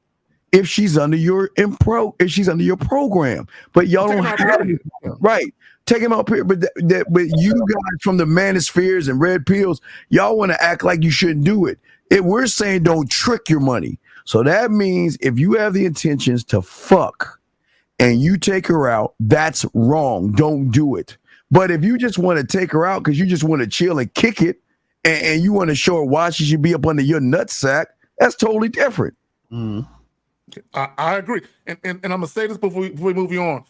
if she's under your program. But y'all don't have right. Take him out here, but you guys from the manospheres and red pills, y'all want to act like you shouldn't do it. We're saying don't trick your money. So that means if you have the intentions to fuck and you take her out, that's wrong. Don't do it. But if you just want to take her out because you just want to chill and kick it and you want to show her why she should be up under your nutsack, that's totally different. I agree. And I'm going to say this before we move you on.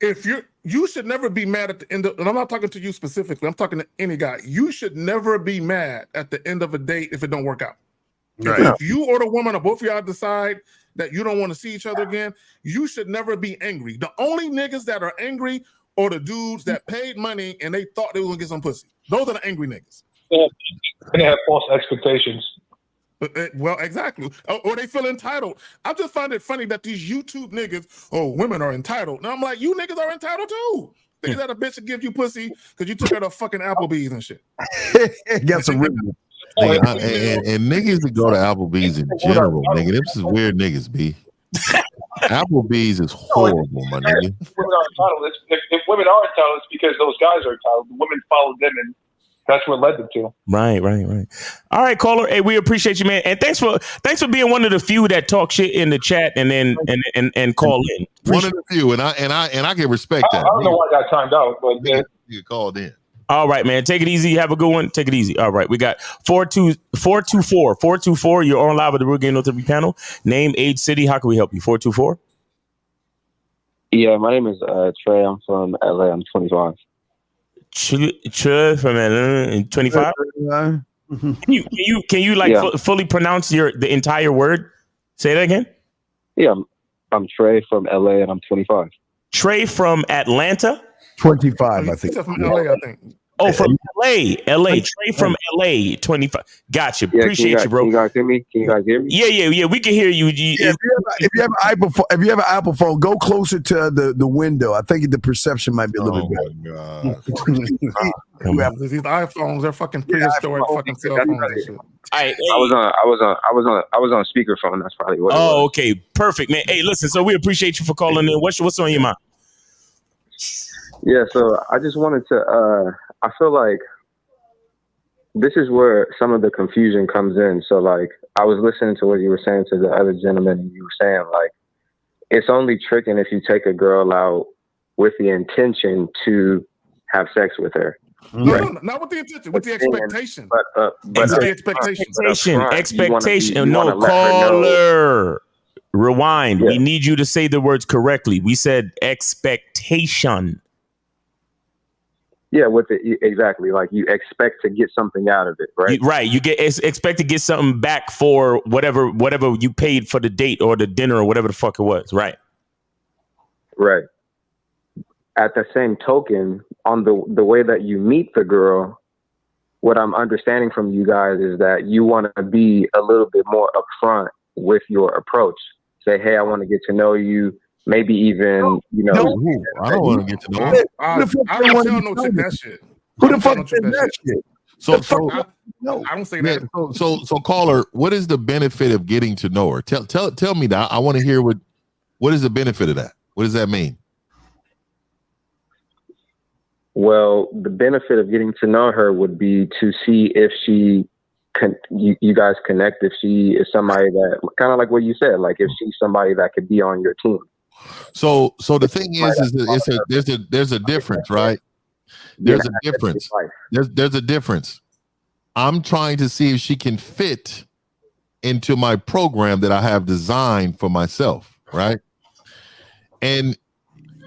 If you should never be mad at the end of, and I'm not talking to you specifically, I'm talking to any guy. You should never be mad at the end of a date if it don't work out. Right. If you or the woman or both of y'all decide that you don't want to see each other again, you should never be angry. The only niggas that are angry are the dudes that paid money and they thought they were gonna get some pussy. Those are the angry niggas. Yeah. And they have false expectations. Well, exactly. Or they feel entitled. I just find it funny that these YouTube niggas, women are entitled. And I'm like, you niggas are entitled too. Niggas that a bitch to give you pussy because you took her to fucking Applebee's and shit. Got some real. And niggas that go to Applebee's in general, nigga, them is weird niggas, B. Applebee's is horrible, my nigga. Women are entitled. If women are entitled, it's because those guys are entitled. The women followed them, and that's what led them to. Right. All right, caller. Hey, we appreciate you, man, and thanks for being one of the few that talk shit in the chat and then and call in. One of the few, and I can respect that. I don't know why I got timed out, but you called in. All right, man. Take it easy. Have a good one. Take it easy. All right. We got 424. You're on live with the Real Game No 3 panel. Name, age, city. How can we help you? 424. Yeah, my name is Trey. I'm from LA. I'm 25. Trey from LA. 25. Can you fully pronounce the entire word? Say that again. Yeah, I'm Trey from LA, and I'm 25. Trey from Atlanta. 25, I think. From LA, I think. Oh, from LA. Trey from LA. 25. Gotcha. Yeah, Appreciate you, bro. Can you guys hear me? Yeah. We can hear you. If you have an Apple phone, go closer to the window. I think the perception might be a little bit better. These iPhones, they're fucking prehistoric fucking cell phones and shit. I was on speakerphone. That's probably what. Oh, okay, perfect, man. Hey, listen. So we appreciate you for calling in. What's on your mind? Yeah, so I just wanted to. I feel like this is where some of the confusion comes in. So, like, I was listening to what you were saying to the other gentleman, and you were saying, like, it's only tricking if you take a girl out with the intention to have sex with her. No, not with the intention, with the expectation. But the expectation. Expectation. No, caller. Rewind. Yeah. We need you to say the words correctly. We said expectation. Yeah, exactly. Like you expect to get something out of it, right? Right. You expect to get something back for whatever you paid for the date or the dinner or whatever the fuck it was. Right. Right. At the same token, on the way that you meet the girl, what I'm understanding from you guys is that you want to be a little bit more upfront with your approach. Say, hey, I want to get to know you. Maybe even, I don't want to get to know. I don't tell no chick that shit. Who the fuck said that shit? I don't say that. So caller, what is the benefit of getting to know her? Tell me that. I want to hear what is the benefit of that? What does that mean? Well, the benefit of getting to know her would be to see if you guys connect, if she is somebody that, kind of like what you said, like if she's somebody that could be on your team. So the thing is that there's a difference, right? There's a difference. There's a difference. I'm trying to see if she can fit into my program that I have designed for myself, right? And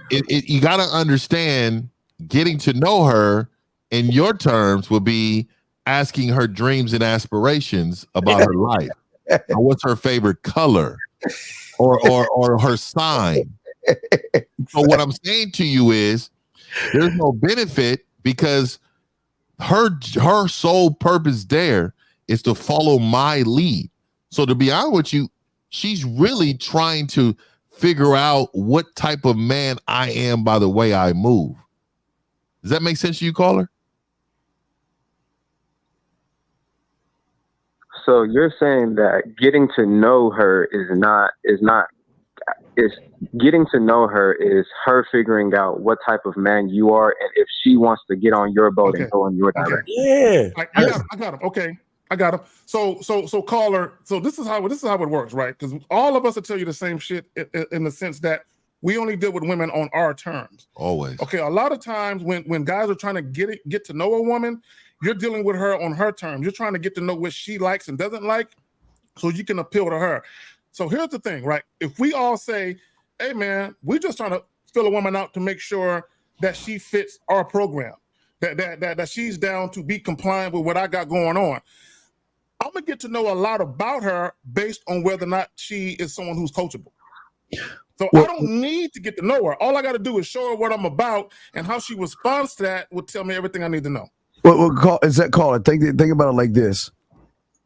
you got to understand, getting to know her in your terms would be asking her dreams and aspirations about her life. Or what's her favorite color, or her sign. So what I'm saying to you is, there's no benefit, because her sole purpose there is to follow my lead. So to be honest with you, she's really trying to figure out what type of man I am by the way I move. Does that make sense to you, caller? So you're saying that getting to know her is getting to know her is her figuring out what type of man you are, and if she wants to get on your boat and go in your direction. Yeah, I got him. Okay, I got him. So caller. So this is how it works, right? Because all of us will tell you the same shit in the sense that we only deal with women on our terms. Always. Okay. A lot of times when guys are trying to get to know a woman, you're dealing with her on her terms. You're trying to get to know what she likes and doesn't like, so you can appeal to her. So here's the thing, right? If we all say, hey man, we're just trying to fill a woman out to make sure that she fits our program, that she's down to be compliant with what I got going on, I'm gonna get to know a lot about her based on whether or not she is someone who's coachable. So I don't need to get to know her. All I got to do is show her what I'm about, and how she responds to that will tell me everything I need to know. Think about it like this.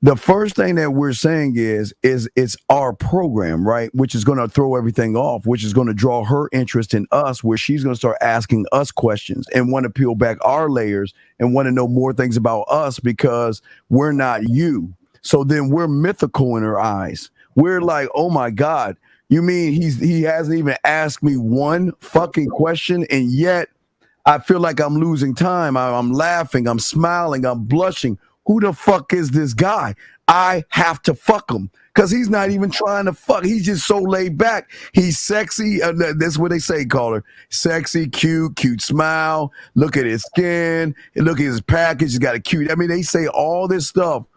The first thing that we're saying is it's our program, right? Which is going to throw everything off, which is going to draw her interest in us, where she's going to start asking us questions and want to peel back our layers and want to know more things about us, because we're not you. So then we're mythical in her eyes. We're like, oh my God, you mean he hasn't even asked me one fucking question, and yet I feel like I'm losing time. I'm laughing, I'm smiling, I'm blushing. Who the fuck is this guy? I have to fuck him, because he's not even trying to fuck. He's just so laid back. He's sexy. That's what they say, caller. Sexy, cute smile. Look at his skin. Look at his package. He's got a cute. I mean, they say all this stuff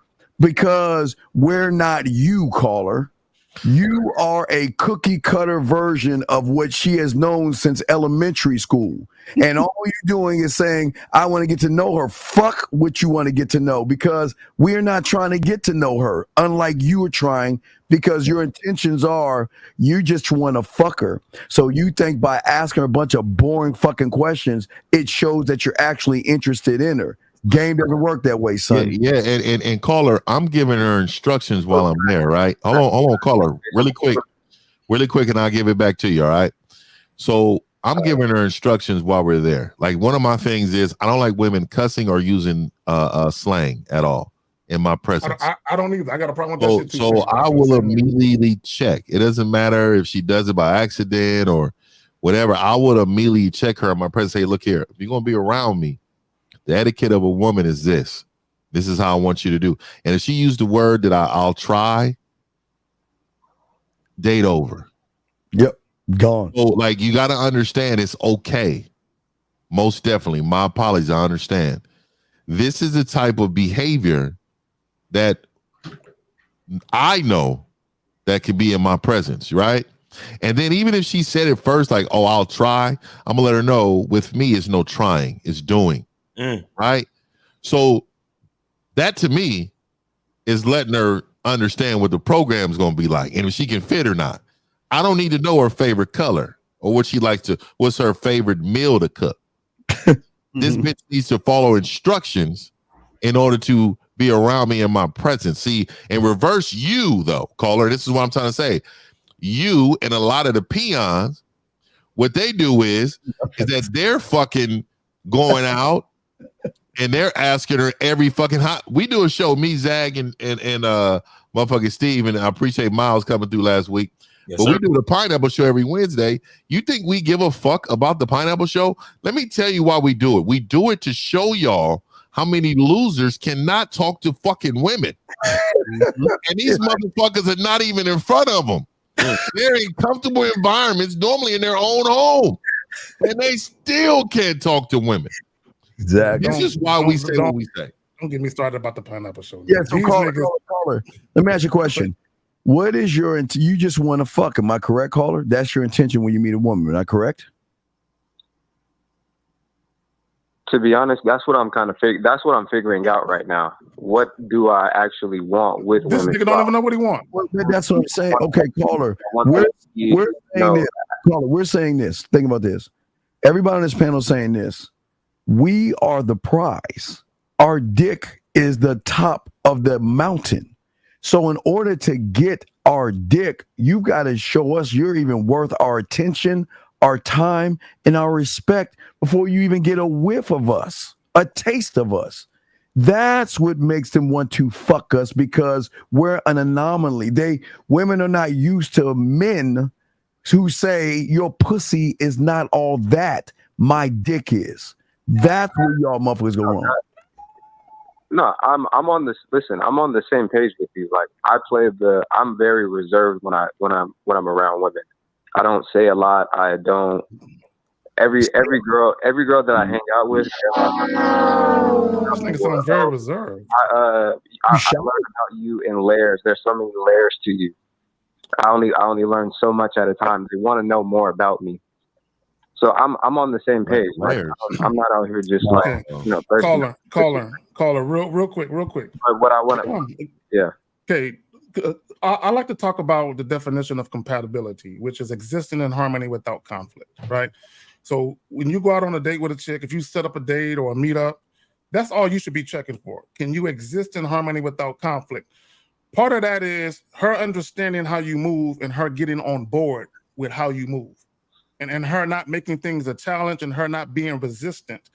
because we're not you, caller. You are a cookie cutter version of what she has known since elementary school. And all you're doing is saying, I want to get to know her. Fuck what you want to get to know, because we're not trying to get to know her, unlike you are trying, because your intentions are you just want to fuck her. So you think by asking her a bunch of boring fucking questions, it shows that you're actually interested in her. Game doesn't work that way, son. Yeah, and caller, I'm giving her instructions while I'm there, right? Hold on, caller, really quick, and I'll give it back to you, all right? So I'm giving her instructions while we're there. Like, one of my things is I don't like women cussing or using slang at all in my presence. I don't either. I got a problem with that shit too. So I will immediately check. It doesn't matter if she does it by accident or whatever. I would immediately check her in my presence. Say, look here, if you're gonna be around me, the etiquette of a woman is this. This is how I want you to do. And if she used the word that I'll try, date over. Yep, gone. So, like, you got to understand it's okay. Most definitely. My apologies. I understand. This is the type of behavior that I know that could be in my presence, right? And then even if she said it first, like, oh, I'll try, I'm going to let her know with me, it's no trying, it's doing. Right? So that to me is letting her understand what the program is going to be like, and if she can fit or not. I don't need to know her favorite color or what she likes to, what's her favorite meal to cook. This bitch needs to follow instructions in order to be around me in my presence. See, in reverse, you though, caller, this is what I'm trying to say. You and a lot of the peons, what they do is that they're fucking going out and they're asking her every fucking we do a show, me, Zag, and motherfucking Steve, and I appreciate Miles coming through last week. but we do the Pineapple Show every Wednesday. You think we give a fuck about the Pineapple Show? Let me tell you why we do it. We do it to show y'all how many losers cannot talk to fucking women. And these motherfuckers are not even in front of them. They're in comfortable environments, normally in their own home, and they still can't talk to women. Exactly. This is why we say what we say. Don't get me started about the Pineapple Show. Yeah, so These caller. Let me ask you a question. What is your you just want to fuck? Am I correct, caller? That's your intention when you meet a woman, am I correct? To be honest, that's what I'm figuring out right now. What do I actually want with This women? nigga don't even know what he wants. That's what I'm saying. Okay, caller. We're saying this. Caller, we're saying this. Think about this. Everybody on this panel is saying this. We are the prize. Our dick is the top of the mountain. So in order to get our dick, you got to show us you're even worth our attention, our time, and our respect before you even get a whiff of us, a taste of us. That's what makes them want to fuck us, because we're an anomaly. Women are not used to men who say your pussy is not all that my dick is. That's where y'all motherfuckers go wrong. No, I'm on this. Listen, I'm on the same page with you. Like I'm very reserved when I'm around women. I don't say a lot. I don't. Every girl that I hang out with. This nigga sounds very reserved. I learned about you in layers. There's so many layers to you. I only learn so much at a time. They want to know more about me. So I'm on the same page. Like, I'm not out here just like caller, real quick. But what I want to, yeah. Okay, I like to talk about the definition of compatibility, which is existing in harmony without conflict, right? So when you go out on a date with a chick, if you set up a date or a meetup, that's all you should be checking for. Can you exist in harmony without conflict? Part of that is her understanding how you move and her getting on board with how you move. And her not making things a challenge and her not being resistant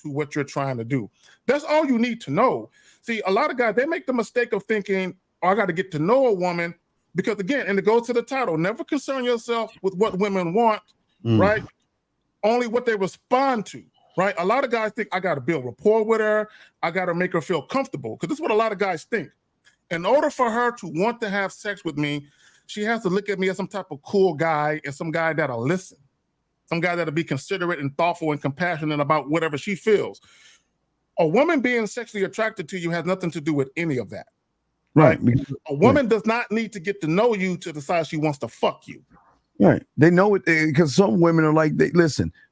to what you're trying to do. That's all you need to know. See, a lot of guys, they make the mistake of thinking, oh, I got to get to know a woman, because again, and it goes to the title, never concern yourself with what women want, right? Only what they respond to, right? A lot of guys think I got to build rapport with her. I got to make her feel comfortable, because this is what a lot of guys think. In order for her to want to have sex with me, she has to look at me as some type of cool guy and some guy that'll listen. Some guy that'll be considerate and thoughtful and compassionate about whatever she feels. A woman being sexually attracted to you has nothing to do with any of that. Right? A woman does not need to get to know you to decide she wants to fuck you. Right. They know it, because some women are like,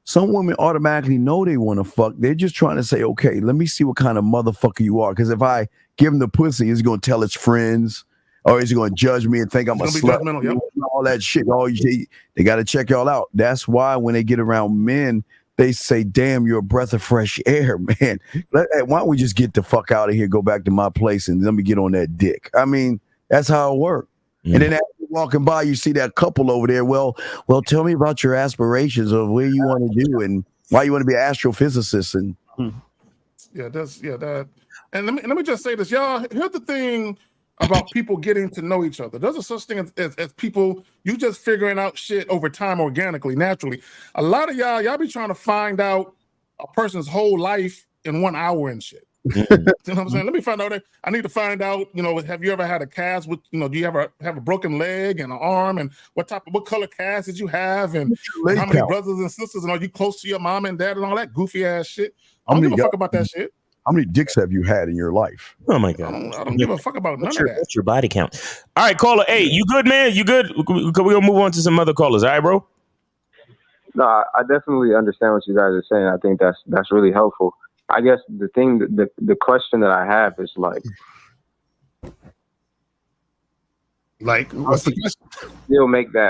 some women automatically know they want to fuck. They're just trying to say, okay, let me see what kind of motherfucker you are. Because if I give him the pussy, is he going to tell his friends? Or is he going to judge me and think I'm a slut? Yep. All that shit. They got to check y'all out. That's why when they get around men, they say, damn, you're a breath of fresh air, man. Why don't we just get the fuck out of here, go back to my place, and let me get on that dick? I mean, that's how it works. And then as you're walking by, you see that couple over there. Well, tell me about your aspirations of where you want to do and why you want to be an astrophysicist. And that. And let me just say this, y'all. Here's the thing about people getting to know each other. There's a such thing as people, you just figuring out shit over time, organically, naturally. A lot of y'all be trying to find out a person's whole life in 1 hour and shit. You know what I'm saying? Let me find out. I need to find out, have you ever had a cast with, do you ever have a broken leg and an arm, and what color cast did you have, and how many brothers and sisters, and are you close to your mom and dad and all that goofy ass shit? I don't give a fuck about that shit. How many dicks have you had in your life? Oh my God. I don't give a fuck about none of that. What's your body count? All right, caller. Hey, you good, man? You good? We're gonna move on to some other callers. All right, bro? No, I definitely understand what you guys are saying. I think that's really helpful. I guess the question that I have is like what's the question?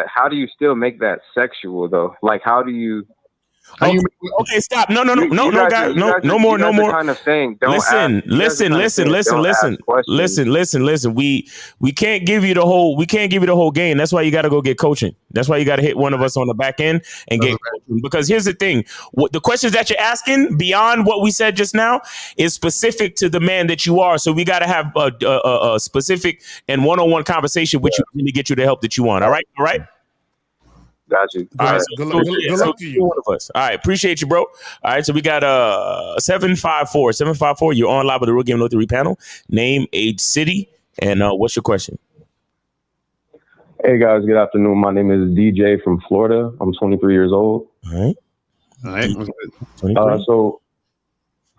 How do you still make that sexual though? Like, how do you? Okay, stop. No, guys. No more. Kind of saying, listen. We can't give you the whole game. That's why you got to go get coaching. That's why you got to hit one of us on the back end and get coaching. Because here's the thing: the questions that you're asking beyond what we said just now is specific to the man that you are. So we got to have a specific and one-on-one conversation with you to get you the help that you want. All right. Got you. All right, Good luck to you. One of us. All right, appreciate you, bro. All right, so we got 754. 754. You're on live with the Real Game No 3 panel. Name, age, city, and what's your question? Hey guys, good afternoon. My name is DJ from Florida. I'm 23 years old. All right.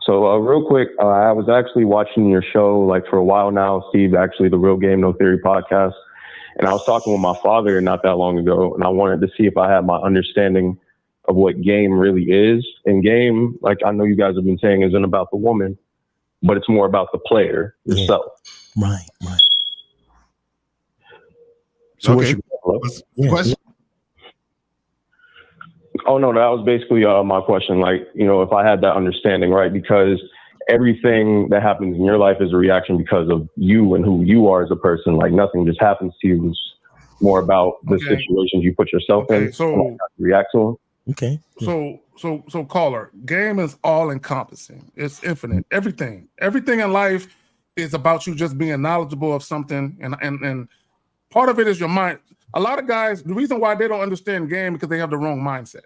So real quick, I was actually watching your show like for a while now, Steve, actually the Real Game No Theory podcast. And I was talking with my father not that long ago, and I wanted to see if I had my understanding of what game really is. And game, like I know you guys have been saying, isn't about the woman, but it's more about the player yourself. Right. So Okay. what's your question? Oh no, that was basically my question. Like, you know, if I had that understanding, right? Because everything that happens in your life is a reaction because of you and who you are as a person. Like nothing just happens to you. It's more about the situations you put yourself in. So and how to react to them. Okay. So caller, game is all encompassing. It's infinite. Everything in life is about you just being knowledgeable of something, and part of it is your mind. A lot of guys, the reason why they don't understand game because they have the wrong mindset.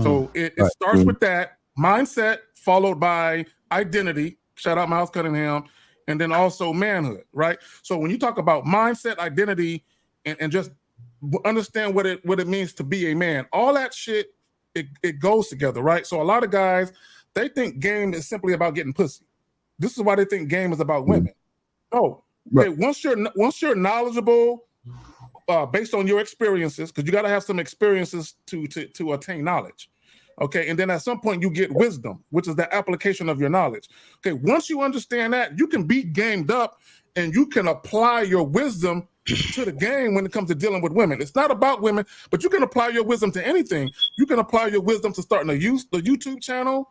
So it starts with that mindset, followed by identity. Shout out Miles Cunningham, and then also manhood. Right. So when you talk about mindset, identity, and just understand what it means to be a man, all that shit, it goes together. Right. So a lot of guys, they think game is simply about getting pussy. This is why they think game is about women. No. Okay, once you're knowledgeable, based on your experiences, because you got to have some experiences to attain knowledge. Okay, and then at some point you get wisdom, which is the application of your knowledge. Okay, once you understand that, you can be gamed up and you can apply your wisdom to the game when it comes to dealing with women. It's not about women, but you can apply your wisdom to anything. You can apply your wisdom to starting the YouTube channel,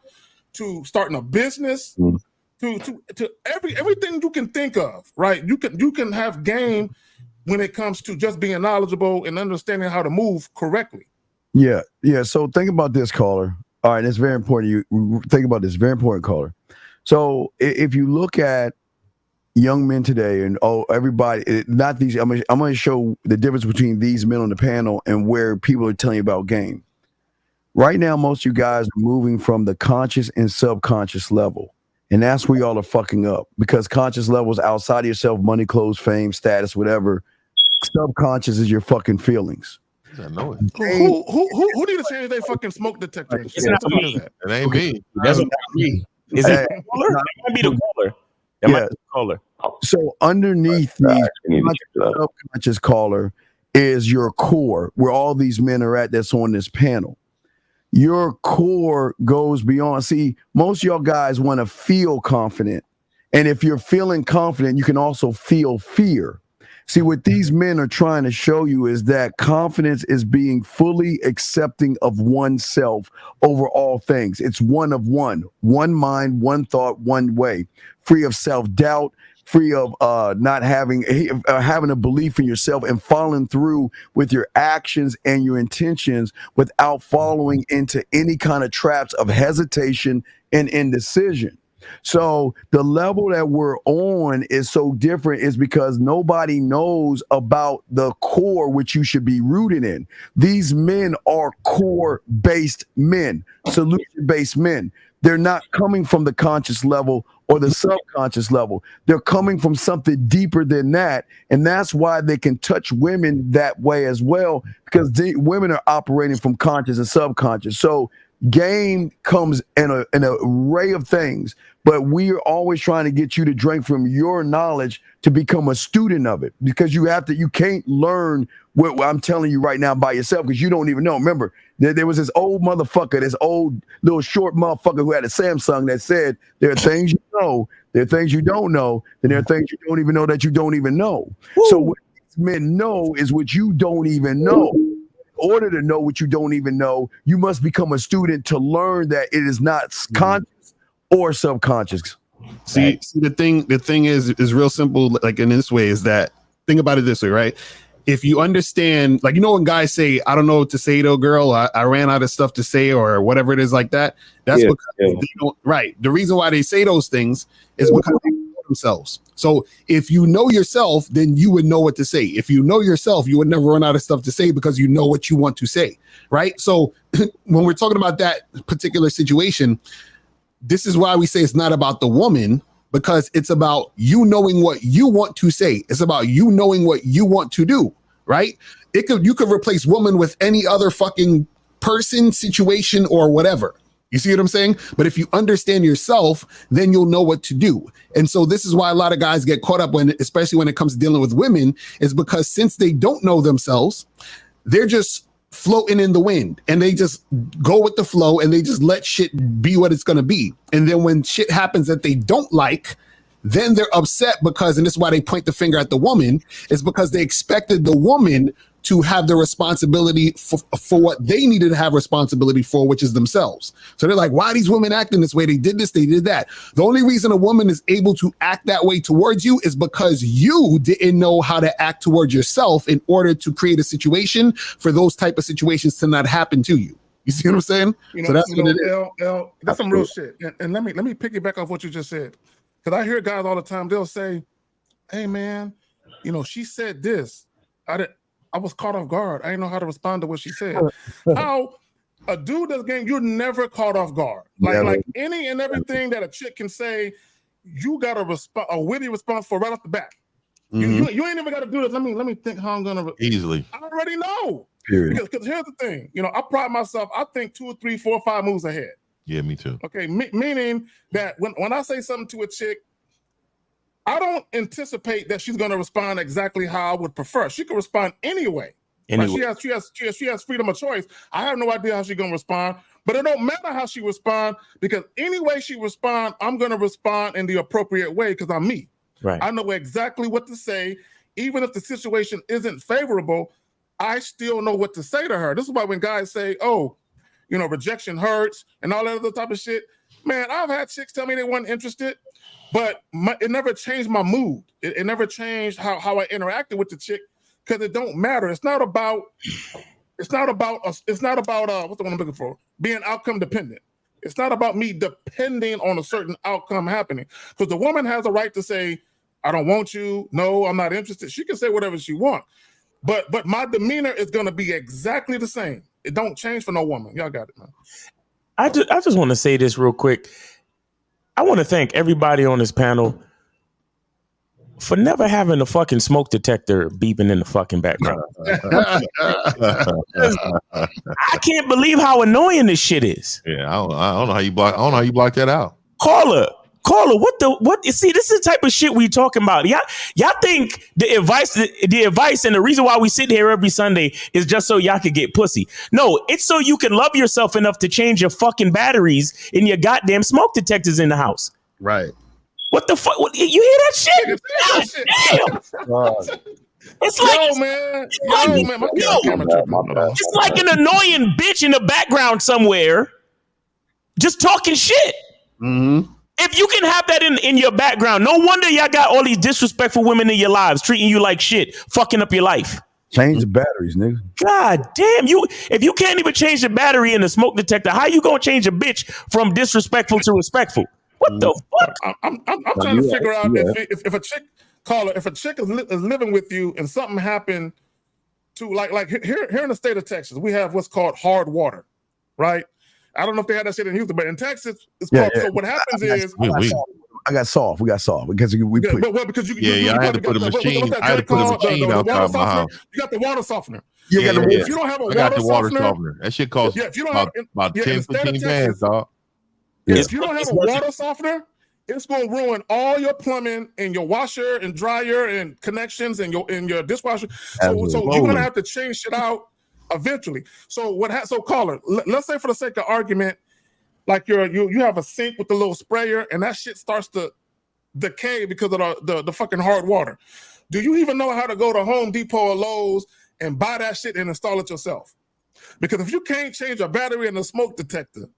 to starting a business, to everything you can think of, right? You can have game when it comes to just being knowledgeable and understanding how to move correctly. Yeah. So think about this, caller. All right, it's very important. You think about this, very important, caller. So if you look at young men today, and everybody, not these. I'm going to show the difference between these men on the panel and where people are telling you about game. Right now, most of you guys are moving from the conscious and subconscious level. And that's where y'all are fucking up, because conscious level is outside of yourself, money, clothes, fame, status, whatever. Subconscious is your fucking feelings. I know it. Who need to change their fucking smoke detector? And shit? What the fuck is that? It ain't me. That's not me. Is it the caller? That might be the caller. That might be the caller. So underneath the subconscious, caller, is your core, where all these men are at that's on this panel. Your core goes beyond. See, most of y'all guys want to feel confident. And if you're feeling confident, you can also feel fear. See, what these men are trying to show you is that confidence is being fully accepting of oneself over all things. It's one of one mind, one thought, one way, free of self-doubt, free of not having a belief in yourself and following through with your actions and your intentions without following into any kind of traps of hesitation and indecision. So the level that we're on is so different is because nobody knows about the core which you should be rooted in. These men are core-based men, solution-based men. They're not coming from the conscious level or the subconscious level. They're coming from something deeper than that. And that's why they can touch women that way as well, because women are operating from conscious and subconscious. So game comes in an array of things, but we are always trying to get you to drink from your knowledge to become a student of it, because you can't learn what I'm telling you right now by yourself, because you don't even know. Remember, there was this old motherfucker, this old little short motherfucker who had a Samsung that said, there are things you know, there are things you don't know, and there are things you don't even know that you don't even know. So what these men know is what you don't even know. In order to know what you don't even know, you must become a student to learn that it is not conscious or subconscious. See, the thing is real simple. Like in this way, is that think about it this way, right? If you understand, like, you know, when guys say, I don't know what to say to a girl, I ran out of stuff to say, or whatever it is like that. That's because they don't, right. The reason why they say those things is because they themselves. So if you know yourself, then you would know what to say. If you know yourself, you would never run out of stuff to say because you know what you want to say, right? So when we're talking about that particular situation, this is why we say it's not about the woman, because it's about you knowing what you want to say. It's about you knowing what you want to do, right? You could replace woman with any other fucking person, situation, or whatever. You see what I'm saying? But if you understand yourself, then you'll know what to do. And so this is why a lot of guys get caught up especially when it comes to dealing with women, is because since they don't know themselves, they're just floating in the wind and they just go with the flow and they just let shit be what it's going to be. And then when shit happens that they don't like, then they're upset because, and this is why they point the finger at the woman, is because they expected the woman to have the responsibility for what they needed to have responsibility for, which is themselves. So they're like, why are these women acting this way? They did this, they did that. The only reason a woman is able to act that way towards you is because you didn't know how to act towards yourself in order to create a situation for those type of situations to not happen to you. You see what I'm saying? So that's what it is. L, that's some real shit. And let me piggyback off what you just said. Because I hear guys all the time, they'll say, hey man, she said this. I was caught off guard. I didn't know how to respond to what she said. How a dude that's game, you're never caught off guard. Like any and everything that a chick can say, you got a witty response for right off the bat. Mm-hmm. You ain't even got to do this. Let me think how I'm gonna easily. I already know. Period. Because here's the thing. I pride myself. I think 2 or 3, 4 or 5 moves ahead. Yeah, me too. Okay, meaning that when I say something to a chick, I don't anticipate that she's going to respond exactly how I would prefer. She can respond anyway. Like she has freedom of choice. I have no idea how she's going to respond, but it don't matter how she responds because any way she responds, I'm going to respond in the appropriate way because I'm me. Right. I know exactly what to say. Even if the situation isn't favorable, I still know what to say to her. This is why when guys say, oh, rejection hurts and all that other type of shit, man, I've had chicks tell me they weren't interested. But it never changed my mood. It never changed how I interacted with the chick because it don't matter. It's not about what's the one I'm looking for? Being outcome dependent. It's not about me depending on a certain outcome happening. Because the woman has a right to say, I don't want you. No, I'm not interested. She can say whatever she wants. But my demeanor is going to be exactly the same. It don't change for no woman. Y'all got it, man. I just want to say this real quick. I want to thank everybody on this panel for never having a fucking smoke detector beeping in the fucking background. I can't believe how annoying this shit is. Yeah, I don't know how you block. I don't know how you block that out. Caller, what? You see, this is the type of shit we talking about. Y'all think the advice and the reason why we sit here every Sunday is just so y'all can get pussy. No, it's so you can love yourself enough to change your fucking batteries in your goddamn smoke detectors in the house. Right. What the fuck? You hear that shit? Damn. It's like an annoying bitch in the background somewhere just talking shit. Mm-hmm. If you can have that in your background, no wonder y'all got all these disrespectful women in your lives treating you like shit, fucking up your life. Change the batteries, nigga. God damn, if you can't even change the battery in the smoke detector, how you gonna change a bitch from disrespectful to respectful? What the fuck? I'm trying to figure out if a chick if a chick is living with you and something happened to like here in the state of Texas, we have what's called hard water, right? I don't know if they had that shit in Houston, but in Texas, it's called. So what happens is I got soft. We got soft because we put. Because I had to put a machine. I had to put a machine outside my house. You got the water softener. If you don't have a water softener, that shit costs about 10, 15 bands, dog. If you don't have a water softener, it's gonna ruin all your plumbing and your washer and dryer and connections and your dishwasher. So you're gonna have to change shit out eventually. So so caller, let's say for the sake of argument, like you have a sink with the little sprayer and that shit starts to decay because of the fucking hard water. Do you even know how to go to Home Depot or Lowe's and buy that shit and install it yourself? Because if you can't change a battery in a smoke detector,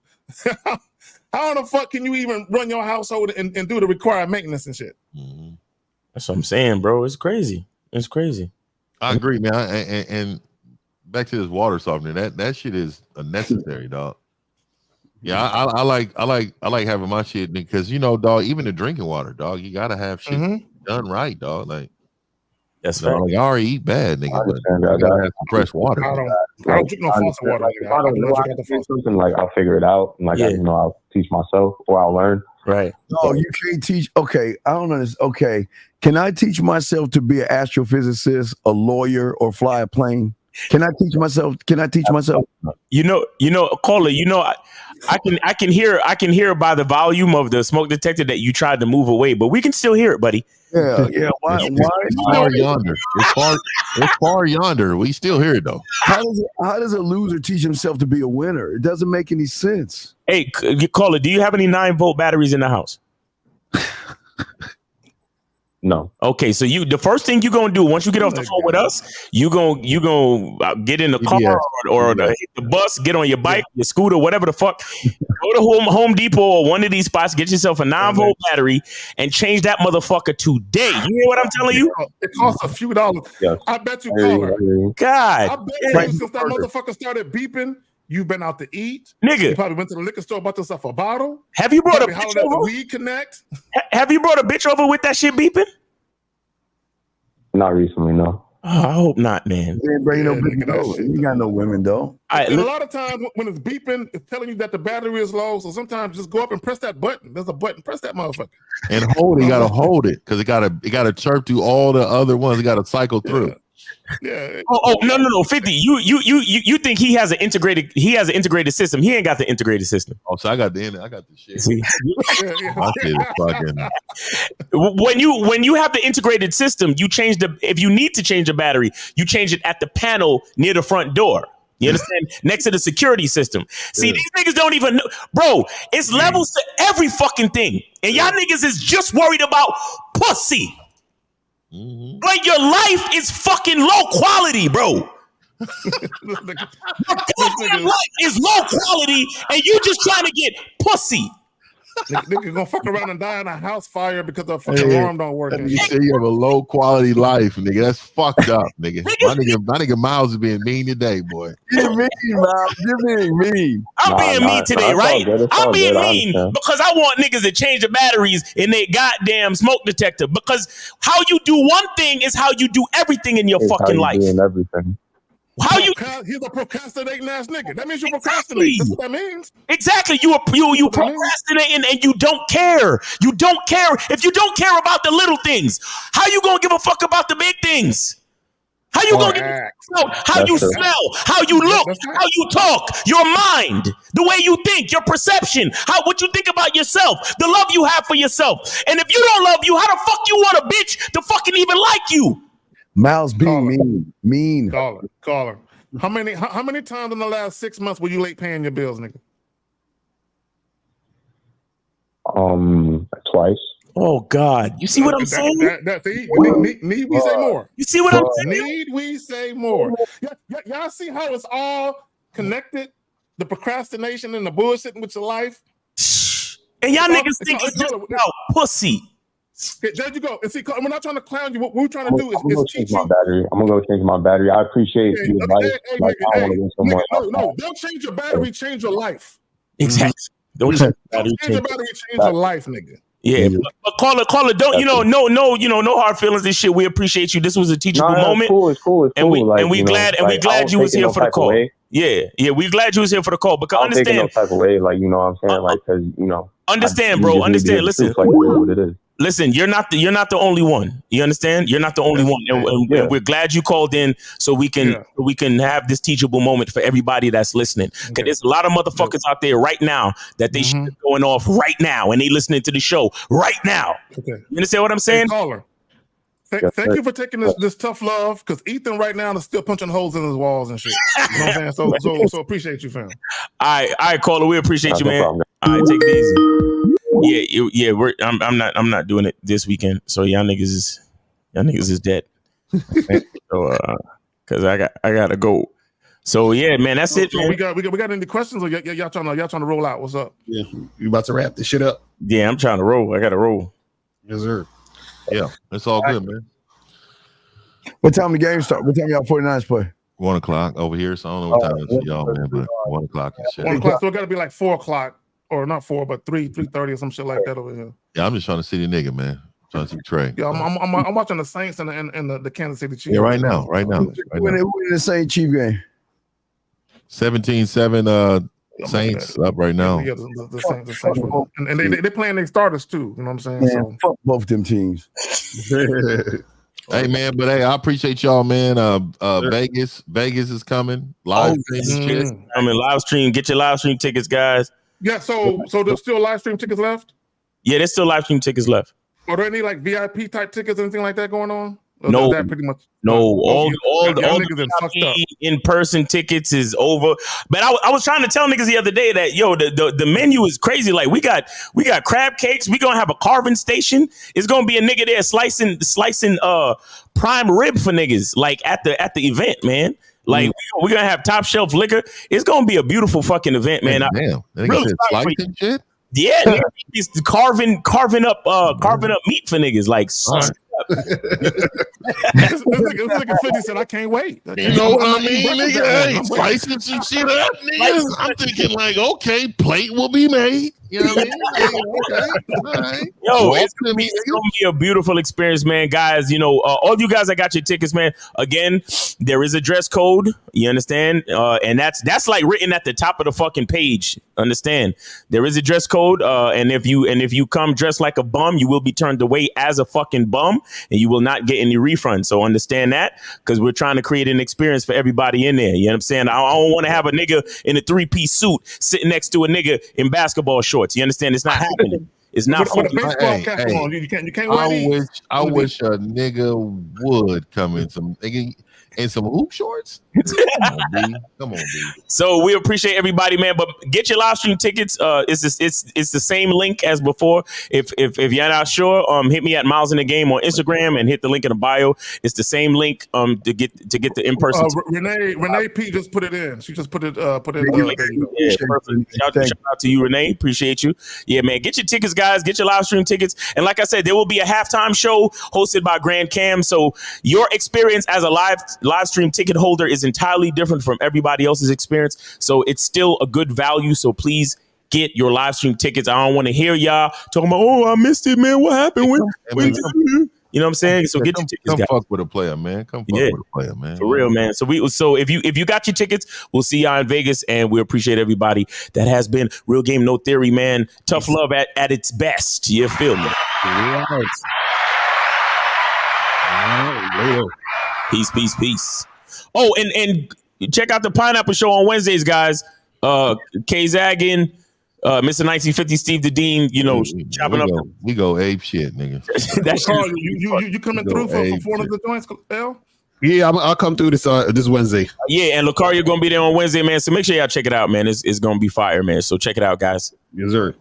how the fuck can you even run your household and do the required maintenance and shit? Mm-hmm. That's what I'm saying, bro. It's crazy. It's crazy. I agree, man. And back to this water softener, that shit is unnecessary, dog. Yeah, I like having my shit because dog. Even the drinking water, dog. You gotta have shit done right, dog. Like that's right. Like I already eat bad, nigga, but I gotta have some fresh water. I don't drink no faucet water. Like, if I don't know how to do something, like I'll figure it out, and I'll teach myself or I'll learn. Right. No, you can't teach. Okay, I don't understand. Okay, can I teach myself to be an astrophysicist, a lawyer, or fly a plane? Can I teach myself? Caller, I can hear by the volume of the smoke detector that you tried to move away, but we can still hear it, buddy. Yeah. Why? It's far yonder. It's far yonder. We still hear it though. How does a loser teach himself to be a winner? It doesn't make any sense. Hey, caller, do you have any 9-volt batteries in the house? No. Okay, so the first thing you're gonna do once you get off the phone with us, you gonna get in the car or hit the bus, get on your bike, your scooter, whatever the fuck. Go to Home Depot or one of these spots, get yourself a 9-volt battery, and change that motherfucker today. You hear what I'm telling you? It costs a few dollars. Yes. I bet you, caller. God, I bet you since that motherfucker started beeping, you've been out to eat, nigga. You probably went to the liquor store, bought yourself a bottle. Have you brought a bitch bitch over? Weed Connect. Have you brought a bitch over with that shit beeping? Not recently, no. Oh, I hope not, man. You ain't bring no bitch over. You got no women though. And a lot of times when it's beeping, it's telling you that the battery is low. So sometimes just go up and press that button. There's a button. Press that motherfucker. And hold it. You gotta hold it because it gotta chirp through all the other ones. It gotta cycle through. Yeah. Oh no, 50. You think he has an integrated system? He ain't got the integrated system. Oh, so I got the shit. See? My shit is fucking. When you have the integrated system, you change if you need to change the battery, you change it at the panel near the front door. You understand? Next to the security system. See, these niggas don't even know. Bro, it's levels to every fucking thing. And y'all niggas is just worried about pussy. Like your life is fucking low quality, bro. Your goddamn life is low quality, and you just trying to get pussy. Nigga gonna fuck around and die in a house fire because the fucking alarm don't work. You say you have a low quality life, nigga. That's fucked up, nigga. My nigga Miles is being mean today, boy. You're mean, Miles. You're being mean. I'm being mean today, right? I'm being mean because I want niggas to change the batteries in their goddamn smoke detector. Because how you do one thing is how you do everything in your fucking life. Doing everything. How you? He's a procrastinating ass nigga. That means you procrastinate. That's what that means. Exactly. You procrastinating and you don't care. You don't care. If you don't care about the little things, how you gonna give a fuck about the big things? How you gonna give a fuck about how you smell, how you look, how you talk, your mind, the way you think, your perception, what you think about yourself, the love you have for yourself. And if you don't love you, how the fuck you want a bitch to fucking even like you? Miles being mean. Caller. How many times in the last 6 months were you late paying your bills, nigga? Twice. Oh God! You see what I'm saying? Need we say more? You see what I'm saying? Need we say more? Y'all see how it's all connected? The procrastination and the bullshitting with your life. And y'all niggas think it's just about pussy. There you go. And see, we're not trying to clown you. What we're trying to do is teach you. I'm gonna go change my battery. I appreciate the advice. No, don't change your battery. Change your life. Exactly. Don't change your battery. Change your life, nigga. Yeah, but caller, don't no hard feelings and shit. We appreciate you. This was a teachable moment. It's cool. And we glad you was here for the call. Yeah, we glad you was here for the call. Because understand, no type of way, like you know what I'm saying, like because understand, bro. Understand. Listen, like what it is. Listen, you're not the only one. You understand? You're not the only one, and we're glad you called in so we can have this teachable moment for everybody that's listening. Because there's a lot of motherfuckers out there right now that they shit is going off right now, and they listening to the show right now. Okay. You understand what I'm saying? Hey, caller. Thank you for taking this tough love, because Ethan right now is still punching holes in his walls and shit. You know what I'm saying? So appreciate you, fam. All right, caller. We appreciate you, man. All right, take it easy. Yeah. I'm not doing it this weekend. So y'all niggas is dead. So because I gotta go. So yeah, man, that's it. Man. We got any questions, or y'all trying to roll out? What's up? Yeah, you about to wrap this shit up? Yeah, I'm trying to roll. I gotta roll. Yes, sir. Yeah, it's all good, man. What time the game start? What time y'all 49ers play? 1 o'clock over here, so I don't know what time it is for y'all, man, but 1 o'clock and shit. 1 o'clock, so it got to be like 4 o'clock, or not 4, but 3:30 or some shit like that over here. Yeah, I'm just trying to see the nigga, man. Trying to see Trey. Yeah, I'm watching the Saints and the Kansas City Chiefs. Yeah, right now. Who in the Saint Chief game? 17-7 Saints up right now. Yeah, the Saints. And they playing their starters too. You know what I'm saying? Man, fuck both them teams. Hey man, but hey, I appreciate y'all, man. Vegas is coming. Live stream. Live stream. Get your live stream tickets, guys. Yeah, so there's still live stream tickets left? Yeah, there's still live stream tickets left. Are there any like VIP type tickets or anything like that going on? No, that pretty much. No, all niggas are fucked up. in-person tickets is over. But I was trying to tell niggas the other day that the menu is crazy. Like we got crab cakes. We gonna have a carving station. It's gonna be a nigga there slicing prime rib for niggas like at the event, man. Like we're gonna have top shelf liquor. It's gonna be a beautiful fucking event, man. Damn, really slicing shit. Yeah, nigga, he's carving up meat for niggas. Like, this nigga 50 said, "I can't wait." You know what I mean, nigga? Hey, slicing some shit up, nigga. I'm thinking like, okay, plate will be made. You know what I mean? Okay, all right. Yo, it's gonna be a beautiful experience, man, guys. You know, all you guys that got your tickets, man. Again, there is a dress code. You understand? And that's like written at the top of the fucking page. Understand? There is a dress code, and if you come dressed like a bum, you will be turned away as a fucking bum, and you will not get any refunds. So understand that, because we're trying to create an experience for everybody in there. You know what I'm saying? I don't want to have a nigga in a 3-piece suit sitting next to a nigga in basketball shorts. You understand? It's not happening. It's not. With a baseball cap on, you can't wear these. I wish a nigga would come in some hoop shorts. Come on, B. So we appreciate everybody, man. But get your live stream tickets. It's the same link as before. If you're not sure, hit me at Miles in the Game on Instagram and hit the link in the bio. It's the same link to get the in person. Renee P just put it in. She just put it in. Yeah, perfect. Shout out to you, Renee. Appreciate you. Yeah, man. Get your tickets, guys. Get your live stream tickets. And like I said, there will be a halftime show hosted by Grand Cam. So your experience as a live stream ticket holder is entirely different from everybody else's experience. So it's still a good value. So please get your live stream tickets. I don't want to hear y'all talking about, oh, I missed it, man. What happened? You know what I'm saying? So get your tickets, come guys. Fuck with a player, man. Come fuck with a player, man. For real, man. So if you got your tickets, we'll see y'all in Vegas, and we appreciate everybody. That has been Real Game No Theory, man. Tough love at its best. You feel me? Peace. Oh, and check out the Pineapple Show on Wednesdays, guys. K Zaggin, Mr. 1950, Steve the Dean, chopping up. We go ape shit, nigga. That's you coming through for one of the joints, L? Yeah, I'll come through this Wednesday. Yeah, and Lucario gonna be there on Wednesday, man. So make sure y'all check it out, man. It's gonna be fire, man. So check it out, guys. Yes, sir.